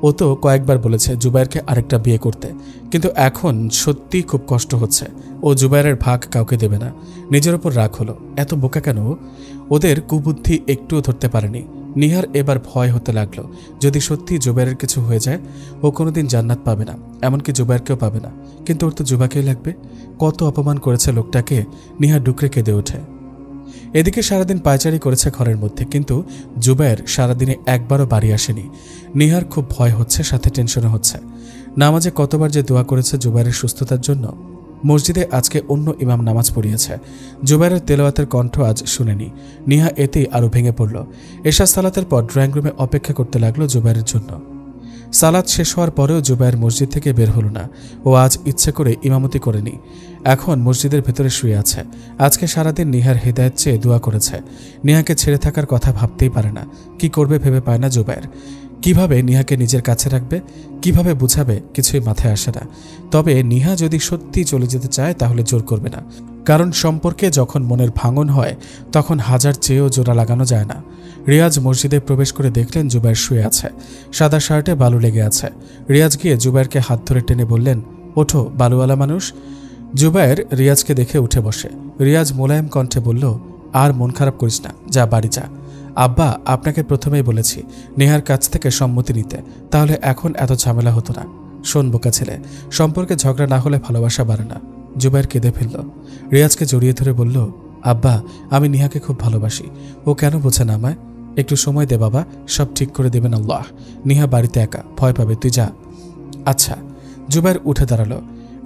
ও তো কয়েকবার বলেছে জুবায়েরকে আরেকটা বিয়ে করতে, কিন্তু এখন সত্যি খুব কষ্ট হচ্ছে। ও জুবায়েরের ভাগ কাউকে দেবে না। নিজের ওপর রাগ হলো। এত বোকা কেন? ওদের কুবুদ্ধি একটুও ধরতে পারেনি। নিহার এবার ভয় হতে লাগলো, যদি সত্যি জুবায়েরের কিছু হয়ে যায় ও কোনোদিন জান্নাত পাবে না, এমনকি জুবায়েরকেও পাবে না। কিন্তু ওর তো জুবাকেই লাগবে। কত অপমান করেছে লোকটাকে। নিহা ডুকরে কেঁদে ওঠে। এদিকে সারাদিন পায়চারি করেছে ঘরের মধ্যে, কিন্তু জুবায়ের সারাদিনে একবারও বাড়ি আসেনি। নিহার খুব ভয় হচ্ছে, সাথে টেনশনও হচ্ছে। নামাজে কতবার যে দোয়া করেছে জুবায়েরের সুস্থতার জন্য। মসজিদে আজকে অন্য ইমাম নামাজ পড়িয়েছে। জুবায়েরের তেলাওয়াতের কণ্ঠ আজ শুনেনি। নিহা এতেই আরও ভেঙে পড়ল। এশা সালাতের পর ড্রয়িং রুমে অপেক্ষা করতে লাগলো জুবায়েরের জন্য। সালাত শেষ হওয়ার পরেও জুবায়ের মসজিদ থেকে বের হলো না। ও আজ ইচ্ছে করে ইমামতি করেনি, এখন মসজিদের ভেতরে শুয়ে আছে। আজকে সারাদিন নিহার হেদায়েত চেয়ে দোয়া করেছে। নিহাকে ছেড়ে থাকার কথা ভাবতেই পারে না। কি করবে ভেবে পায় না জুবায়ের। কিভাবে নিহাকে নিজের কাছে রাখবে, কিভাবে বুঝাবে, কিছুই মাথায় আসে না। তবে নিহা যদি সত্যি চলে যেতে চায় তাহলে জোর করবে না, কারণ সম্পর্কে যখন মনের ভাঙন হয় তখন হাজার চেয়েও জোড়া লাগানো যায় না। রিয়াজ মসজিদে প্রবেশ করে দেখলেন জুবায়ের শুয়ে আছে, সাদা শার্টে বালু লেগে আছে। রিয়াজ গিয়ে জুবায়েরকে হাত ধরে টেনে বললেন, ওঠো বালুওয়ালা মানুষ। জুবায়ের রিয়াজকে দেখে উঠে বসে। রিয়াজ মোলায়েম কণ্ঠে বলল, আর মন খারাপ করিস না, যা বাড়ি যা। আব্বা, আপনাকে প্রথমেই বলেছি নেহার কাছ থেকে সম্মতি নিতে, তাহলে এখন এত ঝামেলা হতো না। শোন বোকা ছেলে, সম্পর্কে ঝগড়া না হলে ভালোবাসা বাড়ে না। জুবায়ের কেঁদে ফেলল। রিয়াজকে জড়িয়ে ধরে বলল, আব্বা, আমি নিহাকে খুব ভালোবাসি। ও কেন বোঝে না আমায়? একটু সময় দে বাবা, সব ঠিক করে দেবেন আল্লাহ। নিহা বাড়িতে একা, ভয় পাবে, তুই যা। আচ্ছা। জুবায়ের উঠে দাঁড়ালো।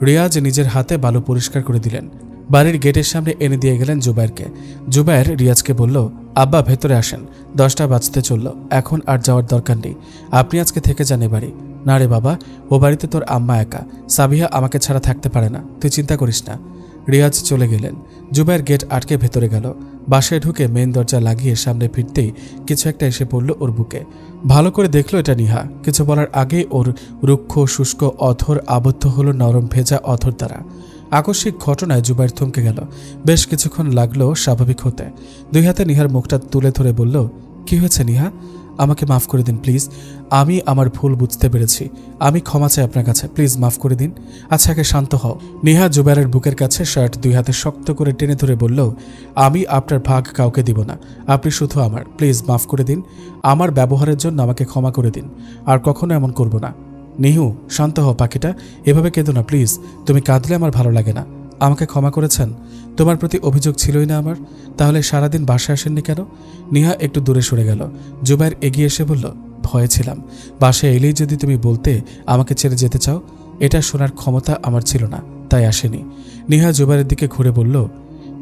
রিয়াজ নিজের হাতে বালু পরিষ্কার করে দিলেন। বাড়ির গেটের সামনে এনে দিয়ে গেলেন জুবায়েরকে। জুবায়ের রিয়াজকে বলল, আব্বা ভেতরে আসেন, 10টা বাজতে চলল, এখন আর যাওয়ার দরকার নেই। আপনি আজকে থেকে যান এ বাড়ি। না রে বাবা, ও বাড়িতে তোর আম্মা একা, সাবিহা আমাকে ছাড়া থাকতে পারে না, তুই চিন্তা করিস না। রিয়াজ চলে গেলেন। জুবায়ের গেট আটকে ভেতরে গেল। বাসায় ঢুকে মেন দরজা লাগিয়ে সামনে ফিরতেই কিছু একটা এসে পড়ল ওর বুকে। ভালো করে দেখলো এটা নিহা। কিছু বলার আগে ওর রুক্ষ শুষ্ক অধর আবদ্ধ হলো নরম ভেজা অধর দ্বারা। আকস্মিক ঘটনায় জুবায়ের থমকে গেল। বেশ কিছুক্ষণ লাগলো স্বাভাবিক হতে। দুই হাতে নিহার মুখটা তুলে ধরে বলল, কি হয়েছে নিহা? আমাকে মাফ করে দিন প্লিজ, আমি আমার ভুল বুঝতে পেরেছি। আমি ক্ষমা চাই আপনার কাছে, প্লিজ মাফ করে দিন। আচ্ছা আগে শান্ত হও। নিহা জুবায়েরের বুকের কাছে শার্ট দুই হাতে শক্ত করে টেনে ধরে বলল, আমি আপনার ভাগ কাউকে দিব না, আপনি শুধু আমার, প্লিজ মাফ করে দিন। আমার ব্যবহারের জন্য আমাকে ক্ষমা করে দিন, আর কখনো এমন করব না। নিহু, শান্ত হও পাখিটা, এভাবে কেঁদো না প্লিজ। তুমি কাঁদলে আমার ভালো লাগে না। আমাকে ক্ষমা করেছেন? তোমার প্রতি অভিযোগ ছিলই না আমার, তাহলে সারাদিন বাসায় আসেননি কেন? নিহা একটু দূরে সরে গেল। জুবায়ের এগিয়ে এসে বলল, ভয়ে ছিলাম, বাসায় এলেই যদি তুমি বলতে আমাকে ছেড়ে যেতে চাও, এটা শোনার ক্ষমতা আমার ছিল না, তাই আসেনি। নিহা জুবায়েরের দিকে ঘুরে বলল,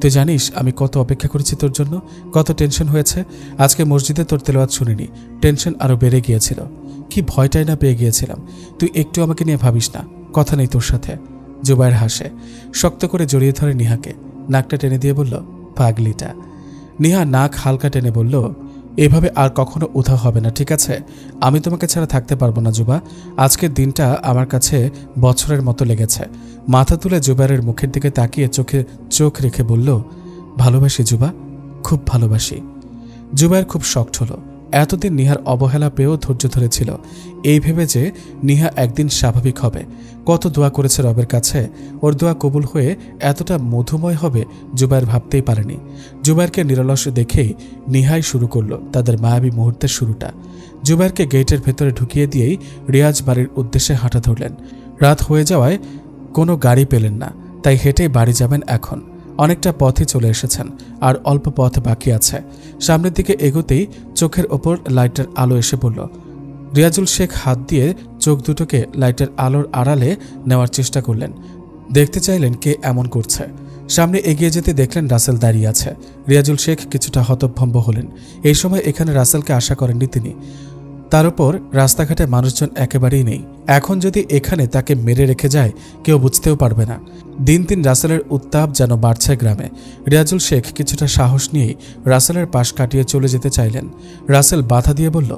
তুই জানিস আমি কত অপেক্ষা করেছি তোর জন্য, কত টেনশন হয়েছে। আজকে মসজিদে তোর তেলাওয়াত শুনিনি, টেনশন আরো বেড়ে গিয়েছিল। কি ভয়টাই না পেয়ে গিয়েছিলাম। তুই একটু আমাকে নিয়ে ভাবিস না, কথা নেই তোর সাথে। জুবায়ের হাসে, শক্ত করে জড়িয়ে ধরে নিহাকে, নাকটা টেনে দিয়ে বলল, পাগলিটা। নিহা নাক হালকা টেনে বলল, এভাবে আর কখনো উধাও হবে না, ঠিক আছে? আমি তোমাকে ছাড়া থাকতে পারবো না জুবা। আজকের দিনটা আমার কাছে বছরের মতো লেগেছে। মাথা তুলে জুবায়ের মুখের দিকে তাকিয়ে চোখে চোখ রেখে বলল, ভালোবাসি জুবা, খুব ভালোবাসি। জুবায়ের খুব শক্ট হলো। এতদিন নিহার অবহেলা পেয়েও ধৈর্য ধরেছিল, এই ভেবে যে নিহা একদিন স্বাভাবিক হবে। কত দোয়া করেছে রবের কাছে, ওর দোয়া কবুল হয়ে এতটা মধুময় হবে জুবায়ের ভাবতেই পারেনি। জুবায়েরকে নিরলস দেখেই নিহাই শুরু করলো তাদের মায়াবী মুহূর্তের শুরুটা। জুবায়েরকে গেটের ভেতরে ঢুকিয়ে দিয়েই রিয়াজ বাড়ির উদ্দেশ্যে হাঁটা ধরলেন। রাত হয়ে যাওয়ায় কোনো গাড়ি পেলেন না, তাই হেঁটেই বাড়ি যাবেন এখন। অনেকটা পথে চলে এসেছেন, আর অল্প পথ বাকি আছে। সামনের দিকে এগোতেই চোখের ওপর লাইটের আলো এসে পড়ল। রিয়াজুল শেখ হাত দিয়ে চোখ দুটোকে লাইটের আলোর আড়ালে নেওয়ার চেষ্টা করলেন। দেখতে চাইলেন কে এমন করছে। সামনে এগিয়ে যেতে দেখলেন রাসেল দাঁড়িয়ে আছে। রিয়াজুল শেখ কিছুটা হতভম্ব হলেন। এই সময় এখানে রাসেলকে আশা করেননি তিনি। তার উপর রাস্তাঘাটে মানুষজন একেবারেই নেই। এখন যদি এখানে তাকে মেরে রেখে যায় কেউ বুঝতেও পারবে না। দিন দিন রাসেলের উত্তাপ যেন বাড়ছে গ্রামে। রিয়াজুল শেখ কিছুটা সাহস নিয়েই রাসেলের পাশ কাটিয়ে চলে যেতে চাইলেন। রাসেল বাধা দিয়ে বলল,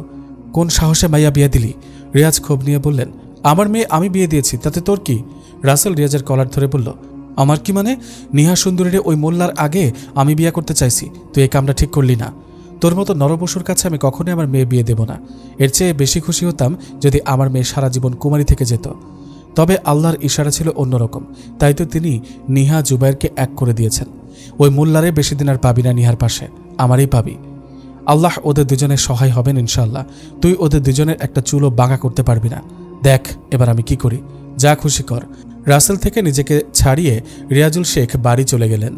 কোন সাহসে মাইয়া বিয়ে দিলি? রিয়াজ ক্ষোভ নিয়ে বললেন, আমার মেয়ে আমি বিয়ে দিয়েছি, তাতে তোর কি? রাসেল রিয়াজের কলার ধরে বলল, আমার কি মানে? নিহা সুন্দরীরে ওই মোল্লার আগে আমি বিয়ে করতে চাইছি, তুই এই কামটা ঠিক করলি না। তোর মতো নরপশুর কাছে আমি কখনোই আমার মেয়ে বিয়ে দেব না। এর চেয়ে বেশি খুশি হতাম যদি আমার মেয়ে সারা জীবন কুমারী থেকে যেত। তবে আল্লাহর ইশারা ছিল অন্যরকম, তাই তো তিনি নিহা জুবাইরকে এক করে দিয়েছেন। ওই মোল্লারে বেশি দিন আর পাবি না নিহার পাশে, আমারই পাবি। আল্লাহ ওদের দুজনের সহায় হবেন ইনশাল্লাহ। তুই ওদের দুজনের একটা চুলও বাঁকা করতে পারবি না। দেখ এবার আমি কি করি, যা খুশি কর। রাসেল থেকে নিজেকে ছাড়িয়ে রিয়াজুল শেখ বাড়ি চলে গেলেন।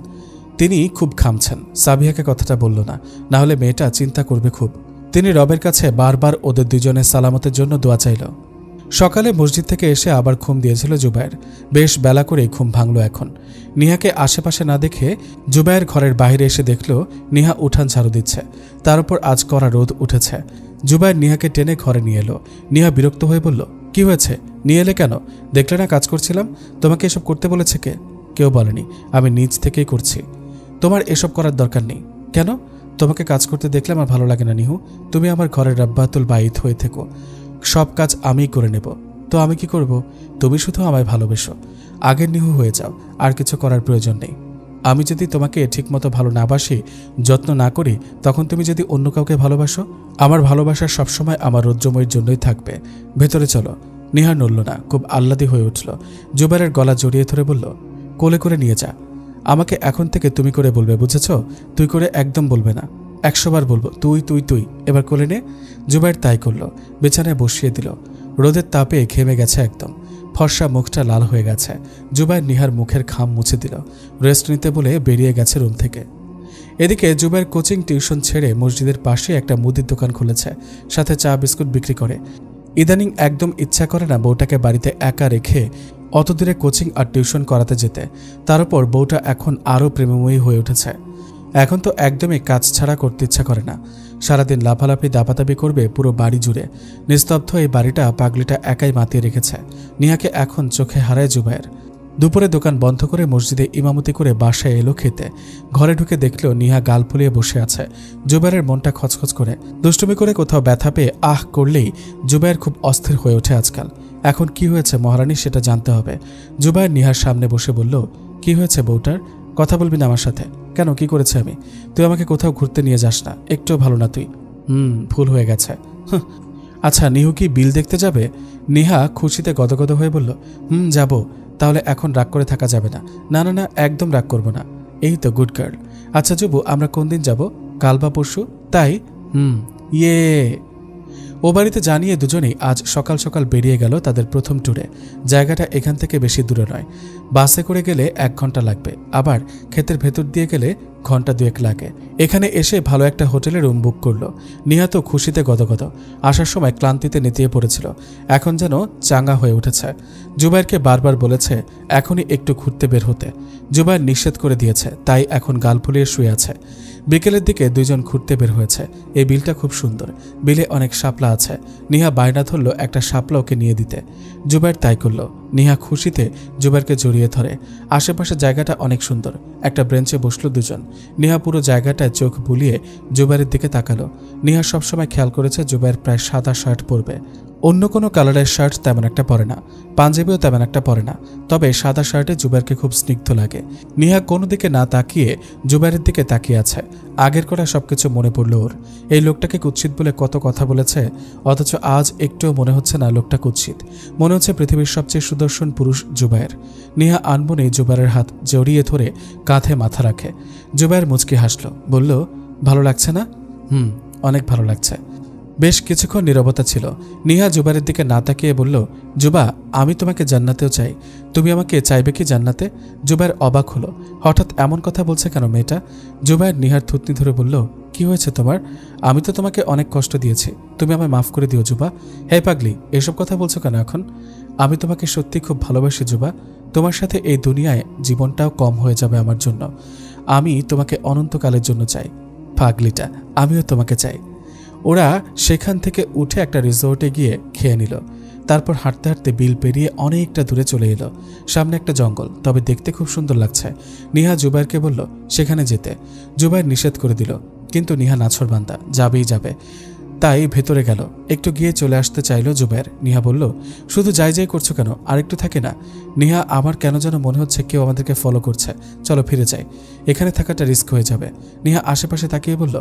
তিনি খুব খামছেন, সাবিহাকে কথাটা বলল না, না হলে মেয়েটা চিন্তা করবে খুব। তিনি রবের কাছে বারবার ওদের দুজনের সালামতের জন্য দোয়া চাইল। সকালে মসজিদ থেকে এসে আবার ঘুম দিয়েছিল জুবায়ের। বেশ বেলা করেই ঘুম ভাঙল এখন। নিহাকে আশেপাশে না দেখে জুবায়ের ঘরের বাইরে এসে দেখল নিহা উঠান ঝাড়ু দিচ্ছে। তার উপর আজ কড়া রোদ উঠেছে। জুবায়ের নিহাকে টেনে ঘরে নিয়ে এলো। নিহা বিরক্ত হয়ে বলল, কি হয়েছে, নিয়ে এলে কেন? দেখলে না কাজ করছিলাম। তোমাকে এসব করতে বলেছে কে? কেউ বলেনি, আমি নিজ থেকেই করছি। তোমার এসব করার দরকার নেই। কেন? তোমাকে কাজ করতে দেখলে আমার ভালো লাগে না নিহু। তুমি আমার ঘরের রাব্বাতুল বাইত হয়ে থেকো, সব কাজ আমিই করে নেব। তো আমি কি করব? তুমি শুধু আমায় ভালোবেসো, আগের নিহু হয়ে যাও, আর কিছু করার প্রয়োজন নেই। আমি যদি তোমাকে ঠিকমতো ভালো না বাসি, যত্ন না করি, তখন তুমি যদি অন্য কাউকে ভালোবাসো, আমার ভালোবাসা সবসময় আমার রৌদ্রময়ের জন্যই থাকবে। ভেতরে চলো। নিহা নড়ল না, খুব আহ্লাদী হয়ে উঠল। জুবাইরের গলা জড়িয়ে ধরে বলল, কোলে করে নিয়ে যা। আমাকে এখন থেকে তুমি করে বলবে, বুঝেছ? তুই করে একদম বলবে না, 100 বার বলবো তুই তুই তুই। এবার কোলে নে। জুবাইর তাই করল, বিছানায় বসিয়ে দিল। রোদের তাপে ঘেমে গেছে একদম, ফর্সা মুখটা লাল হয়ে গেছে। জুবাইর নিহার মুখের খাম মুছে দিল, রেস্ট নিতে বলে বেরিয়ে গেছে রুম থেকে। এদিকে জুবাইর কোচিং টিউশন ছেড়ে মসজিদের পাশে একটা মুদির দোকান খুলেছে, সাথে চা বিস্কুট বিক্রি করে। ইদানিং একদম ইচ্ছা করে না বউটাকে বাড়িতে একা রেখে অত দূরে কোচিং আর টিউশন করাতে যেতে। তার উপর বউটা এখন আরও প্রেমময়ী হয়ে উঠেছে। এখন তো একদমই কাজ ছাড়া করতে ইচ্ছা করে না। সারাদিন লাফালাফি দাপাদাপি করবে পুরো বাড়ি জুড়ে। নিস্তব্ধ এই বাড়িটা পাগলিটা একাই মাতিয়ে রেখেছে। নিহাকে এখন চোখে হারায় জুবাইর। দুপুরে দোকান বন্ধ করে মসজিদে ইমামতি করে বাসায় এলো খেতে। ঘরে ঢুকে দেখলো নিহা গাল ফুলিয়ে বসে আছে। জুবাইরের মনটা খচখচ করে। দুষ্টুমি করে কোথাও ব্যথা পেয়ে আহ করলেই জুবাইর খুব অস্থির হয়ে ওঠে আজকাল। এখন কি হয়েছে মহারানী সেটা জানতে হবে। জুবাইর নিহার সামনে বসে বলল, কি হয়েছে বউটার? কথা বলবি না আমার সাথে? কেন, কি করেছে আমি? তুই আমাকে কোথাও ঘুরতে নিয়ে যাস না, একটুও ভালো না তুই। ভুল হয়ে গেছে। আচ্ছা নিহু কি বিল দেখতে যাবে? নিহা খুশিতে গদগদ হয়ে বলল, যাব। তাহলে এখন রাগ করে থাকা যাবে না। না না না, একদম রাগ করব না। এই তো গুড গার্ল। আচ্ছা জুবু, আমরা কোন দিন যাব? কাল বা পরশু? তাই? ইয়ে। ও বাড়িতে জানিয়ে দুজনেই আজ সকাল সকাল বেরিয়ে গেল তাদের প্রথম ট্যুরে। জায়গাটা এখান থেকে বেশি দূরে নয়, বাসে করে গেলে 1 ঘন্টা লাগবে, আবার ক্ষেতের ভেতর দিয়ে গেলে ঘন্টা 2 লাগে। এখানে এসে ভালো একটা হোটেলে রুম বুক করলো। নিহা তো খুশিতে গদগদ। আসার সময় ক্লান্তিতে নেতিয়ে পড়েছিল, এখন যেন চাঙ্গা হয়ে উঠেছে। জুবাইরকে বারবার বলেছে এখনই একটু ঘুরতে বের হতে। জুবাইর নিষেধ করে দিয়েছে, তাই এখন গাল ফুলিয়ে শুয়ে আছে। বিকেলের দিকে দুইজন ঘুরতে বের হয়েছে। এই বিলটা খুব সুন্দর, বিলে অনেক শাপলা আছে। নিহা বায়না ধরল একটা শাপলা ওকে নিয়ে দিতে। জুবাইর তাই করল। নিহা খুশিতে জুবাইরকে জড়িয়ে ধরে। আশেপাশে জায়গাটা অনেক সুন্দর। একটা বেঞ্চে বসলো দুজন। নিহা পুরো জায়গাটায় চোখ বুলিয়ে জুবাইরের দিকে তাকালো। নিহা সবসময় খেয়াল করেছে জুবাইর প্রায় সাদা শার্ট পরবে, অন্য কোনো কালারের শার্ট তেমন একটা পরে না, পাঞ্জাবিও তেমন একটা পরে না। তবে সাদা শার্টে জুবাইরকে খুব স্নিগ্ধ লাগে। নিহা কোনো দিকে না তাকিয়ে জুবাইরের দিকে তাকিয়ে আছে। আগের করা সবকিছু মনে পড়ল ওর। এই লোকটাকে কুৎসিত বলে কত কথা বলেছে, অথচ আজ একটুও মনে হচ্ছে না লোকটা কুৎসিত। মনে হচ্ছে পৃথিবীর সবচেয়ে সুদর্শন পুরুষ জুবাইর। নিহা আনমনে জুবাইরের হাত জড়িয়ে ধরে কাঁধে মাথা রাখে। জুবাইর মুচকি হাসল, বলল, ভালো লাগছে না? অনেক ভালো লাগছে। বেশ কিছুক্ষণ নীরবতা ছিল। নিহা জুবাইরের দিকে না তাকিয়ে বলল, জুবা, আমি তোমাকে জান্নাতেও চাই। তুমি আমাকে চাইবে কি জান্নাতে? জুবাইর অবাক হলো, হঠাৎ এমন কথা বলছে কেন মেয়েটা? জুবাইর নিহার থুতনি ধরে বলল, কি হয়েছে তোমার? আমি তো তোমাকে অনেক কষ্ট দিয়েছি, তুমি আমায় মাফ করে দিও জুবা। হে পাগলি, এসব কথা বলছো কেন এখন? আমি তোমাকে সত্যি খুব ভালোবাসি জুবা। তোমার সাথে এই দুনিয়ায় জীবনটাও কম হয়ে যাবে আমার জন্য। আমি তোমাকে অনন্তকালের জন্য চাই। পাগলিটা, আমিও তোমাকে চাই। ওরা সেখান থেকে উঠে একটা রিসোর্টে গিয়ে খেয়ে নিল। তারপর হাঁটতে হাঁটতে বিল পেরিয়ে অনেকটা দূরে চলে এলো। সামনে একটা জঙ্গল, তবে দেখতে খুব সুন্দর লাগছে। নিহা জুবাইরকে বলল সেখানে যেতে। জুবাইর নিষেধ করে দিল, কিন্তু নিহা নাছোড়বান্দা, যাবেই যাবে। তাই ভেতরে গেল। একটু গিয়ে চলে আসতে চাইল জুবাইর। নিহা বলল, শুধু যাই যাই করছো কেন, আর একটু থাকে না? নিহা, আমার কেন যেন মনে হচ্ছে কেউ আমাদেরকে ফলো করছে, চলো ফিরে যাই, এখানে থাকাটা রিস্ক হয়ে যাবে। নিহা আশেপাশে তাকিয়ে বলল,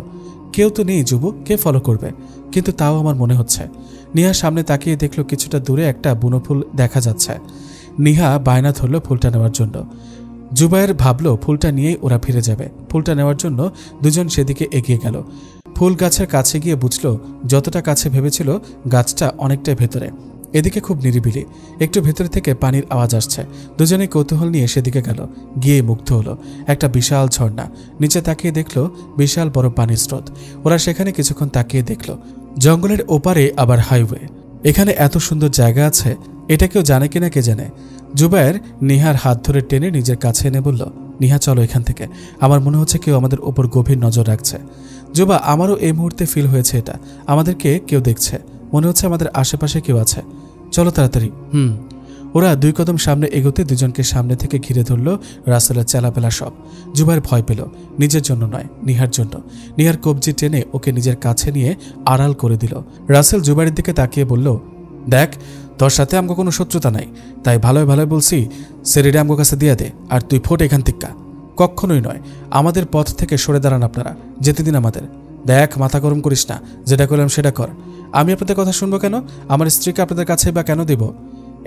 কেউ তো নেই যুবক, কে ফলো করবে? কিন্তু তাও আমার মনে হচ্ছে। নিহা সামনে তাকিয়ে দেখলো কিছুটা দূরে একটা বুনো ফুল দেখা যাচ্ছে। নিহা বায়না ধরল ফুলটা নেওয়ার জন্য। জুবাইর ভাবলো ফুলটা নিয়েই ওরা ফিরে যাবে। ফুলটা নেওয়ার জন্য দুজন সেদিকে এগিয়ে গেল। ফুল গাছের কাছে গিয়ে বুঝলো যতটা কাছে ভেবেছিল গাছটা অনেকটাই ভেতরে। এদিকে খুব নিরিবিলি, একটু ভেতরে থেকে পানির আওয়াজ আসছে। দুজনেই কৌতূহল নিয়ে সেদিকে গেল। গিয়ে মুগ্ধ হলো, একটা বিশাল ঝর্ণা। নিচে তাকিয়ে দেখলো বিশাল বড় পানির স্রোত। ওরা সেখানে কিছুক্ষণ তাকিয়ে দেখলো। জঙ্গলের ওপারে আবার হাইওয়ে। এখানে এত সুন্দর জায়গা আছে, এটা কেউ জানে কিনা কে জানে। জুবাইর নিহার হাত ধরে টেনে নিজের কাছে এনে বলল, নিহা চলো এখান থেকে, আমার মনে হচ্ছে কেউ আমাদের ওপর গভীর নজর রাখছে। জুবা, আমারও এই মুহূর্তে ফিল হয়েছে এটা, আমাদেরকে কেউ দেখছে, মনে হচ্ছে আমাদের আশেপাশে কেউ আছে, চলো তাড়াতাড়ি। ওরা 2 কদম সামনে এগোতে দুজনকে সামনে থেকে ঘিরে ধরল রাসেলের চেলাপেলা সব। জুবাইর ভয় পেল, নিজের জন্য নয়, নিহার জন্য। নিহার কবজি টেনে ওকে নিজের কাছে নিয়ে আড়াল করে দিল। রাসেল জুবাইরের দিকে তাকিয়ে বলল, দেখ, তোর সাথে আমাকে কোনো শত্রুতা নাই, তাই ভালোই ভালোই বলছি সেরিডে আমগো কাছে দিয়ে দে, আর তুই ফোট এখান থেকে। কখনোই নয়, আমাদের পথ থেকে সরে দাঁড়ান আপনারা, যেতে দিন আমাদের। দেখ, মাথা গরম করিস না, যেটা করলাম সেটা কর। আমি আপনাদের কথা শুনবো কেন? আমার স্ত্রীকে আপনাদের কাছে বা কেন দেব?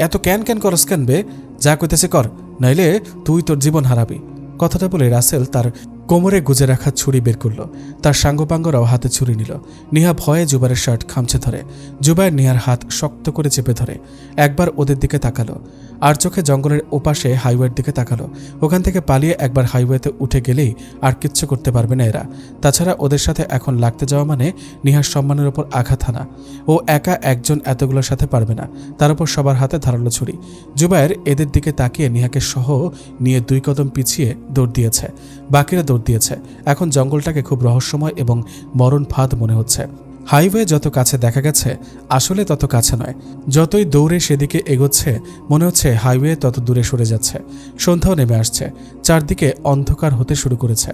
এত ক্যান ক্যান করস কেন বে? যা কইতেছে কর, নইলে তুই তোর জীবন হারাবি। কথাটা বলে রাসেল তার কোমরে গুজে রাখা ছুরি বের করল। তার সাঙ্গপাঙ্গরাও হাতে ছুরি নিল। নিহা ভয়ে জুবাইরের শার্ট খামচে ধরে। জুবাইর নিহার হাত শক্ত করে চেপে ধরে। একবার ওদের দিকে তাকালো, আর চোখে জঙ্গলের ওপাশে হাইওয়ের দিকে তাকালো। ওখান থেকে পালিয়ে একবার হাইওয়েতে উঠে গেলেই আর কিচ্ছু করতে পারবে না এরা। তাছাড়া ওদের সাথে এখন লাগতে যাওয়া মানে নিহার সম্মানের ওপর আঘাত হানা। ও একা একজন এতগুলোর সাথে পারবে না, তার উপর সবার হাতে ধারালো ছুরি। জুবাইর এদের দিকে তাকিয়ে নিহাকে সহ নিয়ে 2 কদম পিছিয়ে দৌড় দিয়েছে। বাকিরা দৌড় দিয়েছে। এখন জঙ্গলটাকে খুব রহস্যময় এবং মরণ ফাঁদ মনে হচ্ছে। হাইওয়ে যত কাছে দেখা গেছে, আসলে তত কাছে নয়। যতই দৌড়ে সেদিকে এগোচ্ছে, মনে হচ্ছে হাইওয়ে তত দূরে সরে যাচ্ছে। সন্ধ্যাও নেমে আসছে, চারদিকে অন্ধকার হতে শুরু করেছে।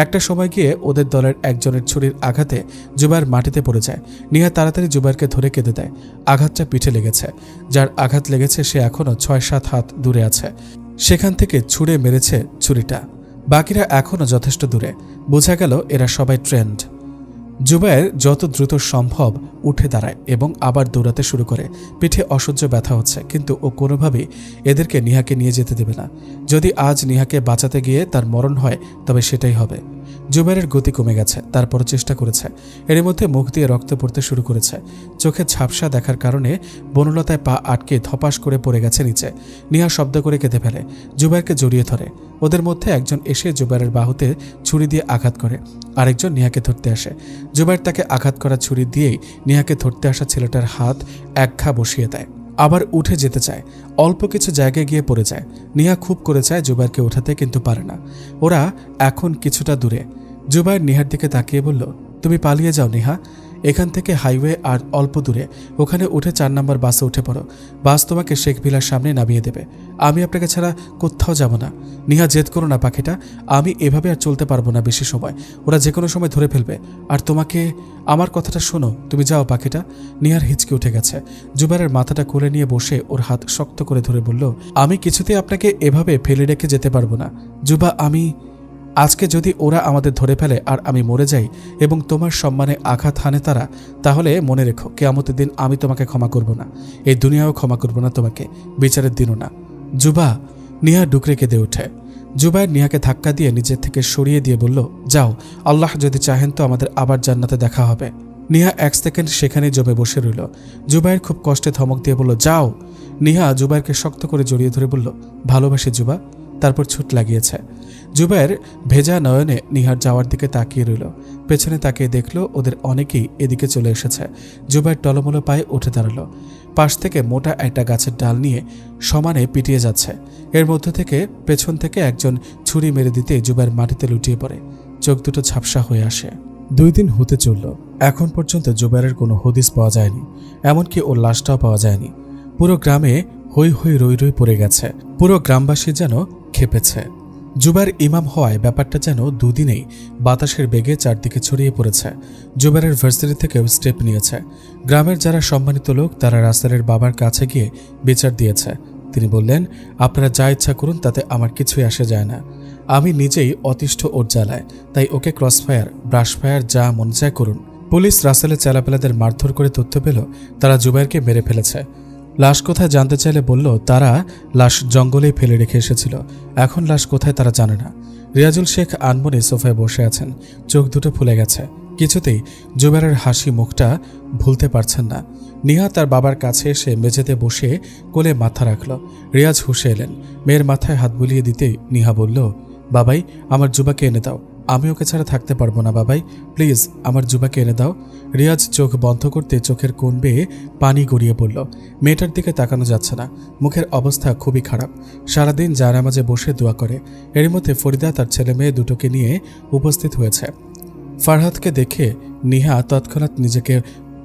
একটা সময় গিয়ে ওদের দলের একজনের ছুরির আঘাতে জুবাইর মাটিতে পড়ে যায়। নিহা তাড়াতাড়ি জুবাইরকে ধরে কেঁদে দেয়। আঘাতটা পিঠে লেগেছে। যার আঘাত লেগেছে সে এখনও 6-7 হাত দূরে আছে। সেখান থেকে ছুঁড়ে মেরেছে ছুরিটা। বাকিরা এখনও যথেষ্ট দূরে। বোঝা গেল এরা সবাই ট্রেন্ড। জুবাইর যত দ্রুত সম্ভব উঠে দাঁড়ায় এবং আবার দৌড়াতে শুরু করে। পিঠে অসহ্য ব্যথা হচ্ছে, কিন্তু ও কোনোভাবেই এদেরকে নিহাকে নিয়ে যেতে দেবে না। যদি আজ নিহাকে বাঁচাতে গিয়ে তার মরণ হয়, তবে সেটাই হবে। জুবাইরের গতি কমে গেছে, তারপরও চেষ্টা করেছে। এর মধ্যে মুখ দিয়ে রক্ত পড়তে শুরু করেছে। চোখে ঝাপসা দেখার কারণে বনলতায় পা আটকে ধপাস করে পড়ে গেছে নিচে। নিহা শব্দ করে কেঁদে ফেলে। জুবাইরকে জড়িয়ে ধরে। ওদের মধ্যে একজন এসে জুবাইরের বাহুতে ছুরি দিয়ে আঘাত করে, আরেকজন নিহাকে ধরতে আসে। জুবাইর তাকে আঘাত করা ছুরি দিয়েই নিহাকে ধরতে আসা ছেলেটার হাত একঘা বসিয়ে দেয়। আবার উঠে যেতে চায়, অল্প কিছু জায়গায় গিয়ে পড়ে যায়। নিহা খুব করে চায় জুবাইরকে ওঠাতে, কিন্তু পারে না। ওরা এখন কিছুটা দূরে। জুবাইর নিহার দিকে তাকিয়ে বলল, তুমি পালিয়ে যাও নিহা, এখান থেকে হাইওয়ে আর অল্প দূরে, ওখানে উঠে 4 নম্বর বাসে উঠে পড়ো। বাস তোমাকে শেখ ভিলার সামনে নামিয়ে দেবে। আমি আপনাকে ছাড়া কোথাও যাব না। নিহা, জেদ করো না পাখিটা, আমি এভাবে আর চলতে পারবো না বেশি সময়। ওরা যে কোনো সময় ধরে ফেলবে, আর তোমাকে আমার কথাটা শোনো, তুমি যাও পাখিটা। নিহার হিচকে উঠে গেছে। জুবাইরের মাথাটা কোলে নিয়ে বসে ওর হাত শক্ত করে ধরে বলল, আমি কিছুতেই আপনাকে এভাবে ফেলে রেখে যেতে পারবো না জুবা। আজকে যদি ওরা আমাদের ধরে ফেলে আর আমি মরে যাই এবং তোমার সম্মানে আঘাত হানে তারা, তাহলে মনে রেখো কিয়ামতের দিন আমি তোমাকে ক্ষমা করব না, এই দুনিয়াও ক্ষমা করব না তোমাকে, বিচারের দিনও না। জুবা। নিহা ডুকরে কেঁদে ওঠে। জুবাইর নিহাকে ধাক্কা দিয়ে নিজের থেকে সরিয়ে দিয়ে বলল, যাও, আল্লাহ যদি চাহেন তো আমাদের আবার জান্নাতে দেখা হবে। নিহা 1 সেকেন্ড সেখানেই জমে বসে রইল। জুবাইর খুব কষ্টে ধমক দিয়ে বলল, যাও। নিহা জুবাইরকে শক্ত করে জড়িয়ে ধরে বলল, ভালোবাসি জুবা। তারপর ছুট লাগিয়েছে। জুবাইর ভেজা নয়নে নিহার যাওয়ার দিকে তাকিয়ে রইল। পেছনে তাকিয়ে দেখল ওদের অনেকেই এদিকে চলে এসেছে। জুবাইর টলমলো পায়ে উঠে দাঁড়ালো। পাশ থেকে মোটা একটা গাছের ডাল নিয়ে সমানে পিটিয়ে যাচ্ছে। এর মধ্য থেকে পেছন থেকে একজন ছুরি মেরে দিতে জুবাইর মাটিতে লুটিয়ে পড়ে। চোখ দুটো ঝাপসা হয়ে আসে। 2 দিন হতে চলল। এখন পর্যন্ত জুবাইরের কোনো হদিস পাওয়া যায়নি, এমনকি ওর লাশটাও পাওয়া যায়নি। পুরো গ্রামে হই হই রই রই পড়ে গেছে। পুরো গ্রামবাসী যেন খেপেছে। জুবাইর ইমাম হওয়ায় ব্যাপারটা যেন 2 দিনেই বাতাসের বেগে চারদিকে ছড়িয়ে পড়েছে। জুবাইরের ভার্সিটি থেকেও স্টেপ নিয়েছে। গ্রামের যারা সম্মানিত লোক তারা রাসেলের বাবার কাছে গিয়ে বিচার দিয়েছে। তিনি বললেন, আপনারা যা ইচ্ছা করুন, তাতে আমার কিছুই আসে যায় না। আমি নিজেই অতিষ্ঠ ওর জ্বালায়, তাই ওকে ক্রসফায়ার ব্রাশফায়ার যা মন চায় করুন। পুলিশ রাসেলের চেলাপেলাদের মারধর করে তথ্য পেল তারা জুবাইরকে মেরে ফেলেছে। লাশ কোথায় জানতে চাইলে বলল তারা লাশ জঙ্গলেই ফেলে রেখে এসেছিল। এখন লাশ কোথায় তারা জানে না। রিয়াজুল শেখ আনমনে সোফায় বসে আছেন, চোখ দুটো ফুলে গেছে। কিছুতেই জুবাইরের হাসি মুখটা ভুলতে পারছেন না। নিহা তার বাবার কাছে এসে মেঝেতে বসে কোলে মাথা রাখল। রিয়াজ হুঁশে এলেন। মেয়ের মাথায় হাত বুলিয়ে দিতেই নিহা বলল, বাবাই, আমার জুবাকে এনে দাও। আমি ওকে ছাড়া থাকতে পারবো না বাবাই, প্লিজ আমার জুবাকে এনে দাও। রিয়াজ চোখ বন্ধ করতে চোখের কোণ বেয়ে পানি গড়িয়ে পড়ল। মেয়েটার দিকে তাকানো যাচ্ছে না। মুখের অবস্থা খুবই খারাপ। সারাদিন জায়নামাজে বসে দোয়া করে। এরই মধ্যে ফরিদা তার ছেলে মেয়ে দুটোকে নিয়ে উপস্থিত হয়েছে। ফারহাদকে দেখে নিহা তৎক্ষণাৎ নিজেকে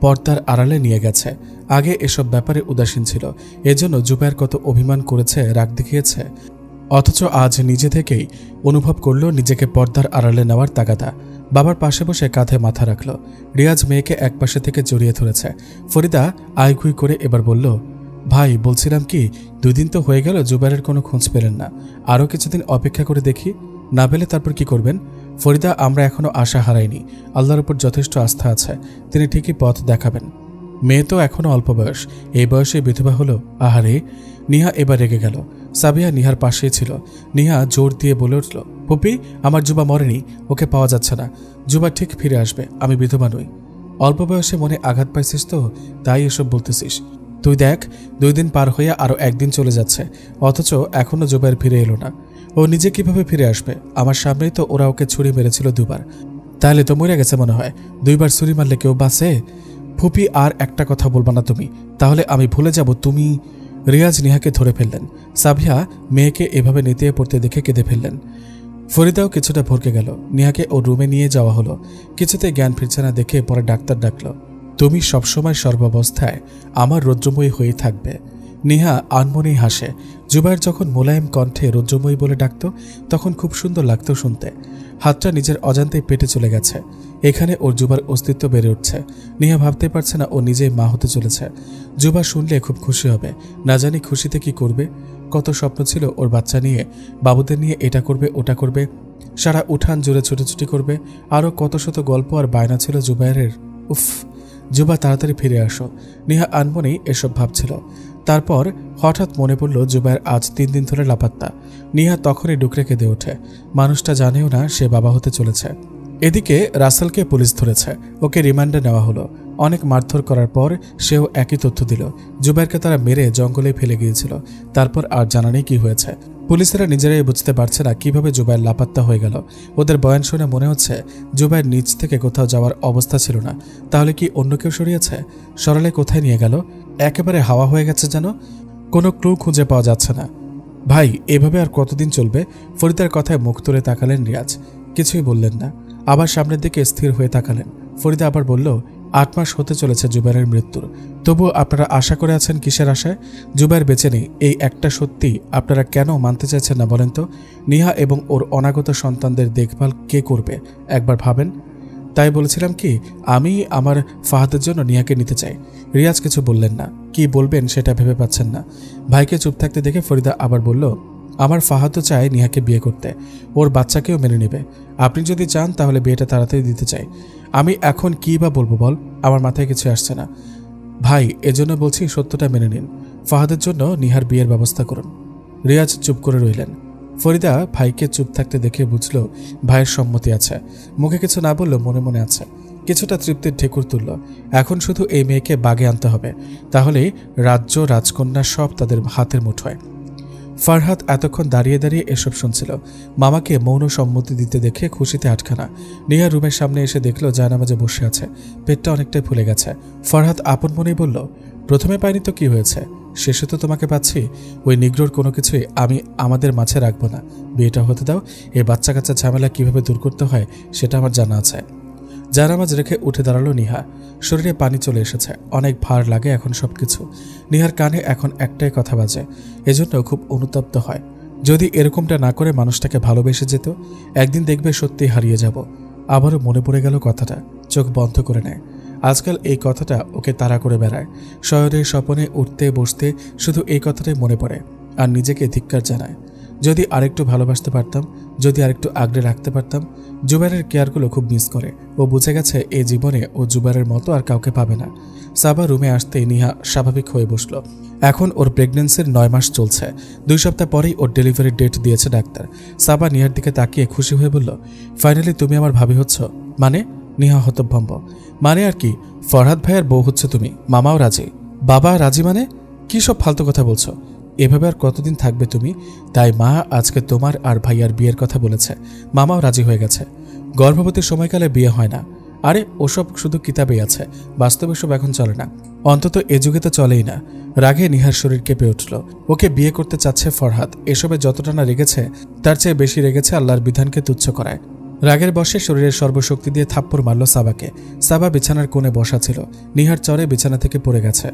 পর্দার আড়ালে নিয়ে গেছে। আগে এসব ব্যাপারে উদাসীন ছিল, এজন্য জুবাইর কত অভিমান করেছে, রাগ দেখিয়েছে। অথচ আজ নিজে থেকেই অনুভব করল নিজেকে পর্দার আড়ালে নেওয়ার তাগাদা। বাবার পাশে বসে কাঁধে মাথা রাখল। রিয়াজ মেয়েকে এক পাশে থেকে জড়িয়ে ধরেছে। ফরিদা আইগুই করে এবার বলল, ভাই বলছিলাম কি, 2 দিন তো হয়ে গেল জুবাইরের কোনো খোঁজ পেলেন না। আরও কিছুদিন অপেক্ষা করে দেখি, না পেলে তারপর কি করবেন? ফরিদা, আমরা এখনো আশা হারাইনি। আল্লাহর উপর যথেষ্ট আস্থা আছে, তিনি ঠিকই পথ দেখাবেন। মেয়ে তো এখনো অল্প বয়স, এই বয়সে বিধবা হলো। আহারে! নিহা এবার রেগে গেল। সাবিয়া নিহার পাশেই ছিল। নিহা জোর দিয়ে বলে উঠল, পুপি, আমার জুবা মরেনি, ওকে পাওয়া যাচ্ছে না। জুবা ঠিক ফিরে আসবে, আমি বিধবা নই। অল্প বয়সে মনে আঘাত পাইছিস তো, তাই এসব বলতেছিস। তুই দেখ, 2 দিন পার হয়ে আরও 1 দিন চলে যাচ্ছে, অথচ এখনো জুবাইর ফিরে এলো না। ও নিজে কিভাবে ফিরে আসবে? আমার সামনেই তো ওরা ওকে ছুরি মেরেছিল 2 বার। তাহলে তো মরে গেছে মনে হয়। 2 বার ছুরি মারলে কেউ বাঁচে? ফুপি, আর একটা কথা বলবা না তুমি, তাহলে আমি ভুলে যাব তুমি। রিয়াজ নিহাকে ধরে ফেললেন। সাবিয়া মেয়েকে এভাবে নেতিয়ে পড়তে দেখে কেঁদে ফেললেন। ফরিদাও কিছুটা ভরকে গেল। নিহাকে ওর রুমে নিয়ে যাওয়া হলো। কিছুতে জ্ঞান ফিরছে না দেখে পরে ডাক্তার ডাকল। তুমি সবসময় সর্বাবস্থায় আমার রৌদ্রময়ী হয়ে থাকবে। নিহা আনমনেই হাসে। জুবাইর যখন মোলায়েম কণ্ঠে রৌদ্রময়ী বলে ডাকত, তখন খুব সুন্দর লাগতো শুনতে। হাতটা নিজের অজান্তেই পেটে চলে গেছে। এখানে ওর জুবার অস্তিত্ব বেড়ে উঠছে। নিহা ভাবতে পারছে না ও নিজেই মা হতে চলেছে। জুবা শুনলে খুব খুশি হবে। না জানি খুশিতে কি করবে। কত স্বপ্ন ছিল ওর বাচ্চা নিয়ে, বাবুদের নিয়ে এটা করবে ওটা করবে, সারা উঠান জুড়ে ছুটোছুটি করবে। আরও কত শত গল্প আর বায়না ছিল জুবাইরের। উফ, জুবা তাড়াতাড়ি ফিরে আসো। নিহা আনমনেই এসব ভাবছিল। তারপর হঠাৎ মনে পড়ল জুবাইর আজ 3 দিন ধরে লাপাত্তা। নিহা তখনই ডুকরে কেঁদে ওঠে। মানুষটা জানেও না সে বাবা হতে চলেছে। এদিকে রাসেলকে পুলিশ ধরেছে। ওকে রিমান্ডে নেওয়া হলো। অনেক মারধর করার পর সেও একই তথ্য দিল। জুবাইরকে তারা মেরে জঙ্গলে ফেলে গিয়েছিল। তারপর আর জানা নেই কি হয়েছে। পুলিশেরা নিজেরাই বুঝতে পারছে না কিভাবে জুবাইর লাপাত্তা হয়ে গেল। ওদের বয়ান শুনে মনে হচ্ছে জুবাইর নিচ থেকে কোথাও যাওয়ার অবস্থা ছিল না। তাহলে কি অন্য কেউ সরিয়েছে? সরালে কোথায় নিয়ে গেল? একেবারে হাওয়া হয়ে গেছে যেন। কোনো ক্লু খুঁজে পাওয়া যাচ্ছে না। ভাই, এভাবে আর কতদিন চলবে? ফরিদার কথায় মুখ তুলে তাকালেন রিয়াজ। কিছুই বললেন না। আবার সামনের দিকে স্থির হয়ে তাকালেন। ফরিদা আবার বলল, 8 মাস হতে চলেছে জুবাইরের মৃত্যুর। তবুও আপনারা আশা করে আছেন কিসের আশায়? জুবাইর বেঁচে নেই, এই একটা সত্যি আপনারা কেন মানতে চাইছেন না বলেন তো? নিহা এবং ওর অনাগত সন্তানদের দেখভাল কে করবে একবার ভাবেন। তাই বলেছিলাম কি, আমি আমার ফাহাদের জন্য নিহাকে নিতে চাই। রিয়াজ কিছু বললেন না। কি বলবেন সেটা ভেবে পাচ্ছেন না। ভাইকে চুপ থাকতে দেখে ফরিদা আবার বলল, আমার ফাহাদও চায় নিহাকে বিয়ে করতে, ওর বাচ্চাকেও মেনে নেবে। আপনি যদি চান তাহলে বিয়েটা তাড়াতাড়ি দিতে চাই। আমি এখন কী বা বলবো বল, আমার মাথায় কিছু আসছে না। ভাই, এজন্য বলছি সত্যটা মেনে নিন। ফাহাদের জন্য নিহার বিয়ের ব্যবস্থা করুন। রিয়াজ চুপ করে রইলেন। ফরিদা ভাইকে চুপ থাকতে দেখে বুঝল ভাইয়ের সম্মতি আছে। মুখে কিছু না বললেও মনে মনে আছে। কিছুটা তৃপ্তির ঢেকুর তুলল। এখন শুধু এই মেয়েকে বাগে আনতে হবে, তাহলেই রাজ্য রাজকন্যা সব তাদের হাতের মুঠোয়। ফারহাদ এতক্ষণ দাঁড়িয়ে দাঁড়িয়ে এসব শুনছিল। মামাকে মৌন সম্মতি দিতে দেখে খুশিতে আটখানা। নিহা রুমের সামনে এসে দেখল জায়নামাজে বসে আছে। পেটটা অনেকটাই ফুলে গেছে। ফারহাদ আপন মনেই বলল, প্রথমে পাইনি তো কি হয়েছে, শেষে তো তোমাকে পাচ্ছি। ওই নিগ্রোর কোনো কিছুই আমি আমাদের মাঝে রাখবো না। বিয়েটা হতে দাও। এই বাচ্চা কাচ্চা ঝামেলা কিভাবে দূর করতে হয় সেটা আমার জানা আছে। জানামাজ রেখে উঠে দাঁড়ালো নিহা। শরীরে পানি চলে এসেছে, অনেক ভার লাগে এখন সবকিছু। নিহার কানে এখন একটাই কথা বাজে, এজন্য খুব অনুতপ্ত হয়। যদি এরকমটা না করে মানুষটাকে ভালোবেসে যেত, একদিন দেখবে সত্যি হারিয়ে যাব। আবারও মনে পড়ে গেল কথাটা, চোখ বন্ধ করে নেয়। আজকাল এই কথাটা ওকে তাড়া করে বেড়ায়। শহরে স্বপনে উঠতে বসতে শুধু এই কথাটাই মনে পড়ে, আর নিজেকে ধিক্কার জানায়। যদি আরেকটু ভালোবাসতে পারতাম, যদি আরেকটু আগলে রাখতে পারতাম। জুবাইরের কেয়ারগুলো খুব মিস করে। ও বুঝে গেছে এই জীবনে ও জুবাইরের মতো আর কাউকে পাবে না। সাবা রুমে আসতেই নিহা স্বাভাবিক হয়ে বসল। এখন ওর প্রেগন্যান্সির 9 মাস চলছে। 2 সপ্তাহ পরেই ওর ডেলিভারির ডেট দিয়েছে ডাক্তার। সাবা নিহার দিকে তাকিয়ে খুশি হয়ে বলল, ফাইনালি তুমি আমার ভাবি হচ্ছ? মানে? নিহা হতভম্ব। মানে আর কি, ফরহাদ ভাইয়ের বউ হচ্ছে তুমি, মামাও রাজি। বাবা রাজি মানে? কি সব ফালতু কথা বলছো? এভাবে আর কতদিন থাকবে তুমি? তাই মা আজকে তোমার আর ভাইয়ার বিয়ের কথা বলেছে, মামাও রাজি হয়ে গেছে। গর্ভবতীর সময়কালে বিয়ে হয় না। আরে ওসব শুধু কিতাবেই আছে, বাস্তবে সব এখন চলে না, অন্তত এ যুগে তো চলেই না। রাগে নিহার শরীর কেঁপে উঠল। ওকে বিয়ে করতে চাচ্ছে ফরহাদ। এসবে যতটা না রেগেছে তার চেয়ে বেশি রেগেছে আল্লাহর বিধানকে তুচ্ছ করায়। রাগের বশে শরীরের সর্বশক্তি দিয়ে থাপ্পড় মারল সাবাকে। সাবা বিছানার কোণে বসা ছিল, নিহার চরে বিছানা থেকে পড়ে গেছে।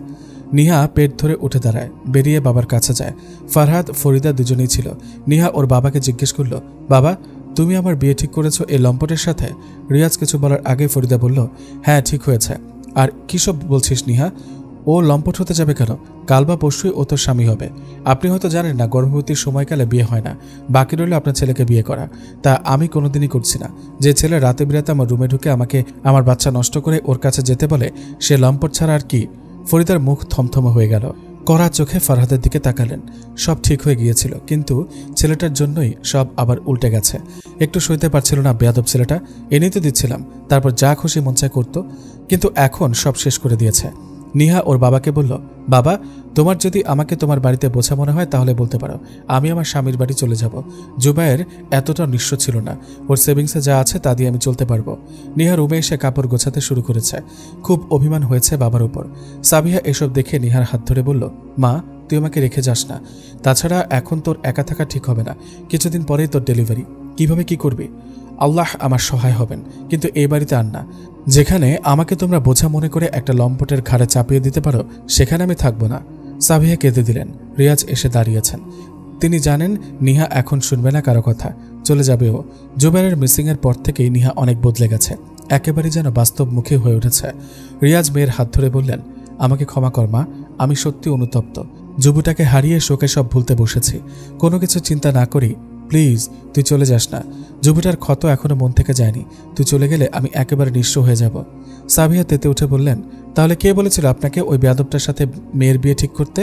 নিহা পেট ধরে উঠে দাঁড়ায়, বেরিয়ে বাবার কাছে যায়। ফারহাদ ফরিদা দুজনেই ছিল। নিহা ওর বাবাকে জিজ্ঞেস করল, বাবা তুমি আমার বিয়ে ঠিক করেছো এই লম্পটের সাথে? রিয়াজ কিছু বলার আগে ফরিদা বলল, হ্যাঁ ঠিক হয়েছে। আর কী সব বলছিস নিহা? ও লম্পট হতে যাবে কেন? কাল বা পরশুই ও তোর স্বামী হবে। আপনি হয়তো জানেন না গর্ভবতীর সময়কালে বিয়ে হয় না, বাকি রইল আপনার ছেলেকে বিয়ে করা। তা আমি কোনোদিনই করছি না। যে ছেলে রাতে বিরাতে আমার রুমে ঢুকে আমাকে আমার বাচ্চা নষ্ট করে ওর কাছে যেতে বলে, সে লম্পট ছাড়া আর কি? ফরিদার মুখ থমথমে হয়ে গেল। কড়া চোখে ফরহাদের দিকে তাকালেন। সব ঠিক হয়ে গিয়েছিল, কিন্তু ছেলেটার জন্যই সব আবার উল্টে গেছে। একটু সইতে পারছিল না বেয়াদব ছেলেটা। এনেই তো দিচ্ছিলাম, তারপর যা খুশি মন চায় করতো, কিন্তু এখন সব শেষ করে দিয়েছে। নিহা ওর বাবাকে বলল, বাবা তোমার যদি আমাকে তোমার বাড়িতে বোঝা মনে হয় তাহলে বলতে পারো, আমি আমার স্বামীর বাড়ি চলে যাব। জুবাইর এতটা নিঃস্ব ছিল না, ওর সেভিংসে যা আছে তা দিয়ে আমি চলতে পারবো। নিহা রুমে এসে কাপড় গোছাতে শুরু করেছে। খুব অভিমান হয়েছে বাবার উপর। সাবিহা এসব দেখে নিহার হাত ধরে বলল, মা তুই আমাকে রেখে যাস না। তাছাড়া এখন তোর একা থাকা ঠিক হবে না, কিছুদিন পরেই তোর ডেলিভারি। কিভাবে কি করবি? আল্লাহ আমার সহায় হবেন, কিন্তু এই বাড়িতে আর না। যেখানে আমাকে তোমরা বোঝা মনে করে একটা লম্পটের ঘাড়ে চাপিয়ে দিতে পারো, সেখানে আমি থাকবো না। সাবিহা কেঁদে দিলেন। রিয়াজ এসে দাঁড়িয়েছেন। তিনি জানেন নিহা এখন শুনবে না কারো কথা, চলে যাবে ও। জুবাইরের মিসিংয়ের পর থেকেই নিহা অনেক বদলে গেছে, একেবারে যেন বাস্তবমুখী হয়ে উঠেছে। রিয়াজ মেয়ের হাত ধরে বললেন, আমাকে ক্ষমা কর মা, আমি সত্যি অনুতপ্ত। যুবটাকে হারিয়ে শোকে সব ভুলতে বসেছি। কোনো কিছু চিন্তা না করি, প্লিজ তুই চলে যাস না। যুবটার ক্ষত এখনো মন থেকে যায়নি, তুই চলে গেলে আমি একেবারে নিঃস্ব হয়ে যাব। সাবিহা তেতে উঠে বললেন, তাহলে কে বলেছিল আপনাকে ওই বেয়াদবটার সাথে মেয়ের বিয়ে ঠিক করতে?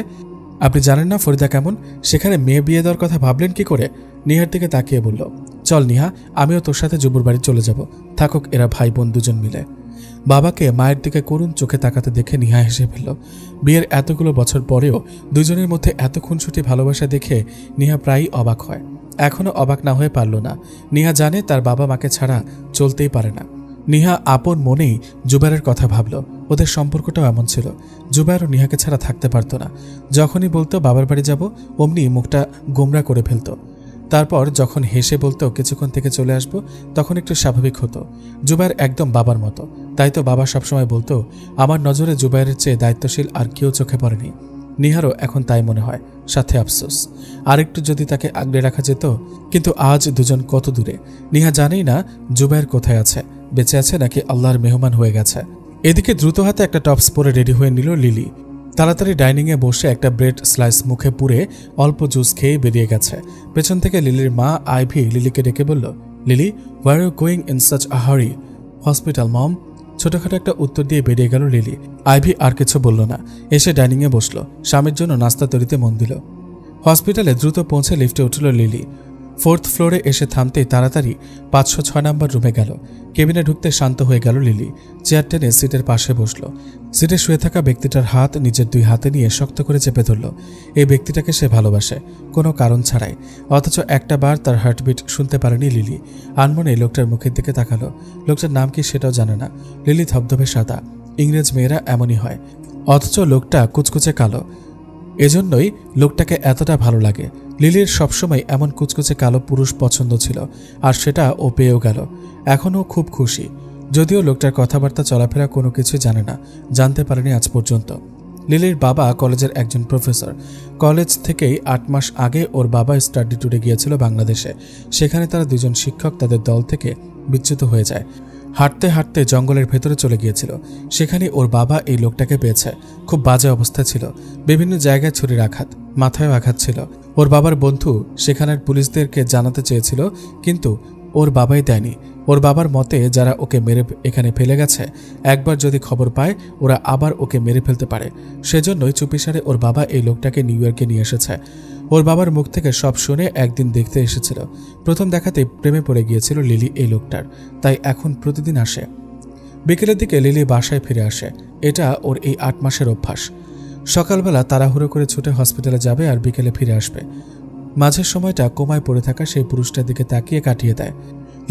আপনি জানেন না ফরিদা কেমন? সেখানে মেয়ে বিয়ে দেওয়ার কথা ভাবলেন কি করে? নিহার দিকে তাকিয়ে বলল, চল নিহা, আমিও তোর সাথে যুবুর বাড়ি চলে যাব, থাকুক এরা ভাই বোন দুজন মিলে। বাবাকে মায়ের দিকে করুণ চোখে তাকাতে দেখে নিহা হেসে ফেলল। বিয়ের এতগুলো বছর পরেও দুজনের মধ্যে এত খুনসুটি ভালোবাসা দেখে নিহা প্রায়ই অবাক হয়। এখনও অবাক না হয়ে পারল না। নিহা জানে তার বাবা মাকে ছাড়া চলতেই পারে না। নিহা আপন মনেই জুবাইরের কথা ভাবল। ওদের সম্পর্কটাও এমন ছিল, জুবাইরও নিহাকে ছাড়া থাকতে পারত না। যখনই বলতো বাবার বাড়ি যাব, অমনি মুখটা গোমরা করে ফেলত। তারপর যখন হেসে বলতো কিছুক্ষণ থেকে চলে আসব, তখন একটু স্বাভাবিক হতো। জুবাইর একদম বাবার মতো, তাই তো বাবা সবসময় বলতো, আমার নজরে জুবাইরের চেয়ে দায়িত্বশীল আর কেউ চোখে পড়েনি। নিহারও এখন তাই মনে হয়, সাথে আফসোস। আরেকটু যদি তাকে আগলে রাখা যেত, কিন্তু আজ দুজন কত দূরে। নিহা জানেই না জুবাইর কোথায় আছে, বেঁচে আছে নাকি আল্লাহর মেহমান হয়ে গেছে। এদিকে দ্রুত হাতে একটা টপস পরে রেডি হয়ে নিল লিলি। তাড়াতাড়ি ডাইনিংয়ে বসে একটা ব্রেড স্লাইস মুখে পুরে অল্প জুস খেয়ে বেরিয়ে গেছে। পেছন থেকে লিলির মা আইভি লিলিকে ডেকে বলল, Lily, were you going in such a hurry? Hospital mom. ছোটখাটো একটা উত্তর দিয়ে বেরিয়ে গেল লিলি। আইভি আর কিছু বলল না, এসে ডাইনিংয়ে বসলো। স্বামীর জন্য নাস্তা তৈরিতে মন দিল। হসপিটালে দ্রুত পৌঁছে লিফটে উঠল লিলি। 4th ফ্লোরে এসে থামতেই তাড়াতাড়ি 506 নম্বর রুমে গেল। কেবিনে ঢুকতে শান্ত হয়ে গেল লিলি। চেয়ার টেনে সিটের পাশে বসল। সিটে শুয়ে থাকা ব্যক্তিটার হাত নিজের 2 হাতে নিয়ে শক্ত করে চেপে ধরল। এই ব্যক্তিটাকে সে ভালোবাসে, কোনো কারণ ছাড়াই। অথচ একটা বার তার হার্টবিট শুনতে পারেনি লিলি। আনমনে লোকটার মুখের দিকে তাকালো। লোকটার নাম কি সেটাও জানে না। লিলি ধবধবে সাদা, ইংরেজ মেয়েরা এমনই হয়। অথচ লোকটা কুচকুচে কালো, এজন্যই লোকটাকে এতটা ভালো লাগে। লিলির সবসময় এমন কুচকুচে কালো পুরুষ পছন্দ ছিল, আর সেটা ও পেয়েও গেল। এখনও খুব খুশি। যদিও লোকটার কথাবার্তা চলাফেরা কোনো কিছুই জানে না, জানতে পারেনি আজ পর্যন্ত। লিলির বাবা কলেজের একজন প্রফেসর। কলেজ থেকেই 8 মাস আগে ওর বাবা স্টাডি ট্যুরে গিয়েছিল বাংলাদেশে। সেখানে তারা দুজন শিক্ষক তাদের দল থেকে বিচ্যুত হয়ে যায়। হাঁটতে হাঁটতে জঙ্গলের ভেতরে চলে গিয়েছিল। সেখানে ওর বাবা এই লোকটাকে পেয়েছে। খুব বাজে অবস্থা ছিল, বিভিন্ন জায়গায় ছুরির আঘাত, মাথায় আঘাত ছিল। ওর বাবার বন্ধু সেখানের পুলিশদেরকে জানাতে চেয়েছিল, কিন্তু ওর বাবাই দেয়নি। ওর বাবার মতে যারা ওকে মেরে এখানে ফেলে গেছে, একবার যদি খবর পায় ওরা আবার ওকে মেরে ফেলতে পারে। সেজন্যই চুপিসারে ওর বাবা এই লোকটাকে নিউ ইয়র্কে নিয়ে এসেছে। ওর বাবার মুখ থেকে সব শুনে একদিন দেখতে এসেছিল। প্রথম দেখাতে প্রেমে পড়ে গিয়েছিল লিলি এই লোকটার, তাই এখন প্রতিদিন আসে। বিকেলের দিকে লিলি বাসায় ফিরে আসে। এটা ওর এই 8 মাসের অভ্যাস। সকালবেলা তাড়াহুড়ো করে ছুটে হসপিটালে যাবে আর বিকেলে ফিরে আসবে। মাঝের সময়টা কোমায় পড়ে থাকা সেই পুরুষটার দিকে তাকিয়ে কাটিয়ে দেয়।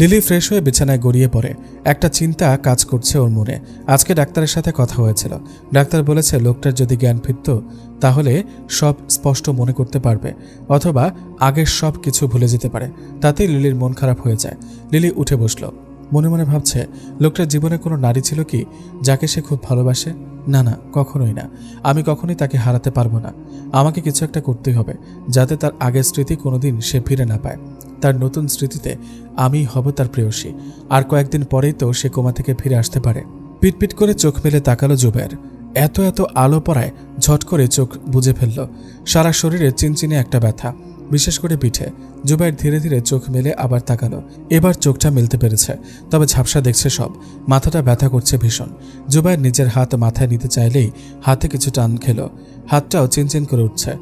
লিলি ফ্রেশ হয়ে বিছানায় গড়িয়ে পড়ে। একটা চিন্তা কাজ করছে ওর মনে। আজকে ডাক্তারের সাথে কথা হয়েছিল। ডাক্তার বলেছে লোকটার যদি জ্ঞান ফিরত তাহলে সব স্পষ্ট মনে করতে পারবে, অথবা আগের সব কিছু ভুলে যেতে পারে। তাতেই লিলির মন খারাপ হয়ে যায়। লিলি উঠে বসল। মনে মনে ভাবছে, লোকটার জীবনে কোনো নারী ছিল কি যাকে সে খুব ভালোবাসে? না না, কখনোই না। আমি কখনোই তাকে হারাতে পারবো না। আমাকে কিছু একটা করতেই হবে যাতে তার আগের স্মৃতি কোনোদিন সে ফিরে না পায়। তার নতুন স্মৃতিতে আমি হব তার প্রেয়সী। আর কয়েকদিন পরেই তো সে কোমা থেকে ফিরে আসতে পারে। পিটপিট করে চোখ মেলে তাকালো জুবায়ের। এত এত আলো পড়ায় ঝট করে চোখ বুজে ফেলল। সারা শরীরে চিনচিনে একটা ব্যথা, বিশেষ করে পিঠে। জুবায়ের ধীরে ধীরে চোখ মেলে আবার তাকালো। এবার চোখটা মেলতে পেরেছে, তবে ঝাপসা দেখছে সব। মাথাটা ব্যথা করছে ভীষণ। জুবায়ের নিজের হাত মাথায় নিতে চাইলেই হাতে কিছু টান খেল। হাতটাও চিনচিন করে উঠছে।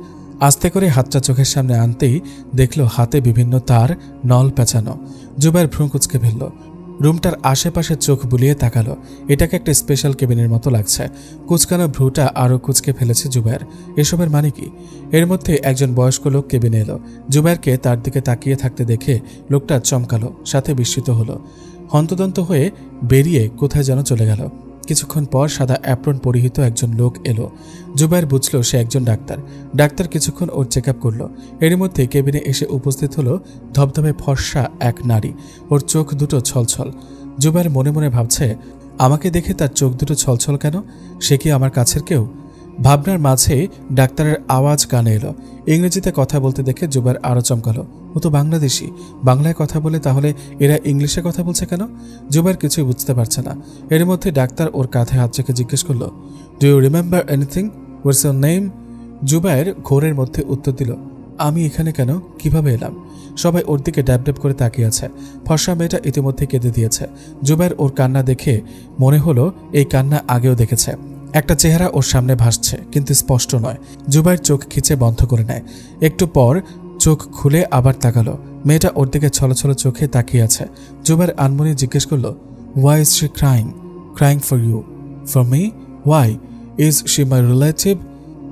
আস্তে করে হাতটা চোখের সামনে আনতেই দেখল হাতে বিভিন্ন তার, নল পেঁচানো। জুবায়ের ভ্রু কুঁচকে ফেলল। রুমটার আশেপাশে চোখ বুলিয়ে তাকালো। এটাকে একটা স্পেশাল কেবিনের মতো লাগছে। কুচকানো ভ্রুটা আরও কুচকে ফেলেছে জুবায়ের। এসবের মানে কি? এর মধ্যে একজন বয়স্ক লোক কেবিনে এলো। জুবায়েরকে তার দিকে তাকিয়ে থাকতে দেখে লোকটা চমকালো, সাথে বিস্মিত হলো। হন্তদন্ত হয়ে বেরিয়ে কোথায় যেন চলে গেল। কিছুক্ষণ পর সাদা অ্যাপ্রন পরিহিত একজন লোক এলো। জুবায়ের বুঝল সে একজন ডাক্তার। ডাক্তার কিছুক্ষণ ওর চেক আপ করলো। এর মধ্যে কেবিনে এসে উপস্থিত হলো ধবধবে ফর্সা এক নারী। ওর চোখ দুটো ছলছল। জুবায়ের মনে মনে ভাবছে, আমাকে দেখে তার চোখ দুটো ছলছল কেন? সে কি আমার কাছের কেউ? ভাবনার মাঝে ডাক্তারের আওয়াজ কানে এলো। ইংরেজিতে কথা বলতে দেখে জুবায়ের আরও চমকালো। ও তো বাংলাদেশি। বাংলায় কথা বলে, তাহলে এরা ইংলিশে কথা বলছে কেন? জুবায়ের কিছুই বুঝতে পারছে না। এর মধ্যে ডাক্তার ওর কাঁধে হাত রেখে জিজ্ঞেস করলো, do you remember anything? What's your name? Zubair ঘোরের মধ্যে উত্তর দিল, আমি এখানে কেন, কিভাবে এলাম? সবাই ওর দিকে ড্যাব ড্যাব করে তাকিয়ে আছে। ফর্সা মেয়েটা ইতিমধ্যে কেঁদে দিয়েছে। জুবায়ের ওর কান্না দেখে মনে হলো এই কান্না আগেও দেখেছে। একটা চেহারা ওর সামনে ভাসছে, কিন্তু স্পষ্ট নয়। জুবায়ের চোখ খিচে বন্ধ করে নেয়। একটু পর চোখ খুলে আবার তাকালো। মেয়েটা ওর দিকে ছলছল চোখে তাকিয়ে আছে। জুবায়ের আনমনে জিজ্ঞেস করলো, why is she crying? Crying for you? For me? Why? Is she my relative?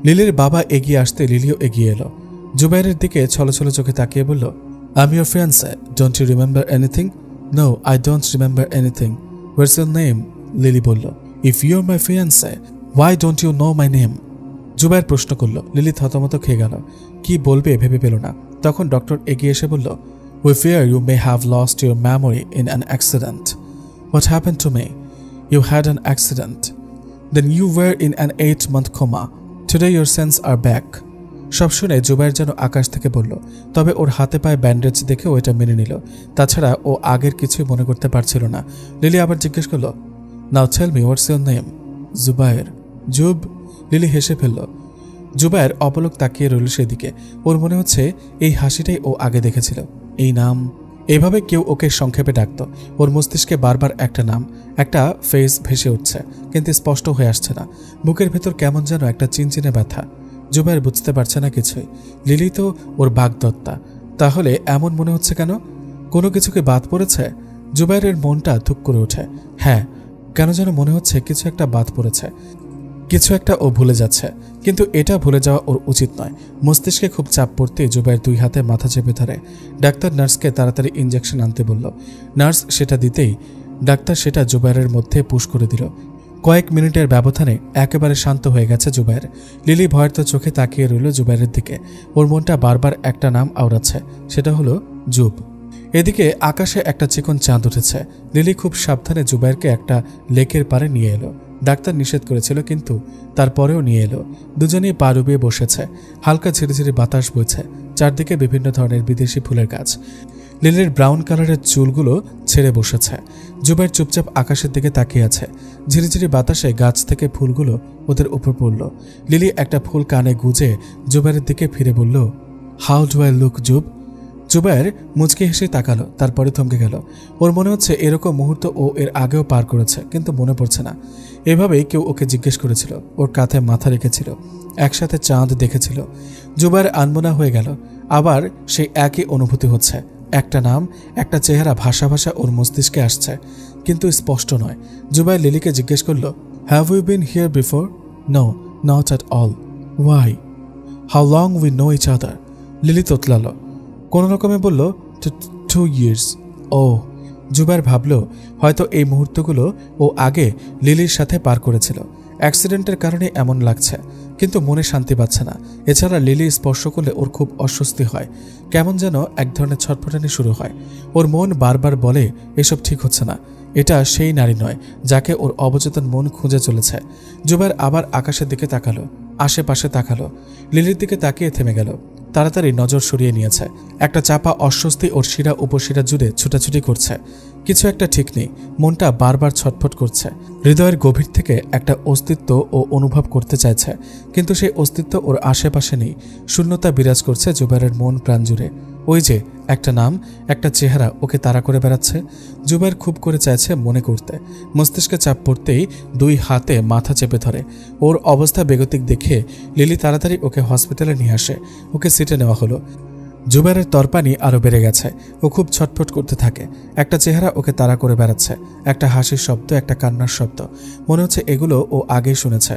লিলির বাবা এগিয়ে আসতে লিলিও এগিয়ে এলো। জুবায়েরের দিকে ছলছল চোখে তাকিয়ে বলল, I am your fiance, don't you remember anything? No, I don't remember anything. What's your name? Lily বলল, if you are my fiance, why don't you know my name? Zubair প্রশ্ন করল। লিলি থতমত খেয়ে গেল। কি বলবে ভেবে পেল না। তখন ডক্টর এগিয়ে এসে বলল, we fear you may have lost your memory in an accident. What happened to me? You had an accident. Then you were in an 8-month coma. Today your sense are back. সব শুনে জুবায়ের যেন আকাশ থেকে বলল। তবে ওর হাতে পায়ে bandage দেখে ও এটা মেনে নিল। তাছাড়া ও আগের কিছুই মনে করতে পারছিল না। লিলি আবার জিজ্ঞেস করল, now tell me what's your name? Zubair. Zub? Lily হেসে ফেলল। জুবায়ের অপলক তাকিয়ে রইল সেদিকে। ওর মনে হচ্ছে এই হাসিটাই ও আগে দেখেছিল। এই নাম, এভাবে কেউ ওকে সংক্ষেপে ডাকত। ওর মস্তিষ্কে বারবার একটা নাম, একটা ফেস ভেসে উঠছে, কিন্তু স্পষ্ট হয়ে আসছে না। বুকের ভেতর কেমন যেন একটা চিনচিনে ব্যথা। জুবায়ের বুঝতে পারছে না কিছুই। লিলি তো ওর বাগদত্তা, তাহলে এমন মনে হচ্ছে কেন? কোনো কিছুকে বাদ পড়েছে? জুবায়েরের মনটা ধুক করে ওঠে। হ্যাঁ, কেন যেন মনে হচ্ছে কিছু একটা বাদ পড়েছে, কিছু একটা ও ভুলে যাচ্ছে। কিন্তু এটা ভুলে যাওয়া ওর উচিত নয়। মস্তিষ্কে খুব চাপ পড়তে জুবায়ের 2 হাতে মাথা চেপে ধরে। ডাক্তার নার্সকে তাড়াতাড়ি ইঞ্জেকশন আনতে বলল। নার্স সেটা দিতেই ডাক্তার সেটা জুবায়েরের মধ্যে পুশ করে দিল। কয়েক মিনিটের ব্যবধানে একেবারে শান্ত হয়ে গেছে জুবায়ের। লিলি ভয়ের তো চোখে তাকিয়ে রইল জুবায়েরের দিকে। ওর মনটা বারবার একটা নাম আওড়াচ্ছে, সেটা হলো জুব। এদিকে আকাশে একটা চিকন চাঁদ উঠেছে। লিলি খুব সাবধানে জুবাইরকে একটা লেকের পারে নিয়ে এলো। ডাক্তার নিষেধ করেছিল, কিন্তু তারপরেও নিয়ে এলো। দুজনেই পা ডুবিয়ে বসেছে। হালকা ঝিরিঝিরি বাতাস বইছে। চারদিকে বিভিন্ন ধরনের বিদেশি ফুলের গাছ। লিলির ব্রাউন কালারের চুলগুলো ছেড়ে বসেছে। জুবাইর চুপচাপ আকাশের দিকে তাকিয়ে আছে। ঝিরিঝিরি বাতাসে গাছ থেকে ফুলগুলো ওদের উপর পড়ল। লিলি একটা ফুল কানে গুজে জুবাইরের দিকে ফিরে বলল, how do I look Zub? Zubair মুচকি হেসে তাকালো, তারপরে থমকে গেল। ওর মনে হচ্ছে এরকম মুহূর্ত ও এর আগেও পার করেছে, কিন্তু মনে পড়ছে না। এভাবেই কেউ ওকে জিজ্ঞেস করেছিল, ওর কাঁধে মাথা রেখেছিল, একসাথে চাঁদ দেখেছিল। জুবাইর আনমনা হয়ে গেল। আবার সেই একই অনুভূতি হচ্ছে। একটা নাম, একটা চেহারা ভাষা ভাষা ওর মস্তিষ্কে আসছে, কিন্তু স্পষ্ট নয়। জুবাইর লিলিকে জিজ্ঞেস করল, have we been here before? No, not at all. Why? How long we know each other? Lily তোতলালো। কোনো রকমে বলল, 2 years। ও। জুবাইর ভাবল হয়তো এই মুহূর্তগুলো ও আগে লিলির সাথে পার করেছিল। অ্যাক্সিডেন্টের কারণে এমন লাগছে, কিন্তু মনে শান্তি পাচ্ছে না। এছাড়া লিলি স্পর্শ করলে ওর খুব অস্বস্তি হয়, কেমন যেন এক ধরনের ছটফটানি শুরু হয়। ওর মন বারবার বলে এসব ঠিক হচ্ছে না, এটা সেই নারী নয় যাকে ওর অবচেতন মন খুঁজে চলেছে। জুবাইর আবার আকাশের দিকে তাকালো, আশেপাশে তাকালো, লিলির দিকে তাকিয়ে থেমে গেল। তাড়াতাড়ি নজর সরিয়ে নিয়েছে। একটা চাপা অস্বস্তি ওর শিরা উপশিরা জুড়ে ছুটাছুটি করছে। কিছু একটা ঠিক নেই, মনটা বারবার ছটফট করছে। হৃদয়ের গভীর থেকে একটা অস্তিত্ব ও অনুভব করতে চাইছে, কিন্তু সেই অস্তিত্ব ওর আশেপাশে নেই। শূন্যতা বিরাজ করছে জুবাইরের মন প্রাণ জুড়ে। ওই যে একটা নাম, একটা চেহারা ওকে তাড়া করে বেড়াচ্ছে। জুবাইর খুব করে চাইছে মনে করতে। মস্তিষ্কে চাপ পড়তেই 2 হাতে মাথা চেপে ধরে। ওর অবস্থা বেগতিক দেখে লিলি তাড়াতাড়ি ওকে হসপিটালে নিয়ে আসে। ওকে সিটে নেওয়া হলো। জুবাইরের তরপানি আরও বেড়ে গেছে। ও খুব ছটফট করতে থাকে। একটা চেহারা ওকে তাড়া করে বেড়াচ্ছে, একটা হাসির শব্দ, একটা কান্নার শব্দ। মনে হচ্ছে এগুলো ও আগেই শুনেছে।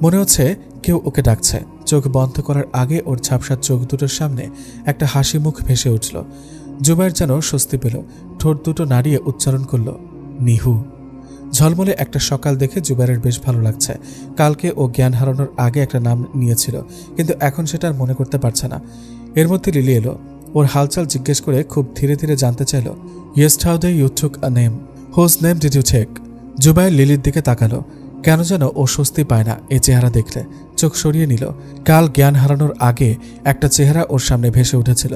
মনে হচ্ছে কেউ ওকে ডাকছে। চোখ বন্ধ করার আগে ওর ঝাপসা চোখ দুটোর সামনে একটা হাসি মুখ ভেসে উঠল। জুবাইর যেন স্বস্তি পেল। ঠোঁট দুটো নাড়িয়ে উচ্চারণ করল, নিহু। ঝলমলে একটা সকাল দেখে জুবাইরের বেশ ভালো লাগছে। কালকে ও জ্ঞান হারানোর আগে একটা নাম নিয়েছিল, কিন্তু এখন সেটা আর মনে করতে পারছে না। এর মধ্যে লিলি এলো। ওর হালচাল জিজ্ঞেস করে খুব ধীরে ধীরে জানতে চাইল, yesterday you took a name, whose name did you take? Zubair লিলির দিকে তাকালো। কেন যেন ও স্বস্তি পায় না এই চেহারা দেখলে। চোখ সরিয়ে নিল। কাল জ্ঞান হারানোর আগে একটা চেহারা ওর সামনে ভেসে উঠেছিল,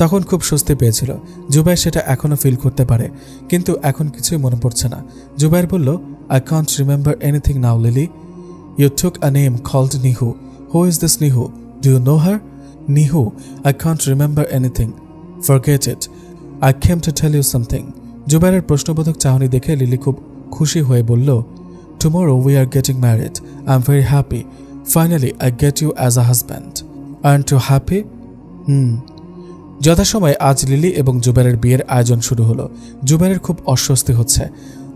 তখন খুব স্বস্তি পেয়েছিল। জুবাইর সেটা এখনও ফিল করতে পারে, কিন্তু এখন কিছুই মনে পড়ছে না। জুবাইর বলল, I can't remember anything now Lily. You took a name called Nihu. Who is this Nihu? Do you know her? Nihu, I can't remember anything. Forget it. I came to tell you something. জুবাইরের প্রশ্নবোধক চাহনি দেখে লিলি খুব খুশি হয়ে বলল, Tomorrow we are getting married. I'm very happy. Finally, I get you as a husband. Aren't you happy? যথাসময়ে আজ lily এবং জুবাইরের বিয়ের আয়োজন শুরু হলো। জুবাইরের খুব অস্বস্তি হচ্ছে।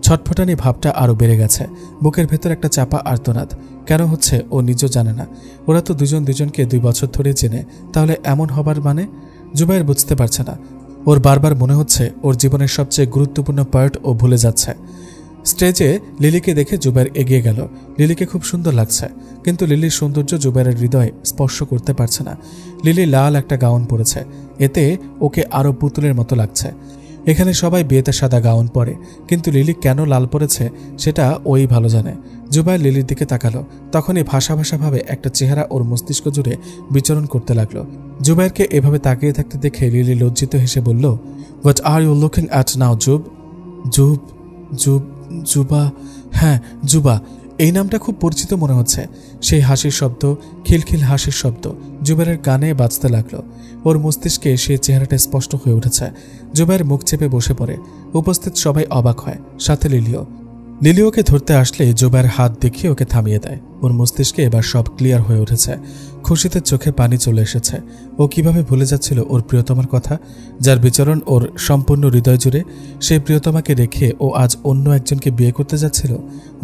ছটফটানি ভাবটা আরও বেড়ে গেছে। বুকের ভেতর একটা চাপা আর্তনাদ। কেন হচ্ছে ও নিজেও জানে না। ওরা তো দুজন দুজনকে 2 বছর ধরে চেনে, তাহলে এমন হবার মানে? জুবাইর বুঝতে পারছে না। ওর বারবার মনে হচ্ছে ওর জীবনের সবচেয়ে গুরুত্বপূর্ণ পার্ট ও ভুলে যাচ্ছে। স্টেজে লিলিকে দেখে জুবাইর এগিয়ে গেল। লিলিকে খুব সুন্দর লাগছে, কিন্তু লিলির সৌন্দর্য জুবাইরের হৃদয় স্পর্শ করতে পারছে না। লিলি লাল একটা গাউন পরেছে, এতে ওকে আরও পুতুলের মতো লাগছে। এখানে সবাই বিয়েতে সাদা গাউন পরে, কিন্তু লিলি কেন লাল পরেছে সেটা ওই ভালো জানে। জুবাইর লিলির দিকে তাকালো। তখনই ভাষা ভাষাভাবে একটা চেহারা ওর মস্তিষ্ক জুড়ে বিচরণ করতে লাগলো। জুবাইরকে এভাবে তাকিয়ে থাকতে দেখে লিলি লজ্জিত হেসে বলল, what are you looking at now Zub? Zub? Zub? Zuba? হ্যাঁ, জুবা। এই নামটা খুব পরিচিত মনে হচ্ছে। সেই হাসির শব্দ, খিলখিল হাসির শব্দ জুবাইরের কানে বাজতে লাগলো। ওর মস্তিষ্কে সেই চেহারাটা স্পষ্ট হয়ে উঠেছে। জুবাইর মুখ চেপে বসে পড়ে। উপস্থিত সবাই অবাক হয়, সাথে লিলিও। লিলিওকে ধরতে আসলে জুবাইর হাত দেখিয়ে ওকে থামিয়ে দেয়। ওর মস্তিষ্কে এবার সব ক্লিয়ার হয়ে উঠেছে। খুশিতে চোখে পানি চলে এসেছে। ও কিভাবে ভুলে যাচ্ছিল ওর প্রিয়তমার কথা, যার বিচরণ ওর সম্পূর্ণ হৃদয় জুড়ে। সেই প্রিয়তমাকে রেখে ও আজ অন্য একজনকে বিয়ে করতে যাচ্ছিল।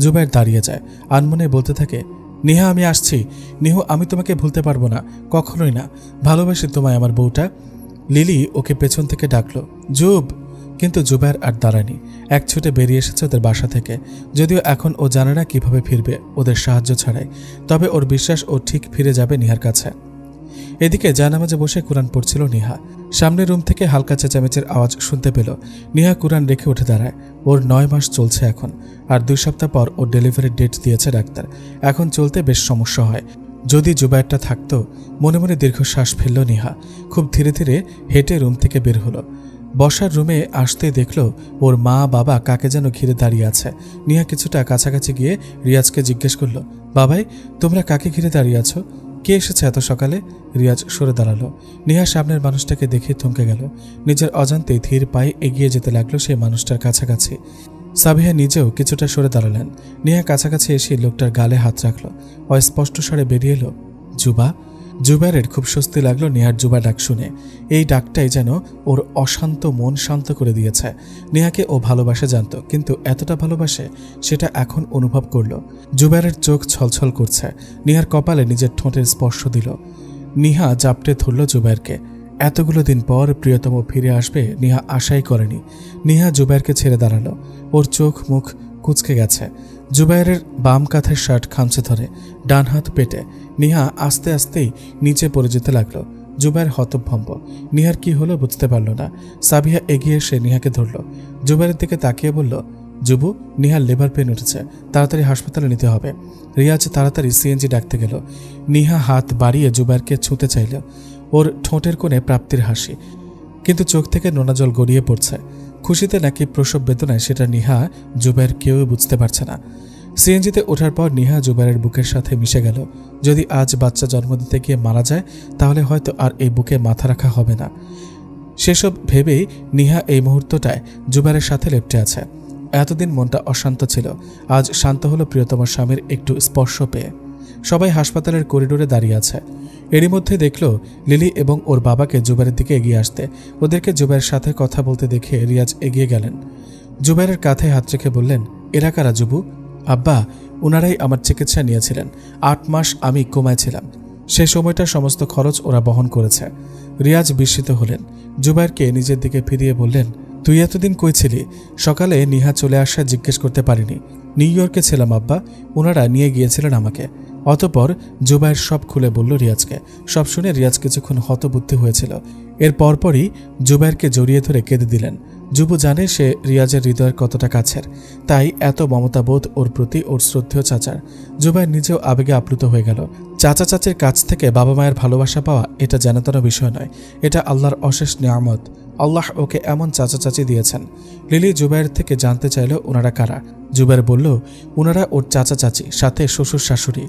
জুবাইর দাঁড়িয়ে যায়, আনমনে বলতে থাকে, নিহা আমি আসছি। নিহু, আমি তোমাকে ভুলতে পারবো না, কখনোই না। ভালোবাসি তোমায় আমার বউটা। লিলি ওকে পেছন থেকে ডাকলো, জুব। কিন্তু জুবাইর আর দাঁড়ায়নি। এক ছুটে বেরিয়ে এসেছে ওদের বাসা থেকে। যদিও এখন ও জানে না কিভাবে ফিরবে ওদের সাহায্য ছাড়াই, তবে ওর বিশ্বাস ও ঠিক ফিরে যাবে নিহার কাছে। এদিকে জানামাজে বসে কোরআন পড়ছিল নিহা। সামনের রুম থেকে হালকা চেঁচামেচির আওয়াজ শুনতে পেল। নিহা কোরআন রেখে উঠে দাঁড়ায়। ওর 9 মাস চলছে এখন, আর 2 সপ্তাহ পর ওর ডেলিভারির ডেট দিয়েছে ডাক্তার। এখন চলতে বেশ সমস্যা হয়। যদি জুবায়েরটা থাকতো। মনে মনে দীর্ঘশ্বাস ফেলল নিহা। খুব ধীরে ধীরে হেঁটে রুম থেকে বের হলো। বসার রুমে আসতেই দেখল ওর মা বাবা কাকে যেন ঘিরে দাঁড়িয়ে আছে। নিহা কিছুটা কাছাকাছি গিয়ে রিয়াজকে জিজ্ঞেস করল, বাবাই তোমরা কাকে ঘিরে দাঁড়িয়ে আছো? কে এসেছে এত সকালে? রিয়াজ সরে দাঁড়ালো। নিহা সামনের মানুষটাকে দেখে থমকে গেল। নিজের অজান্তে ধীর পায়ে এগিয়ে যেতে লাগলো সেই মানুষটার কাছাকাছি। সাবিহা নিজেও কিছুটা সরে দাঁড়ালেন। নিহা কাছাকাছি এসে লোকটার গালে হাত রাখল। অস্পষ্ট স্বরে বেরিয়ে এলো, জুবা। জুবাইরের খুব স্বস্তি লাগলো নিহার জুবা ডাক শুনে। এই ডাকটাই যেন ওর অশান্ত মন শান্ত করে দিয়েছে। নিহাকে ও ভালোবাসে জানত, কিন্তু এতটা ভালোবাসে সেটা এখন অনুভব করল। জুবাইরের চোখ ছলছল করছে। নিহার কপালে নিজের ঠোঁটের স্পর্শ দিল। নিহা জাপটে ধরল জুবাইরকে। এতগুলো দিন পর প্রিয়তম ফিরে আসবে নিহা আশাই করেনি। নিহা জুবাইরকে ছেড়ে দাঁড়ালো। ওর চোখ মুখ কুঁচকে গেছে। জুবাইরের বাম কাঁধের শার্ট খামচে ধরে, ডান হাত পেটে। নিহা আস্তে আস্তেই নিচে পড়ে যেতে লাগলো। জুবাইর হতভম্ব। নিহার কি হলো বুঝতে পারল না। সাবিহা এগিয়ে এসে নিহাকে ধরল। জুবাইরের দিকে তাকিয়ে বলল, জুবু, নিহার লেবার পেন উঠেছে, তাড়াতাড়ি হাসপাতালে নিতে হবে। রিয়াজ তাড়াতাড়ি সিএনজি ডাকতে গেল। নিহা হাত বাড়িয়ে জুবাইরকে ছুঁতে চাইল। ওর ঠোঁটের কোণে প্রাপ্তির হাসি, কিন্তু চোখ থেকে নোনা জল গড়িয়ে পড়ছে। খুশিতে নাকি প্রসব বেদনায় সেটা নিহা জুবাইর কেউই বুঝতে পারছে না। সিএনজিতে ওঠার পর নিহা জুবাইরের বুকের সাথে মিশে গেল। যদি আজ বাচ্চা জন্ম দিতে গিয়ে মারা যায় তাহলে হয়তো আর এই বুকে মাথা রাখা হবে না। সেসব ভেবেই নিহা এই মুহূর্তটায় জুবাইরের সাথে লেপ্টে আছে। এতদিন মনটা অশান্ত ছিল, আজ শান্ত হলো প্রিয়তম স্বামীর একটু স্পর্শ পেয়ে। সবাই হাসপাতালের করিডোরে দাঁড়িয়ে আছে। এরই মধ্যে দেখল লিলি এবং ওর বাবাকে জুবাইরের দিকে এগিয়ে আসতে। ওদেরকে জুবাইরের সাথে কথা বলতে দেখে রিয়াজ এগিয়ে গেলেন। জুবাইরের কাঁধে হাত রেখে বললেন, এরা কারা জুবু? আব্বা, ওনারাই আমার চিকিৎসা নিয়েছিলেন। 8 মাস আমি কোমায় ছিলাম, সে সময়টা সমস্ত খরচ ওরা বহন করেছে। রিয়াজ বিস্মিত হলেন। জুবাইরকে নিজের দিকে ফিরিয়ে বললেন, তুই এতদিন কই ছিলি? সকালে নিহা চলে আসা জিজ্ঞেস করতে পারিনি। নিউ ইয়র্কে ছিলাম আব্বা, ওনারা নিয়ে গিয়েছিলেন আমাকে। অতঃপর জুবাইর সব খুলে বলল রিয়াজকে। সব শুনে রিয়াজ কিছুক্ষণ হতবুদ্ধি হয়েছিল। এর পরপরই জুবাইরকে জড়িয়ে ধরে কেঁদে দিলেন। জুবু জানে সে রিয়াজের হৃদয়ের কতটা কাছের, তাই এত মমতাবোধ ওর প্রতি ওর শ্রদ্ধেয় চাচার। জুবাইর নিজেও আবেগে আপ্লুত হয়ে গেল। চাচা চাচির কাছ থেকে বাবা মায়ের ভালোবাসা পাওয়া এটা জানাতানো বিষয় নয়, এটা আল্লাহর অশেষ নিয়ামত। আল্লাহ ওকে এমন চাচা চাচি দিয়েছেন। লিলি জুবাইর থেকে জানতে চাইল ওনারা কারা। জুবাইর বলল, ওনারা ওর চাচা চাচি, সাথে শ্বশুর শাশুড়ি।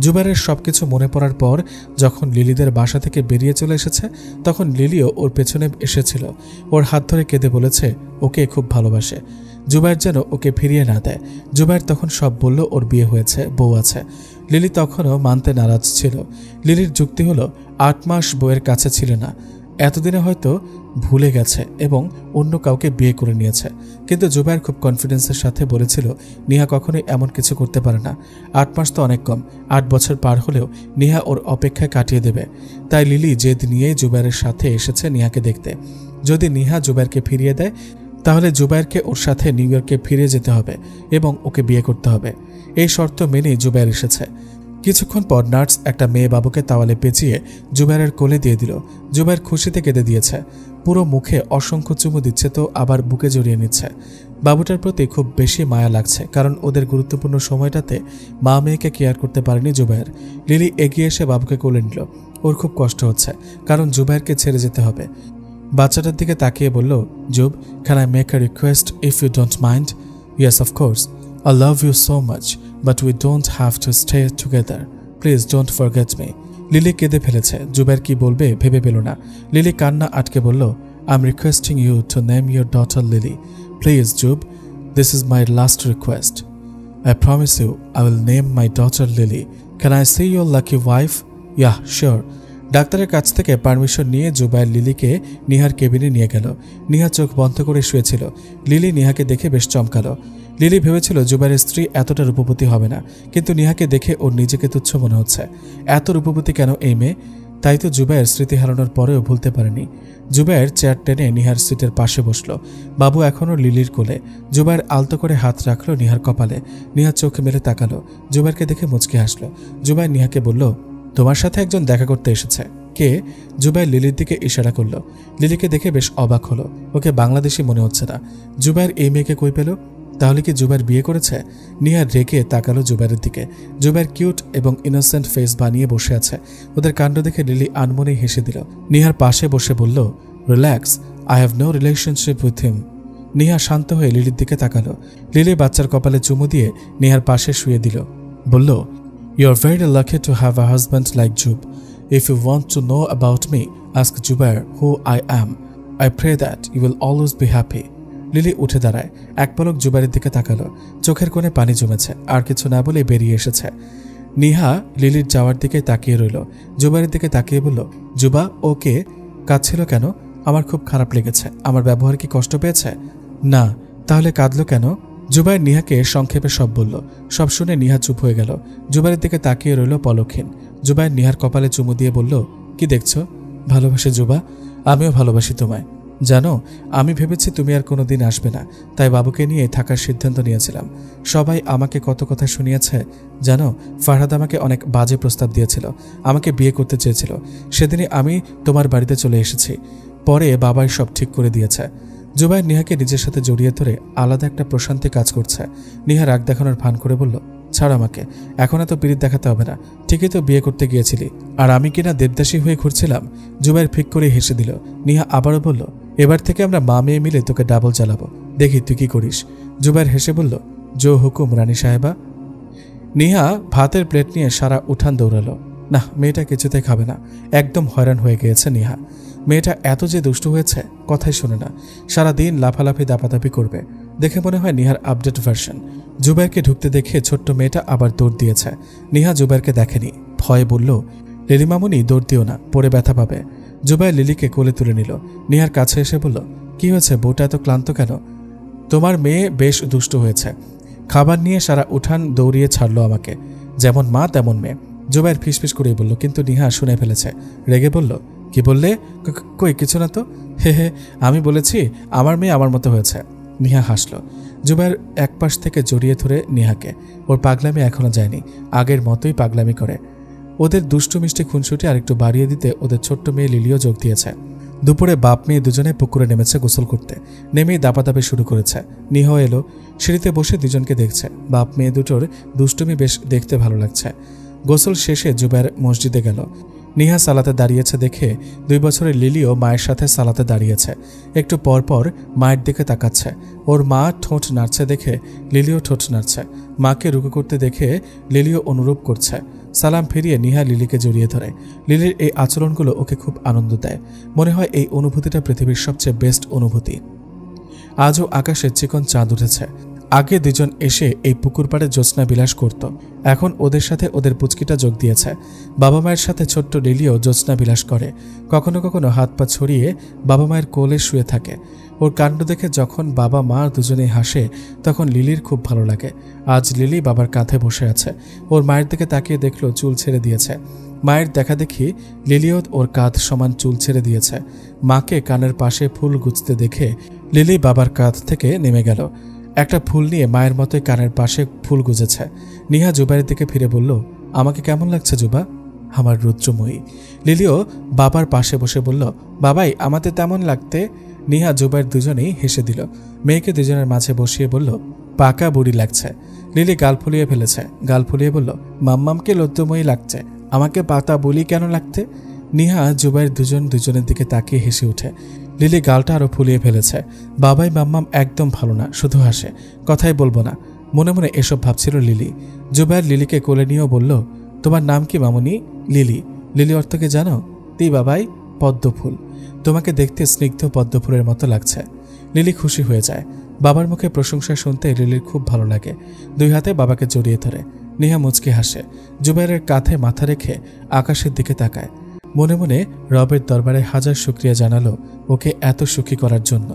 জুবাইরের সবকিছু মনে পড়ার পর যখন লিলিদের বাসা থেকে বেরিয়ে চলে এসেছে, তখন লিলিও ওর পেছনে এসেছিল। ওর হাত ধরে কেঁদে বলেছে ওকে খুব ভালোবাসে। জুবাইর যেন ওকে ফিরিয়ে না দেয়। জুবাইর তখন সব বলল ওর বিয়ে হয়েছে, বউ আছে। লিলি তখনও মানতে নারাজ ছিল। লিলির যুক্তি হলো 8 মাস বউয়ের কাছে ছিল না, এতদিনে হয়তো ভুলে গেছে এবং অন্য কাউকে বিয়ে করে নিয়েছে। কিন্তু জুবাইর খুব কনফিডেন্সের সাথে বলেছিল নিহা কখনোই এমন কিছু করতে পারে না। 8 মাস তো অনেক কম, 8 বছর পার হলেও নিহা ওর অপেক্ষায় কাটিয়ে দেবে। তাই লিলি জেদ নিয়েই জুবাইরের সাথে এসেছে নিহাকে দেখতে। যদি নিহা জুবাইরকে ফিরিয়ে দেয় তাহলে জুবাইরকে ওর সাথে নিউ ইয়র্কে ফিরে যেতে হবে এবং ওকে বিয়ে করতে হবে। এই শর্ত মেনেই জুবাইর এসেছে। কিছুক্ষণ পর নার্স একটা মেয়ে বাবুকে তাওয়ালে পেঁচিয়ে জুবাইরের কোলে দিয়ে দিল। জুবাইর খুশিতে কেঁদে দিয়েছে। পুরো মুখে অসংখ্য চুমু দিচ্ছে তো আবার বুকে জড়িয়ে নিচ্ছে। বাবুটার প্রতি খুব বেশি মায়া লাগছে, কারণ ওদের গুরুত্বপূর্ণ সময়টাতে মা মেয়েকে কেয়ার করতে পারেনি জুবাইর। লিলি এগিয়ে এসে বাবুকে কোলে নিল। ওর খুব কষ্ট হচ্ছে, কারণ জুবাইরকে ছেড়ে যেতে হবে। বাচ্চাটার দিকে তাকিয়ে বলল, Zub, can I make a request if you don't mind? Yes, of course. I love you so much, but we don't have to stay together. Please don't forget me. Lily কেঁদে ফেলেছে। জুবাইর কি বলবে ভেবে পেল না। লিলি কান্না আটকে বলল, I'm requesting you to name your daughter Lily. Please, Jub, this is my last request. I promise you I will name my daughter Lily. Can I see your lucky wife? Yeah, sure. ডাক্তারের কাছ থেকে permission নিয়ে জুবাইর লিলিকে নিহার কেবিনে নিয়ে গেল। নিহা চোখ বন্ধ করে শুয়েছিল। লিলি নিহাকে দেখে বেশ চমকালো। লিলি ভেবেছিল জুবাইরের স্ত্রী এতটা রূপবতী হবে না, কিন্তু নিহাকে দেখে ওর নিজেকে তুচ্ছ মনে হচ্ছে। এত রূপবতী কেন এই মেয়ে? তাই তো জুবাইর স্মৃতি হারানোর পরেও ভুলতে পারেনি। জুবাইর চেয়ার টেনে নিহার সিটের পাশে বসল। বাবু এখনও লিলির কোলে। জুবাইর আলতো করে হাত রাখলো নিহার কপালে। নিহা চোখ মেলে তাকালো। জুবাইরকে দেখে মুচকি হাসলো। জুবাইর নিহাকে বলল, তোমার সাথে একজন দেখা করতে এসেছে। কে? জুবাইর লিলির দিকে ইশারা করল। লিলিকে দেখে বেশ অবাক হলো, ওকে বাংলাদেশি মনে হচ্ছে না। জুবাইর এই মেয়েকে কই পেল? তাহলে কি জুবাইর বিয়ে করেছে? নিহা রেগে তাকালো জুবাইরের দিকে। জুবাইর কিউট এবং ইনোসেন্ট ফেস বানিয়ে বসে আছে। ওদের কাণ্ড দেখে লিলি আনমনেই হেসে দিল। নিহার পাশে বসে বলল, relax, I have no relationship with him. Niha শান্ত হয়ে লিলির দিকে তাকালো। লিলি বাচ্চার কপালে চুমু দিয়ে নিহার পাশে শুয়ে দিল। বলল, you are very lucky to have a husband like Zub. If you want to know about me, ask Zubair who I am. I pray that you will always be happy. Lily উঠে দাঁড়ায়, এক পলক জুবাইরের দিকে তাকালো। চোখের কোণে পানি জমেছে, আর কিছু না বলে বেরিয়ে এসেছে। নিহা লিলির যাওয়ার দিকে তাকিয়ে রইল। জুবাইরের দিকে তাকিয়ে বলল, জুবা, ওকে কাঁদছিল কেন? আমার খুব খারাপ লেগেছে। আমার ব্যবহার কি কষ্ট পেয়েছে? না। তাহলে কাঁদলো কেন? জুবাইর নিহাকে সংক্ষেপে সব বলল। সব শুনে নিহা চুপ হয়ে গেল। জুবাইরের দিকে তাকিয়ে রইল পলকহীন। জুবাইর নিহার কপালে চুমু দিয়ে বলল, কি দেখছ? ভালোবাসে জুবা, আমিও ভালোবাসি তোমায়। জানো, আমি ভেবেছি তুমি আর কোনো দিন আসবে না, তাই বাবুকে নিয়ে থাকার সিদ্ধান্ত নিয়েছিলাম। সবাই আমাকে কত কথা শুনিয়েছে জানো। ফারহাদ আমাকে অনেক বাজে প্রস্তাব দিয়েছিল, আমাকে বিয়ে করতে চেয়েছিল। সেদিনই আমি তোমার বাড়িতে চলে এসেছি। পরে বাবাই সব ঠিক করে দিয়েছে। জুবাইর নিহাকে নিজের সাথে জড়িয়ে ধরে আলাদা একটা প্রশান্তি কাজ করছে। নিহা রাগ দেখানোর ভান করে বলল, ছাড় আমাকে, এখন এত পিরিত দেখাতে হবে না। ঠিকই তো বিয়ে করতে গিয়েছিলি, আর আমি কিনা দেবদাসী হয়ে ঘুরছিলাম। জুবাইর ফিক করে হেসে দিল। নিহা আবারও বলল, এবার থেকে আমরা মা মেয়ে মিলে তোকে ডাবল চালাবো, দেখি তুই কি করিস। জুবাইর হেসে বলল, জো হুকুম রানী সাহেবা। নিহা ভাতের প্লেট নিয়ে সারা উঠান দৌড়ালো। না, মেয়েটা কিছুতে খাবে না। একদম হয়রান হয়ে গিয়েছে নিহা। মেয়েটা এত যে দুষ্টু হয়েছে, কথাই শোনে না। সারাদিন লাফালাফি দাপাদাপি করবে। দেখে মনে হয় নিহার আপডেট ভার্সন। জুবাইরকে ঢুকতে দেখে ছোট্ট মেয়েটা আবার দৌড় দিয়েছে। নিহা জুবাইরকে দেখেনি, ভয়ে বলল, লিলি মামুনি দৌড় দিও না, পরে ব্যথা পাবে। জুবাইর লিলিকে কোলে তুলে নিল। নিহার কাছে এসে বলল, কি হয়েছে, বউটা এত ক্লান্ত কেন? তোমার মেয়ে বেশ দুষ্ট হয়েছে। খাবার নিয়ে সারা উঠান দৌড়িয়ে ছাড়লো আমাকে। যেমন মা তেমন মেয়ে। জুবাইর ফিসফিস করেই বলল, কিন্তু নিহা শুনে ফেলেছে। রেগে বলল, কি বললে? কই কিছু না তো। হে হে, আমি বলেছি আমার মেয়ে আমার মতো হয়েছে। নিহা হাসল। জুবাইর এক পাশ থেকে জড়িয়ে ধরে নিহাকে। ওর পাগলামি এখনো যায়নি, আগের মতোই পাগলামি করে। ওদের দুষ্টু মিষ্টি খুনসুটি আর একটু বাড়িয়ে দিতে ওদের ছোট্ট মেয়ে লিলিও যোগ দিয়েছে। দুপুরে বাপ মেয়ে দুজনে পুকুরে নেমেছে গোসল করতে। নেমেই দাপাদাপি শুরু করেছে। নিহাও এলো, সিঁড়িতে বসে দুজনকে দেখছে। বাপ মেয়ে দুটোর দুষ্টুমি বেশ দেখতে ভালো লাগছে। গোসল শেষে জুবাইর মসজিদে গেল। নিহা সালাতে দাঁড়িয়েছে দেখে 2 বছরের লিলিও মায়ের সাথে সালাতে দাঁড়িয়েছে। একটু পর পর মায়ের দিকে তাকাচ্ছে। ওর মা ঠোঁট নাড়ছে দেখে লিলিও ঠোঁট নাড়ছে। মাকে রুকু করতে দেখে লিলিও অনুরূপ করছে। সালাম ফিরিয়ে নিহা লিলিকে জড়িয়ে ধরে। লিলির এই আচরণগুলো ওকে খুব আনন্দ দেয়। মনে হয় এই অনুভূতিটা পৃথিবীর সবচেয়ে বেস্ট অনুভূতি। আজও আকাশে চিকন চাঁদ উঠেছে। আগে দুজন এসে এই পুকুর পাড়ে জ্যোৎস্না বিলাস করত। এখন ওদের সাথে ওদের পুচকিটা যোগ দিয়েছে। বাবা মায়ের সাথে ছোট্ট লিলিও জ্যোৎস্না বিলাস করে। কখনো কখনো হাত পা ছড়িয়ে বাবা মায়ের কোলে শুয়ে থাকে। ওর কাণ্ড দেখে যখন বাবা মা দুজনেই হাসে, তখন লিলির খুব ভালো লাগে। আজ লিলি বাবার কাঁধে বসে আছে। ওর মায়ের দিকে তাকিয়ে দেখলো চুল ছেড়ে দিয়েছে। মায়ের দেখা দেখি লিলিও ওর কাঁধ সমান চুল ছেড়ে দিয়েছে। মাকে কানের পাশে ফুল গুছতে দেখে লিলি বাবার কাঁধ থেকে নেমে গেল। একটা ফুল নিয়ে মায়ের মতোই কানের পাশে ফুল গুজেছে। নিহা জুবাইয়ের দিকে ফিরে বলল, আমাকে কেমন লাগছে জুবা? আমার রুদ্রময়ী। লিলিও বাবার পাশে বসে বলল, বাবাই আমাদের তেমন লাগতে। নিহা জুবাইর দুজনেই হেসে দিল। মেয়েকে দুজনের মাঝে বসিয়ে বলল, পাকা বুড়ি লাগছে। লিলি গাল ফুলিয়ে ফেলেছে। গাল ফুলিয়ে বলল, মাম্মামকে রুদ্রময়ী লাগছে, আমাকে পাতা বুলি কেন লাগতে? নিহা জুবাইর দুজনের দিকে তাকিয়ে হেসে ওঠে। লিলি গালটা আরো ফুলিয়ে ফেলেছে। বাবাই মাম্মাম একদম ভালো না, শুধু হাসে, কথাই বলবো না। মনে মনে এসব ভাবছিল লিলি। জুবাইর লিলিকে কোলে নিয়েও বলল, তোমার নাম কি মামুনি? লিলি। লিলি অর্থ কি জানো? তি বাবাই, পদ্মফুল। তোমাকে দেখতে স্নিগ্ধ পদ্মফুলের মতো লাগছে। লিলি খুশি হয়ে যায়। বাবার মুখে প্রশংসা শুনতে লিলির খুব ভালো লাগে। 2 হাতে বাবাকে জড়িয়ে ধরে। নিহা মুচকি হাসে। জুবাইরের কাঁধে মাথা রেখে আকাশের দিকে তাকায়। মনে মনে রবের দরবারে হাজার শুকরিয়া জানালো ওকে এত সুখী করার জন্য।